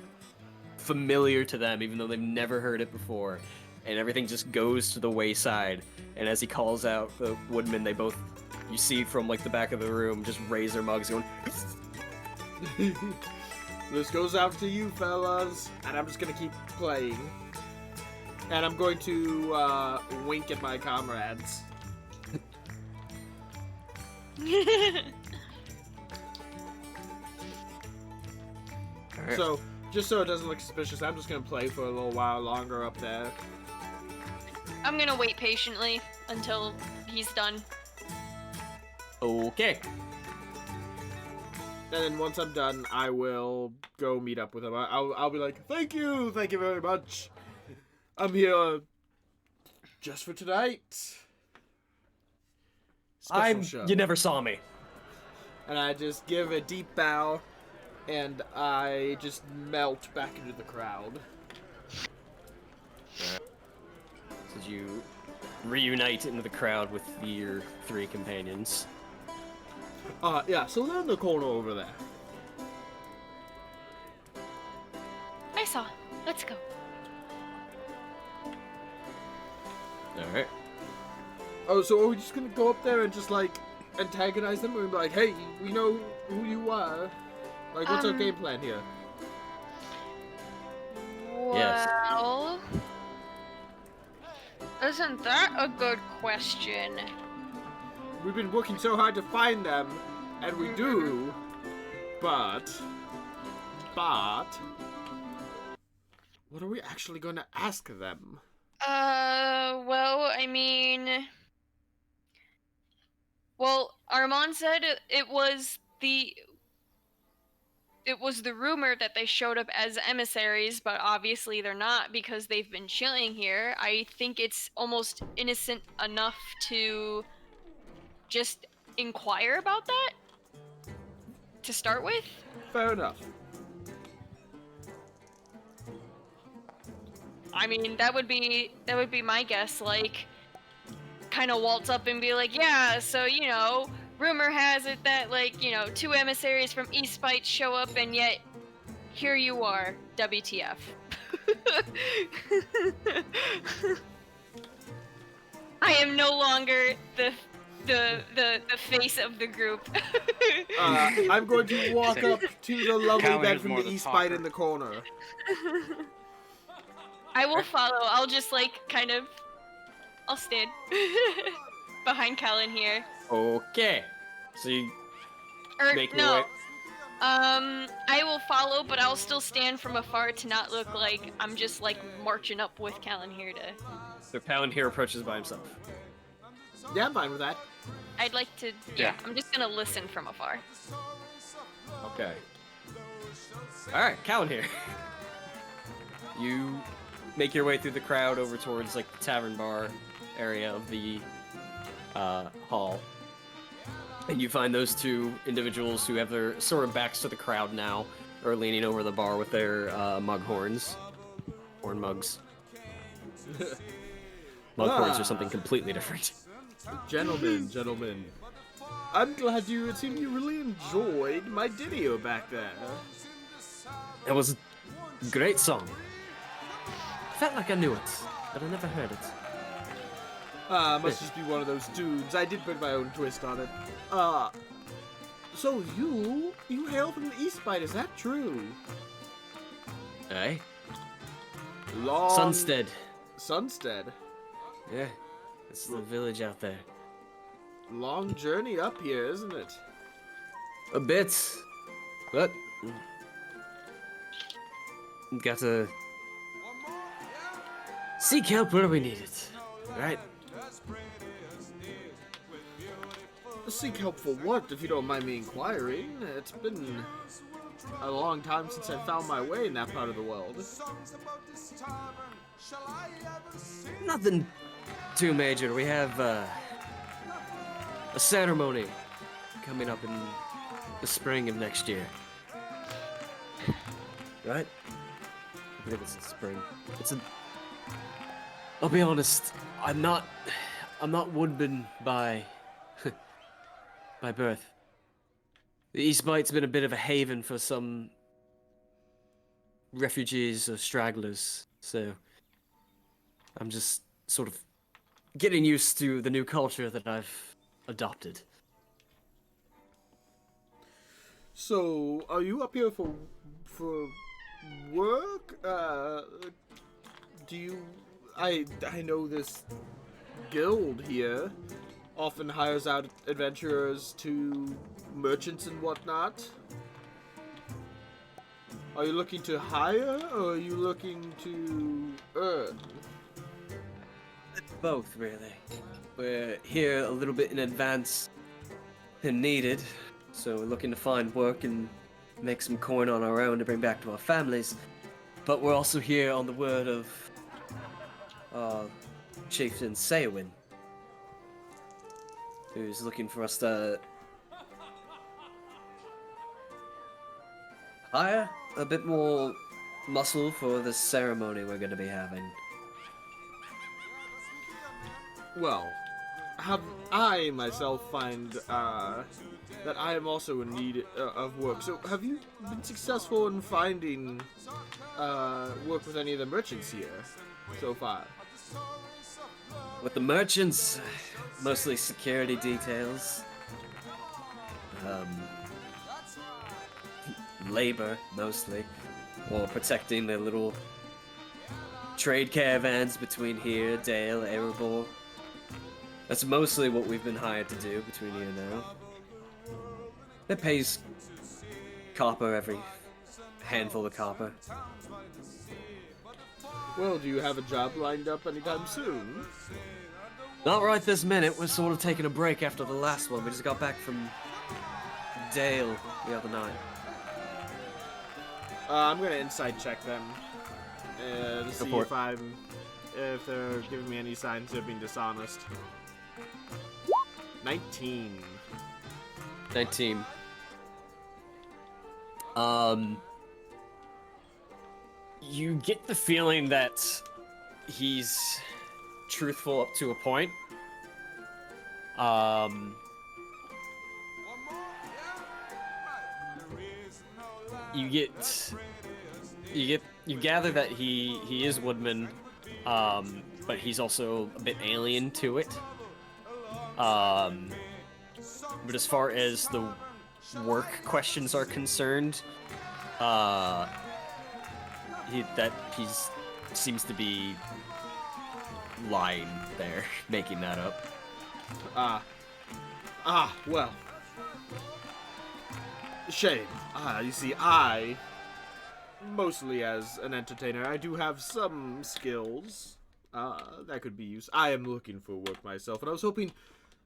familiar to them even though they've never heard it before, and everything just goes to the wayside. And as he calls out the woodmen, they both, you see from like the back of the room, just raise their mugs going. This goes out to you fellas, and I'm just gonna keep playing, and I'm going to wink at my comrades. Alright. So, just so it doesn't look suspicious, I'm just gonna play for a little while longer up there. I'm gonna wait patiently until he's done. Okay. And then once I'm done, I will go meet up with him. I'll be like, thank you very much. I'm here just for tonight. Special show. You never saw me. And I just give a deep bow, and I just melt back into the crowd. Did you reunite into the crowd with your 3 companions? Yeah, so they're in the corner over there. I saw. Let's go. Alright. Oh, so are we just gonna go up there and just, like, antagonize them? And be like, hey, we know who you are. Like, what's our game plan here? Yes. Well, isn't that a good question? We've been working so hard to find them, and we do, but, what are we actually gonna ask them? Well, I mean... Well, Armand said it was the rumor that they showed up as emissaries, but obviously they're not because they've been chilling here. I think it's almost innocent enough to just inquire about that to start with. Fair enough. I mean, that would be my guess. Like, kind of waltz up and be like, yeah, so, you know, rumor has it that, like, you know, 2 emissaries from East Spite show up, and yet here you are, WTF. I am no longer the face of the group. I'm going to walk up to the lovely Callie bed is from more the the East Spite talker. in the corner. I will follow. I'll just like kind of. I'll stand behind Callan here. Okay. So you Or make your no. way. I will follow, but I'll still stand from afar to not look like I'm just like marching up with Callan here to. So Palin here approaches by himself. Yeah, I'm fine with that. I'd like to. Yeah, I'm just gonna listen from afar. Okay. Alright, Callan here. You make your way through the crowd over towards like the tavern bar area of the hall. And you find those 2 individuals who have their sort of backs to the crowd now, are leaning over the bar with their mug horns. Horn mugs. Mug horns are something completely different. Gentlemen. I'm glad it seemed you really enjoyed my video back there. It was a great song. Felt like I knew it, but I never heard it. Must just be one of those dudes. I did put my own twist on it. So you hail from the East Spite, is that true? Aye. Long... Sunstead. Sunstead. Yeah, it's the village out there. Long journey up here, isn't it? A bit, but got to seek help where we need it, right? Seek help for what, if you don't mind me inquiring? It's been a long time since I found my way in that part of the world. Nothing too major. We have a ceremony coming up in the spring of next year. Right? I believe it's the spring. I'll be honest, I'm not woodman by by birth. The East Bite's been a bit of a haven for some refugees or stragglers, so I'm just sort of getting used to the new culture that I've adopted. So, are you up here for work? I know this guild here often hires out adventurers to merchants and whatnot. Are you looking to hire, or are you looking to earn? Both, really. We're here a little bit in advance than needed, so we're looking to find work and make some coin on our own to bring back to our families. But we're also here on the word of Chieftain Saywin, who's looking for us to hire a bit more muscle for the ceremony we're going to be having. Well, I myself find that I am also in need of work. So, have you been successful in finding work with any of the merchants here so far? With the merchants, mostly security details. Labor, mostly. Or protecting the little trade caravans between here, Dale, Erebor. That's mostly what we've been hired to do between here and now. It pays copper every handful of copper. Well, do you have a job lined up anytime soon? Not right this minute. We're sort of taking a break after the last one. We just got back from Dale the other night. I'm gonna insight check them to see if they're giving me any signs of being dishonest. 19. 19. You get the feeling that he's truthful up to a point, You gather that he is woodman, but he's also a bit alien to it. But as far as the work questions are concerned, he seems to be lying there, making that up. Well. Shame. You see, mostly as an entertainer, I do have some skills that could be used. I am looking for work myself, and I was hoping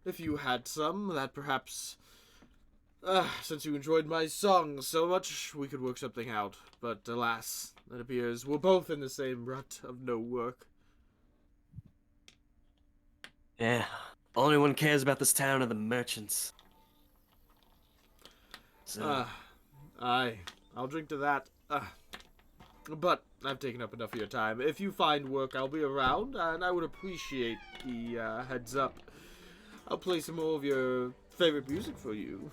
if you had some that perhaps, since you enjoyed my song so much, we could work something out. But alas, it appears we're both in the same rut of no work. Yeah. Only one cares about this town are the merchants. So... I'll drink to that. But I've taken up enough of your time. If you find work, I'll be around, and I would appreciate the heads up. I'll play some more of your favorite music for you.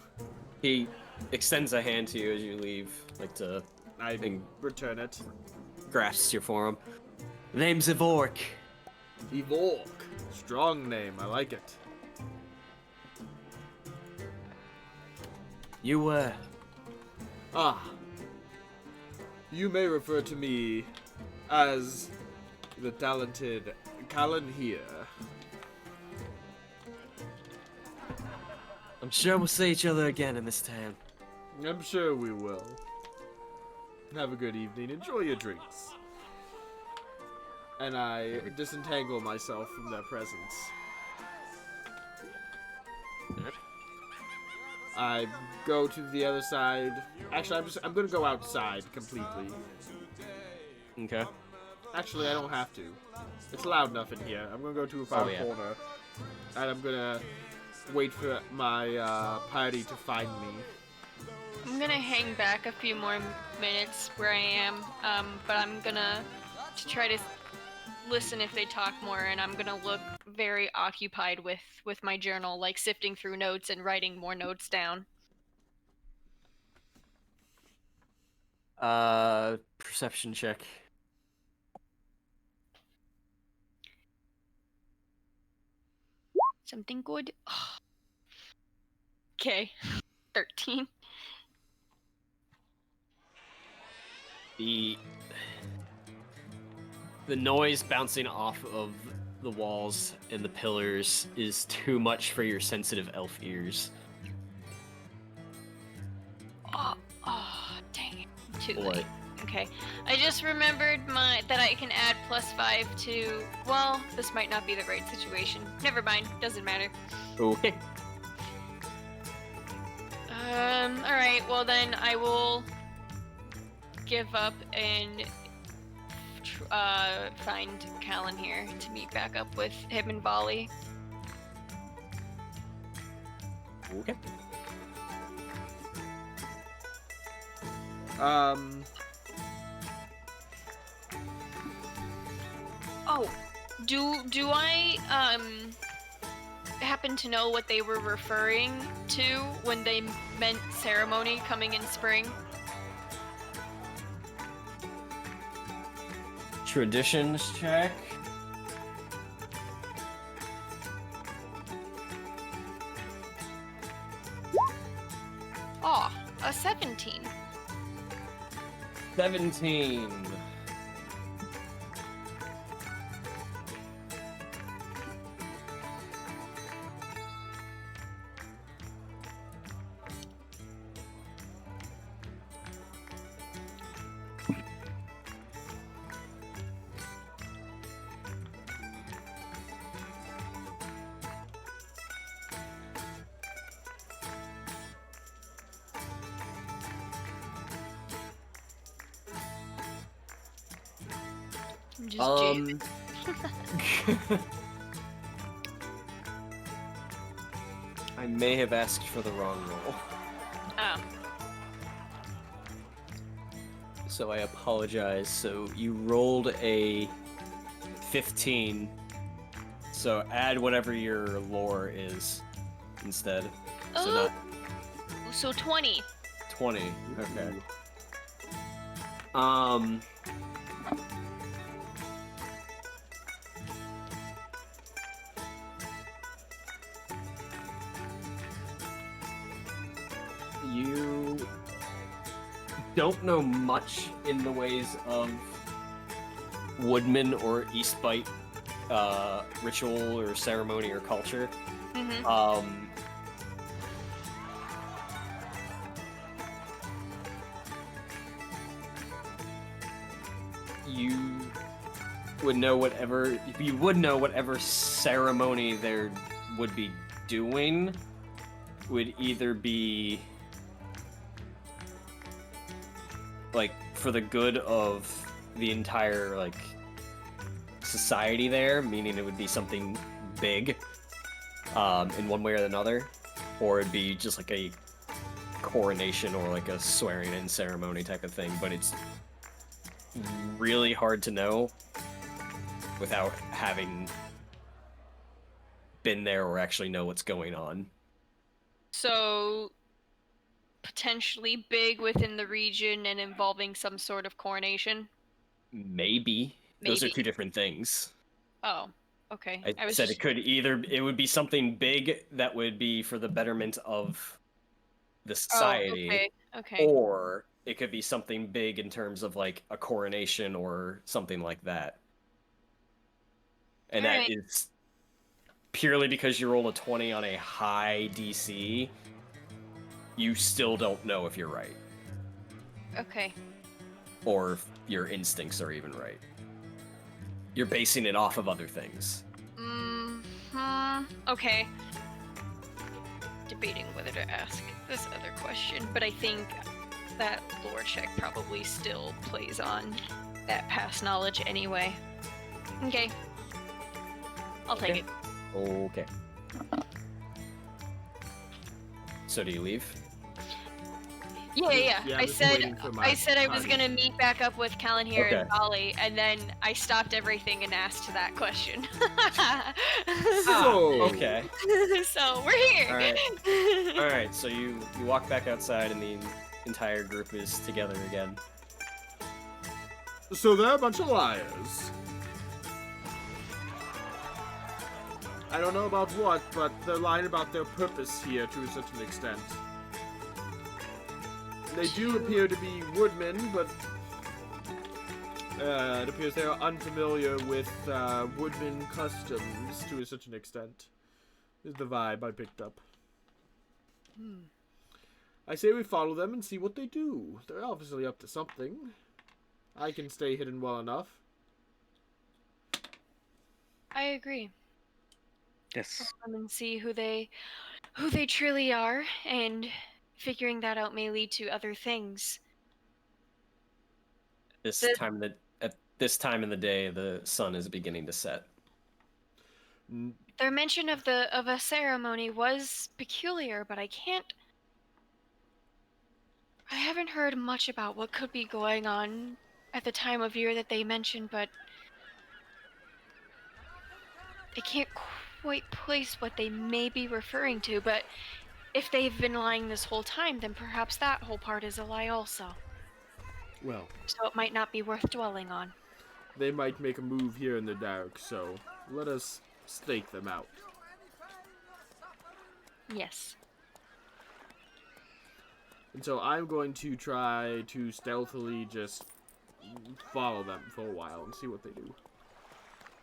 He extends a hand to you as you leave, like to... I return it. Grasps your forearm. Name's Ivork. Ivork. Strong name, I like it. You, You may refer to me as the talented Callan here. I'm sure we'll see each other again in this town. I'm sure we will. Have a good evening. Enjoy your drinks. And I disentangle myself from their presence. I go to the other side. Actually, I'm gonna go outside completely. Okay. Actually, I don't have to. It's loud enough in here. I'm gonna go to a far corner, and I'm gonna wait for my party to find me. I'm gonna hang back a few more minutes where I am, but I'm gonna try to listen if they talk more, and I'm gonna look very occupied with my journal, like sifting through notes and writing more notes down. Perception check. Something good? Okay. 13. The noise bouncing off of the walls and the pillars is too much for your sensitive elf ears. Oh, dang it. Too What? late. Okay. I just remembered that I can add +5 to... Well, this might not be the right situation. Never mind. Doesn't matter. Okay. Alright. Well, then I will give up and find Callan here to meet back up with him and Volley. Okay. Oh, do I happen to know what they were referring to when they meant ceremony coming in spring? Traditions check. Oh, a 17. 17. I'm just jamming. I may have asked for the wrong roll, Oh. so I apologize. So you rolled a 15, so add whatever your lore is. instead. Oh. So not So 20. 20. Okay. You don't know much in the ways of Woodman or Eastbite ritual or ceremony or culture. Mm-hmm. You would know whatever ceremony there would be doing would either be like for the good of the entire like society there, meaning it would be something big in one way or another, or it'd be just like a coronation or like a swearing in ceremony type of thing, but it's really hard to know without having been there or actually know what's going on. So potentially big within the region and involving some sort of coronation. Maybe. Those are Maybe. two different things. Oh, okay. I was said just... it would be something big that would be for the betterment of the society, Okay. or it could be something big in terms of like a coronation or something like that. And that is purely because you roll a 20 on a high DC, you still don't know if you're right. Okay. Or if your instincts are even right. You're basing it off of other things. Okay. Debating whether to ask this other question, but I think that lore check probably still plays on that past knowledge anyway. Okay. I'll take it. Okay. So do you leave? Yeah. Yeah, I I'm just said waiting for my I was party. gonna meet back up with Callan here Okay. and Bali, and then I stopped everything and asked that question. So, Okay. So we're here. All right. So you walk back outside, and the entire group is together again. so they're a bunch of liars. I don't know about what, but they're lying about their purpose here to such an extent. They do appear to be woodmen, but it appears they are unfamiliar with woodman customs to such an extent. Is the vibe I picked up. I say we follow them and see what they do. They're obviously up to something. I can stay hidden well enough. I agree. Yes. Come and see who they truly are, and figuring that out may lead to other things. At this time in the day, the sun is beginning to set. Their mention of a ceremony was peculiar, but I haven't heard much about what could be going on at the time of year that they mentioned, but I can't quite place what they may be referring to. But if they've been lying this whole time, then perhaps that whole part is a lie also. Well, So it might not be worth dwelling on. they might make a move here in the dark, so let us stake them out. Yes. And so I'm going to try to stealthily just follow them for a while and see what they do.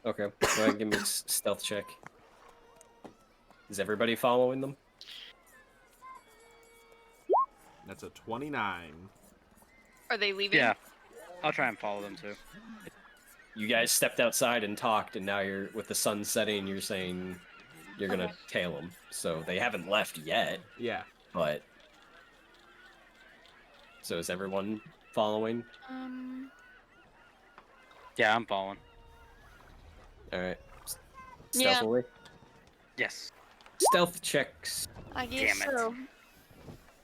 Okay. Go ahead and give me a stealth check. Is everybody following them? That's a 29. Are they leaving? Yeah. I'll try and follow them too. You guys stepped outside and talked, and now you're with the sun setting. You're saying you're gonna tail them. So they haven't left yet, Yeah. but so is everyone following? Yeah, I'm following. All right. Yeah. Stealthily. Yes. Stealth checks. I guess Damn it. so.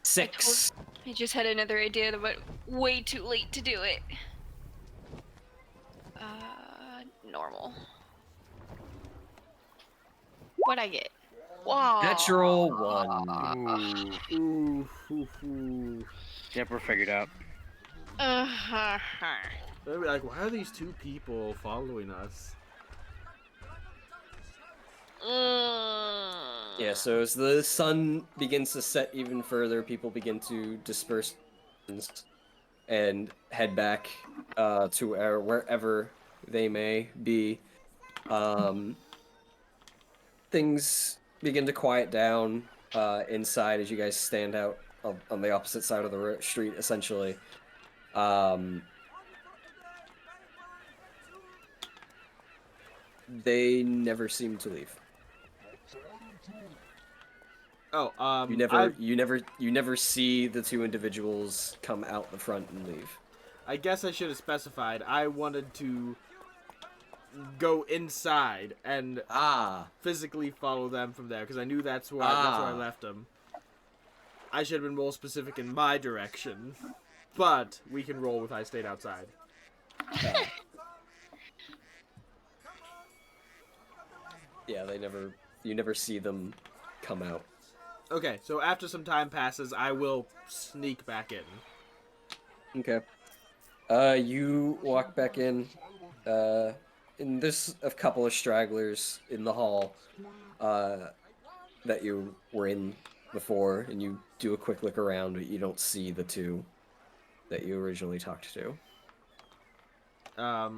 6. I just had another idea, but way too late to do it. Normal. What'd I get? Wow. Natural 1. Ooh. Yep, we're figured out. Uh-huh. They'll be like, why are these two people following us? Yeah, so as the sun begins to set even further, people begin to disperse and head back to wherever they may be. Things begin to quiet down inside as you guys stand out on the opposite side of the street, essentially. They never seem to leave. Oh, You never see the two individuals come out the front and leave. I guess I should have specified. I wanted to go inside and physically follow them from there because I knew that's where I left them. I should have been more specific in my direction, but we can roll with I stayed outside. Yeah, you never see them come out. Okay, so after some time passes, I will sneak back in. Okay. You walk back in. And there's a couple of stragglers in the hall that you were in before, and you do a quick look around, but you don't see the two that you originally talked to. I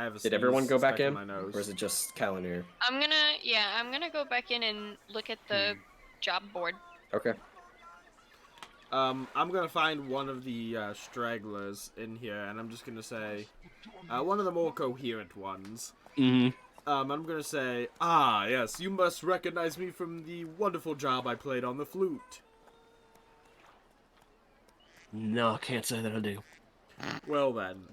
have a Did everyone go back stuck in, my nose. or is it just Kalanir? I'm gonna go back in and look at the job board. Okay. I'm gonna find one of the stragglers in here, and I'm just gonna say, one of the more coherent ones. Mm-hmm. I'm gonna say, yes, you must recognize me from the wonderful job I played on the flute. No, I can't say that I do. Well then,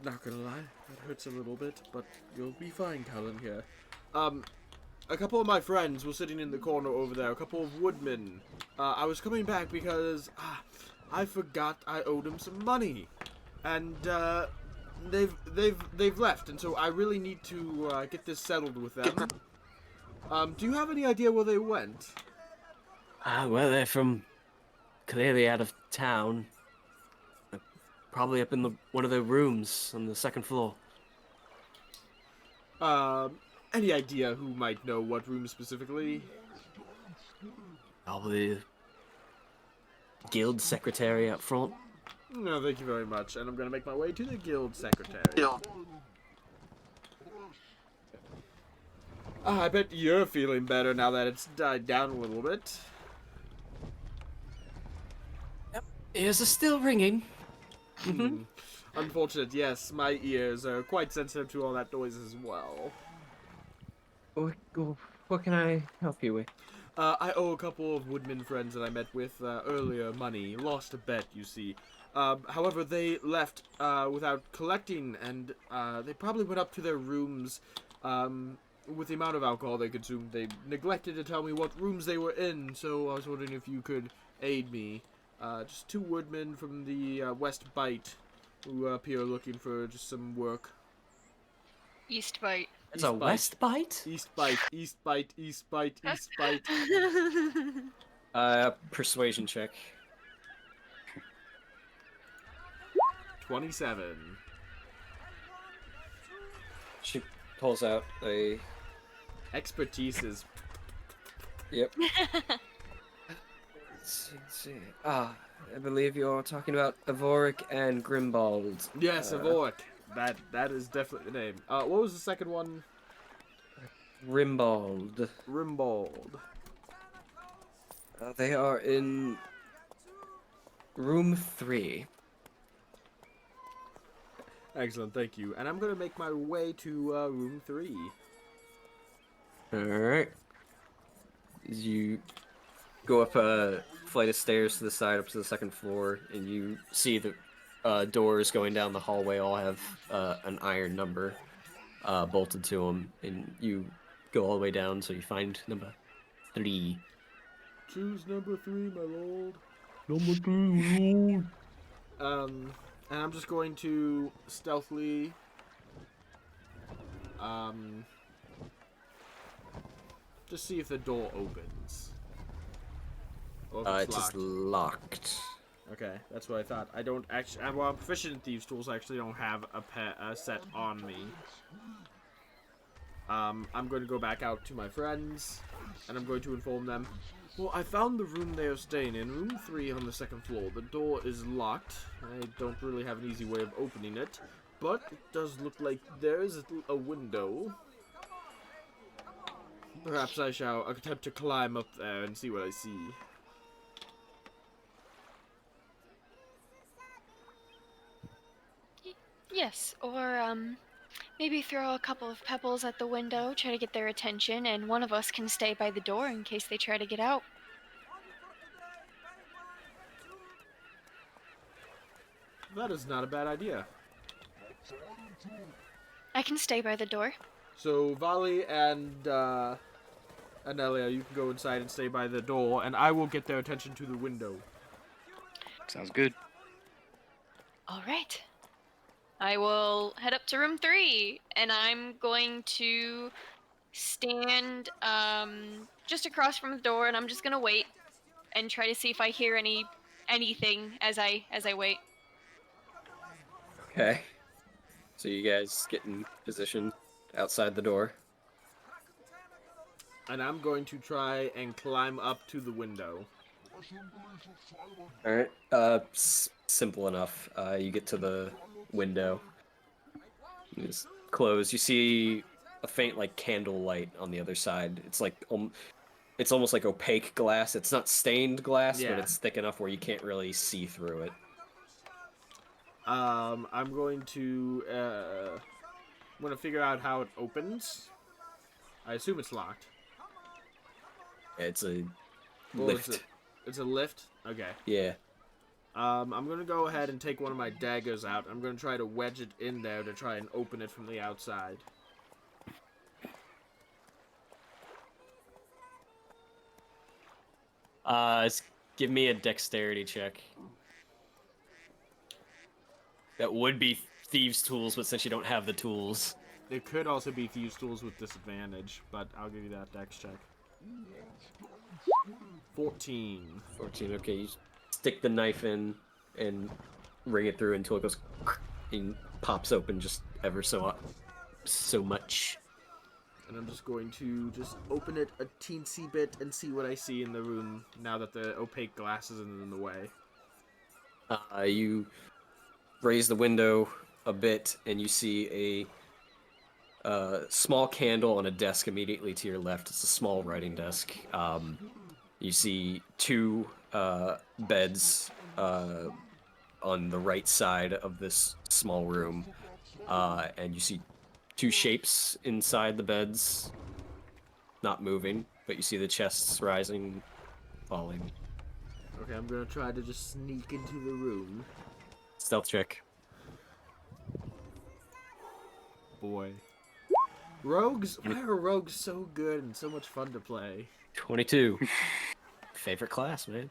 not gonna lie, that hurts a little bit, but you'll be fine, Cullen here. A couple of my friends were sitting in the corner over there, a couple of woodmen. I was coming back because I forgot I owed them some money, and they've left, and so I really need to get this settled with them. Do you have any idea where they went? Well, they're from clearly out of town. Probably up in one of the rooms on the second floor. Any idea who might know what room specifically? Probably guild secretary up front. No, thank you very much, and I'm gonna make my way to the guild secretary. I bet you're feeling better now that it's died down a little bit. Ears are still ringing. Unfortunate, yes, my ears are quite sensitive to all that noise as well. What can I help you with? I owe a couple of woodman friends that I met with earlier money. Lost a bet, you see. However, they left without collecting, and they probably went up to their rooms. With the amount of alcohol they consumed, they neglected to tell me what rooms they were in, so I was wondering if you could aid me. Just two woodmen from the West Bite who appear looking for just some work. East Bite. It's a West Bite? East Bite, East Bite, East Bite, East Bite. Persuasion check. 27. She pulls out a... Expertise is... Yep. Let's see. I believe you're talking about Avoric and Grimbald. Yes, Avoric. That is definitely the name. What was the second one? Grimbald. Rimbald. They are in room 3. Excellent, thank you. And I'm gonna make my way to room 3. Alright. As you go up a flight of stairs to the side, up to the second floor, and you see the doors going down the hallway all have an iron number bolted to them, and you go all the way down, so you find number 3. Choose number 3, my lord. Number 3, Lord. And I'm just going to stealthily Just see if the door opens. Or if It's just locked. Okay, that's what I thought. I don't actually. Well, I'm proficient in thieves' tools. I actually don't have a set on me. I'm going to go back out to my friends, and I'm going to inform them. Well, I found the room they are staying in, room 3 on the 2nd floor. The door is locked. I don't really have an easy way of opening it, but it does look like there is a window. Perhaps I shall attempt to climb up there and see what I see. Yes, or maybe throw a couple of pebbles at the window, try to get their attention, and one of us can stay by the door in case they try to get out. That is not a bad idea. I can stay by the door. So Vali and Anelia, you can go inside and stay by the door, and I will get their attention to the window. Sounds good. All right. I will head up to room 3, and I'm going to stand just across from the door, and I'm just gonna wait and try to see if I hear anything as I wait. Okay. So you guys get in position outside the door. And I'm going to try and climb up to the window. All right. Simple enough. You get to the window. It's closed. You see a faint like candle light on the other side. It's like it's almost like opaque glass. It's not stained glass, but it's thick enough where you can't really see through it. I'm going to figure out how it opens. I assume it's locked. It's a Or lift. It's a lift? Okay. Yeah. I'm going to go ahead and take one of my daggers out. I'm going to try to wedge it in there to try and open it from the outside. Give me a dexterity check. That would be thieves' tools, but since you don't have the tools. It could also be thieves' tools with disadvantage, but I'll give you that dex check. 14. 14. Okay, you stick the knife in and ring it through until it goes and pops open just ever so much. And I'm just going to just open it a teensy bit and see what I see in the room now that the opaque glass isn't in the way. You raise the window a bit and you see a small candle on a desk immediately to your left. It's a small writing desk. You see two beds on the right side of this small room, and you see two shapes inside the beds, not moving, but you see the chests rising, falling. Okay, I'm gonna try to just sneak into the room. Stealth check. Boy. Rogues? Why are rogues so good and so much fun to play? 22. Favorite class, man.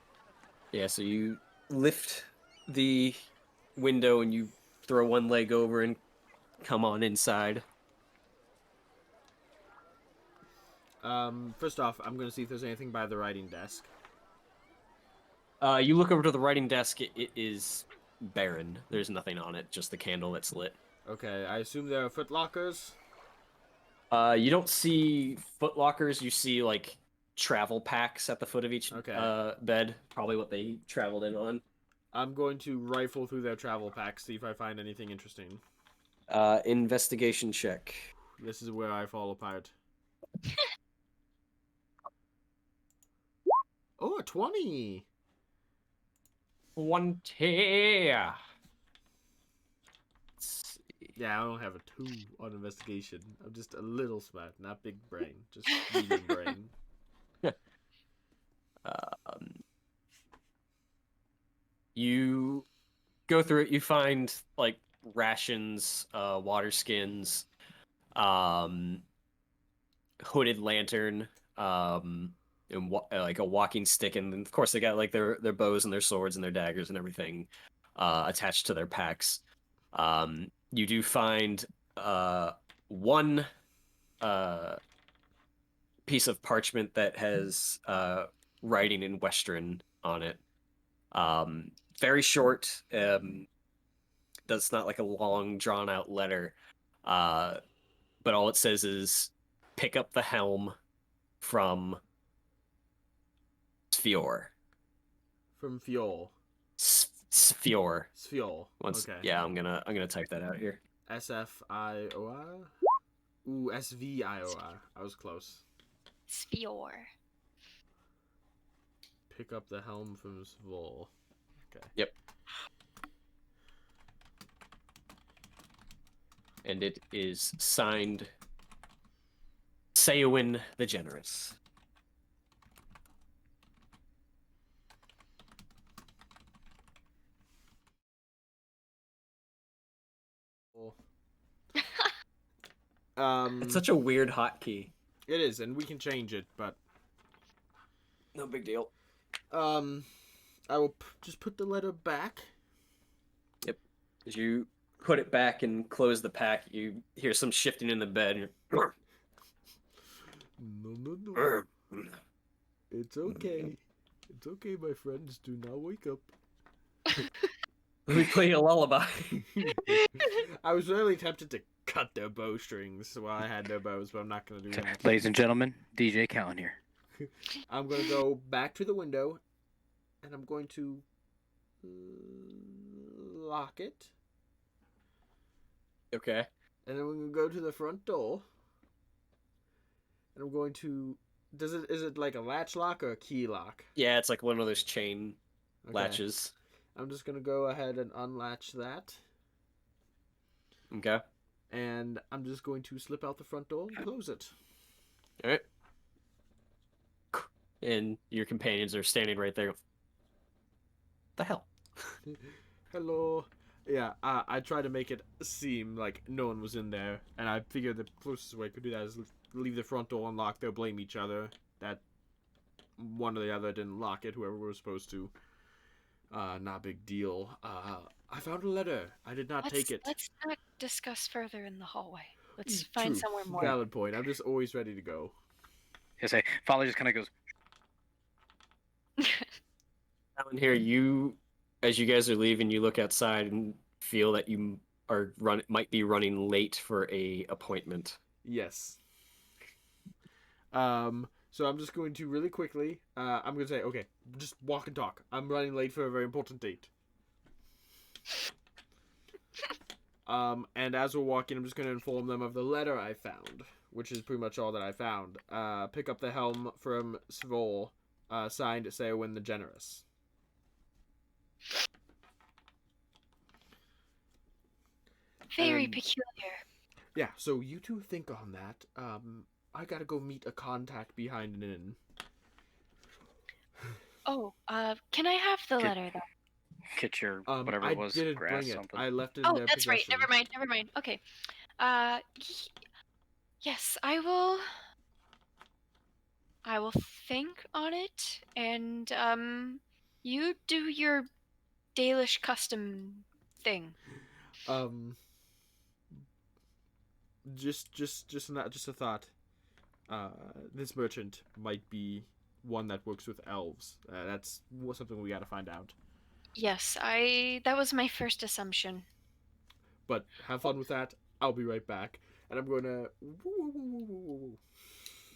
Yeah, so you lift the window and you throw one leg over and come on inside. First off, I'm gonna see if there's anything by the writing desk. You look over to the writing desk, it is barren. There's nothing on it, just the candle that's lit. Okay, I assume there are footlockers. You don't see footlockers, you see like travel packs at the foot of each bed, probably what they traveled in on. I'm going to rifle through their travel packs, see if I find anything interesting. Investigation check. This is where I fall apart. Oh, a 20! 20. Yeah, I don't have a 2 on investigation. I'm just a little smart, not big brain. Just medium brain. You go through it, you find like rations, water skins, hooded lantern, and like a walking stick, and of course they got like their bows and their swords and their daggers and everything attached to their packs. You do find one piece of parchment that has writing in Western on it. Very short. That's not like a long, drawn out letter. But all it says is, "Pick up the helm from Sfior." From Fjol. Sfior. Sfiol. Once, Okay. yeah, I'm gonna type that out here. SFIOR? Ooh, SVIOR. I was close. Sphere. Pick up the helm from Svol. Okay. Yep. And it is signed Seowyn the Generous. It's such a weird hotkey. It is, and we can change it, but No big deal. I will just put the letter back. Yep. As you put it back and close the pack, you hear some shifting in the bed. And you're... No. It's okay. It's okay, my friends. Do not wake up. Let me play you a lullaby. I was really tempted to cut their bowstrings while I had their bows, but I'm not going to do that. Ladies and gentlemen, DJ Callan here. I'm going to go back to the window, and I'm going to lock it. Okay. And then we're going to go to the front door. And I'm going to... is it like a latch lock or a key lock? Yeah, it's like one of those chain latches. I'm just going to go ahead and unlatch that. Okay. And I'm just going to slip out the front door and close it. All right. And your companions are standing right there. The hell? Hello. Yeah, I tried to make it seem like no one was in there, and I figured the closest way I could do that is leave the front door unlocked. They'll blame each other that one or the other didn't lock it, whoever was supposed to. Not a big deal. I found a letter. I did not take it. Let's not discuss further in the hallway. Let's True. find somewhere more. Valid point. I'm just always ready to go. I say, Folly just kind of goes, Down here, as you guys are leaving, you look outside and feel that you might be running late for a appointment. Yes. So I'm just going to really quickly, I'm going to say, okay, just walk and talk. I'm running late for a very important date. And as we're walking, I'm just going to inform them of the letter I found, which is pretty much all that I found. Pick up the helm from Svol, signed Seowyn the Generous. Very peculiar. Yeah, so you two think on that. I gotta go meet a contact behind an inn. Oh, can I have the letter though? get your whatever it was, I didn't grass bring it. something. I left it in Oh, their that's right. possession. Never mind. Okay. Yes, I will think on it, and you do your Dalish custom thing. Just a thought. This merchant might be one that works with elves. That's something we gotta find out. Yes, that was my first assumption. But have fun with that. I'll be right back, and I'm gonna.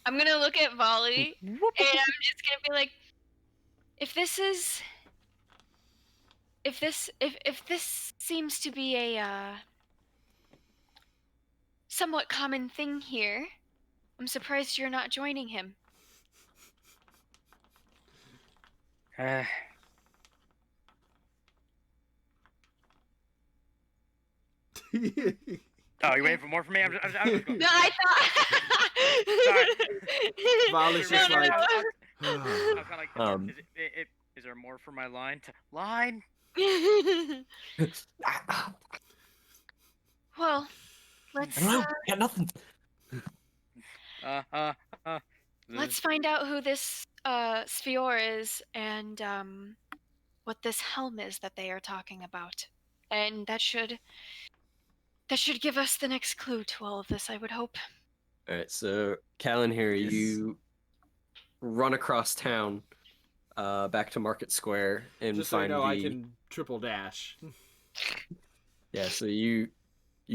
I'm gonna look at Volley, and I'm just gonna be like, if this seems to be a somewhat common thing here, I'm surprised you're not joining him. Oh, you waiting for more from me? I'm just going. No, I thought. Volley's just like. I was kind of like, is there more for my line? Line? Well, let's. Got nothing. Let's find out who this Sphere is and what this helm is that they are talking about, and that should give us the next clue to all of this, I would hope. All right, so Callan here, Yes. you run across town, back to Market Square, and Just so you find know, the I can triple dash. yeah. So you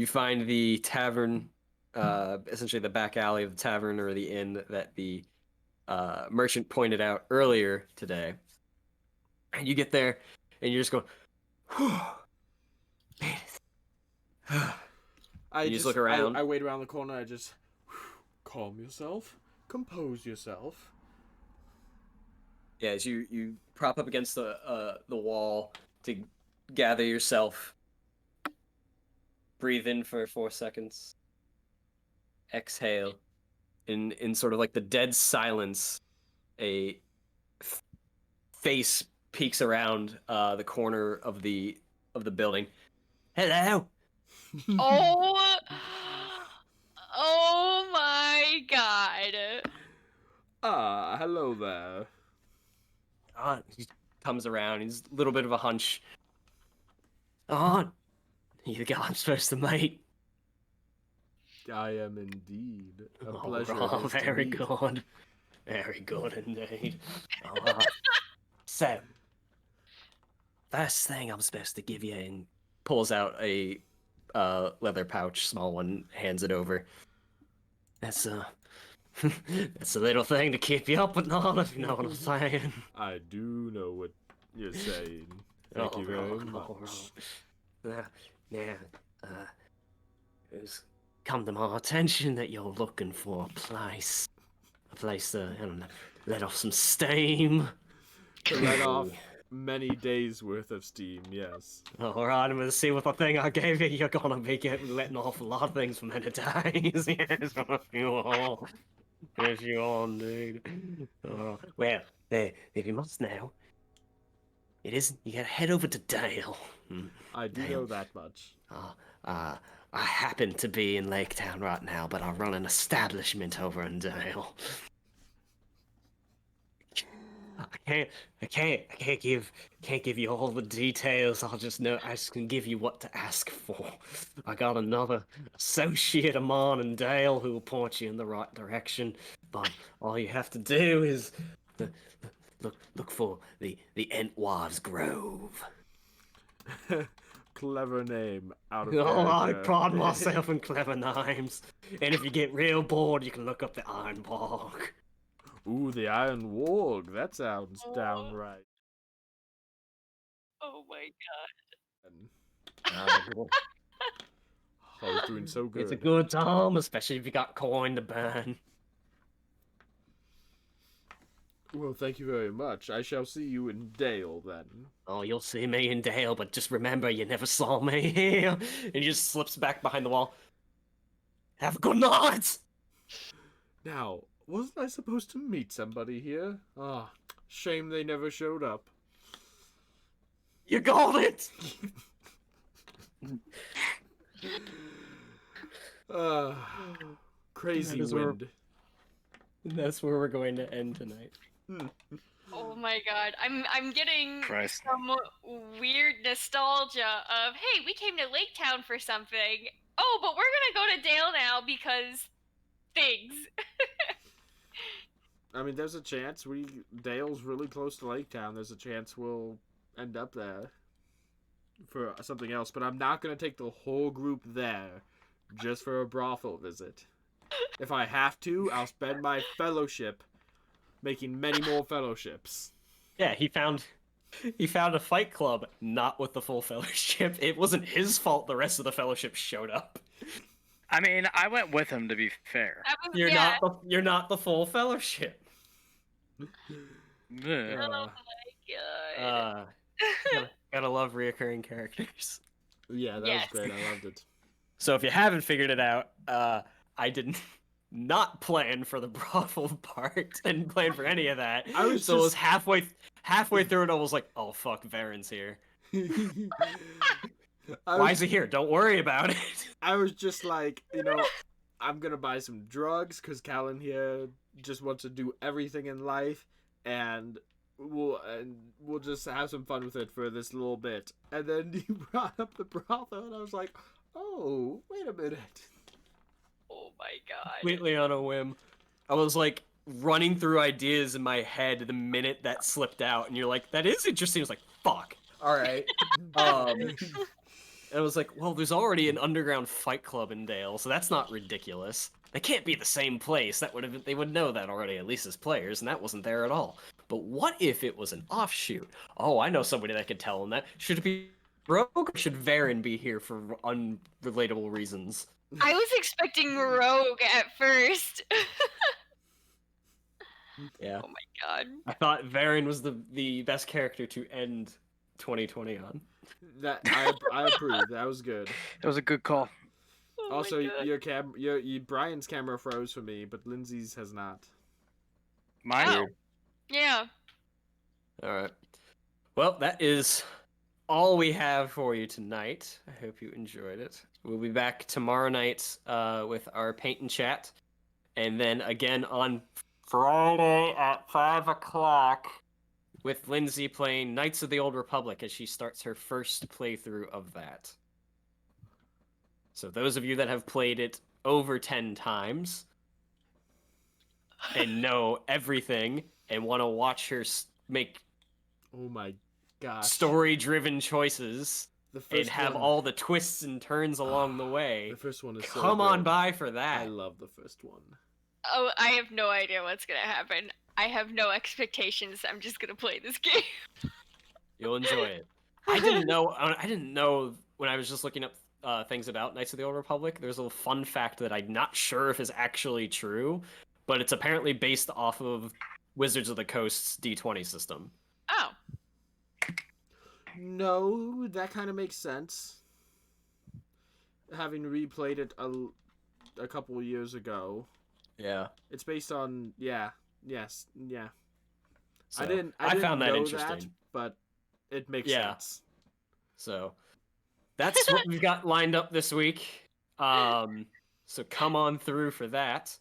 find the tavern, essentially the back alley of the tavern or the inn that the merchant pointed out earlier today, and you get there, and you're just going, "Whew, made it." You just look around. I wait around the corner. I just calm yourself, compose yourself. Yeah, as you prop up against the wall to gather yourself. Breathe in for 4 seconds. Exhale. In sort of like the dead silence, a face peeks around the corner of the building. Hello. Oh, oh my God. Ah, hello there. He comes around. He's a little bit of a hunch. Oh, you the guy I'm supposed to meet. I am indeed. A Oh, pleasure. oh, it is to very meet. good. Very good indeed. So, first thing I'm supposed to give you, and pulls out a leather pouch, small one, hands it over. That's that's a little thing to keep you up at night, if you know what I'm saying. I do know what you're saying. Thank you very much. Now, it's come to my attention that you're looking for a place to, I don't know, let off some steam. To let off many days worth of steam, yes. All right, I'm gonna see what the thing I gave you. You're gonna be letting off a lot of things for many days. Yes, if you are. If you are, dude. Well, there, if you must know, it isn't. You gotta head over to Dale. I do Dale. know that much. I happen to be in Lake Town right now, but I run an establishment over in Dale. I can't give you all the details. I just can give you what to ask for. I got another associate of mine in Dale who will point you in the right direction. But all you have to do is look for the Entwives Grove. Clever name out of Oh, I character. pride myself in clever names. And if you get real bored, you can look up the Ironbark. Ooh, the Iron Warg. That sounds Oh. downright. Oh my I was doing so good. It's a good time, especially if you got coin to burn. Well, thank you very much. I shall see you in Dale then. Oh, you'll see me in Dale, but just remember you never saw me here. And he just slips back behind the wall. Have a good night! Now, wasn't I supposed to meet somebody here? Ah, shame they never showed up. You got it! Crazy That is where- wind. That's where we're going to end tonight. Oh my God. I'm getting Christ. some weird nostalgia of, hey, we came to Lake Town for something. Oh, but we're gonna go to Dale now because things. I mean, there's a chance Dale's really close to Lake Town. There's a chance we'll end up there for something else. But I'm not gonna take the whole group there just for a brothel visit. If I have to, I'll spend my fellowship making many more fellowships. Yeah, he found a fight club, not with the full fellowship. It wasn't his fault the rest of the fellowship showed up. I mean, I went with him to be fair. You're not the full fellowship. Ugh. Oh my God. Gotta love reoccurring characters. Yeah, that Yes. was great. I loved it. So if you haven't figured it out, I didn't not plan for the brothel part. Didn't plan for any of that. I was so it was just- halfway through it. I was like, oh fuck, Varen's here. I Why was, is he here? Don't worry about it. I was just like, I'm gonna buy some drugs because Callan here just wants to do everything in life, and we'll just have some fun with it for this little bit. And then you brought up the brothel, and I was like, oh, wait a minute. Oh my god. completely on a whim. I was like running through ideas in my head the minute that slipped out, and you're like, "That is interesting." I was like, "Fuck." All right. And I was like, "Well, there's already an underground fight club in Dale, so that's not ridiculous. They can't be the same place. They would know that already, at least as players, and that wasn't there at all. But what if it was an offshoot? Oh, I know somebody that could tell them that. Should it be Rogue, or should Varen be here for unrelatable reasons?" I was expecting Rogue at first. Yeah. Oh my god. I thought Varen was the best character to end 2020 on. That I approve. That was good. That was a good call. Oh my Also, God. Brian's camera froze for me, but Lindsay's has not. Mine? Oh. Yeah. All right. Well, that is all we have for you tonight. I hope you enjoyed it. We'll be back tomorrow night with our paint and chat, and then again on Friday at 5 o'clock with Lindsay playing Knights of the Old Republic as she starts her first playthrough of that. So those of you that have played it over 10 times and know everything and want to watch her make Oh my gosh. story-driven choices The and have all the twists and turns along the way, The first one is so come on good. by for I that. love the first one. Oh, I have no idea what's gonna happen. I have no expectations. I'm just gonna play this game. You'll enjoy it. I didn't know when I was just looking up things about Knights of the Old Republic. There's a fun fact that I'm not sure if is actually true, but it's apparently based off of Wizards of the Coast's D20 system. Oh. No, that kind of makes sense. Having replayed it a couple of years ago, Yeah. it's based on yeah. So, I didn't found that know interesting. but it makes Yeah. sense. So that's what we've got lined up this week. So come on through for that.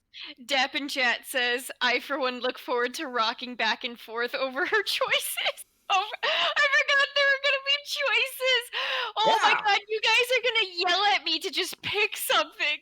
Dap in chat says, I for one look forward to rocking back and forth over her choices. Oh, I forgot there were gonna be choices. Oh my Yeah. god, you guys are gonna yell at me to just pick something.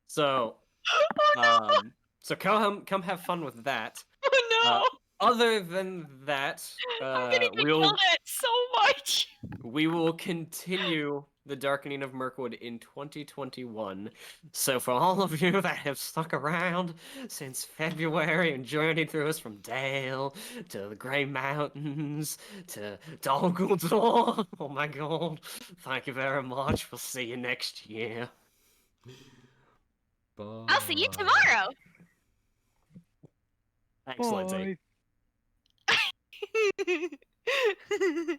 So Oh no! so come have fun with that. Oh no! Other than that, I'm gonna get yelled at so much. we will continue the Darkening of Mirkwood in 2021. So for all of you that have stuck around since February and journeyed through us from Dale to the Grey Mountains to Dol Guldur, oh my god, thank you very much. We'll see you next year. I'll see you tomorrow. Thanks, Lindsay. Bye.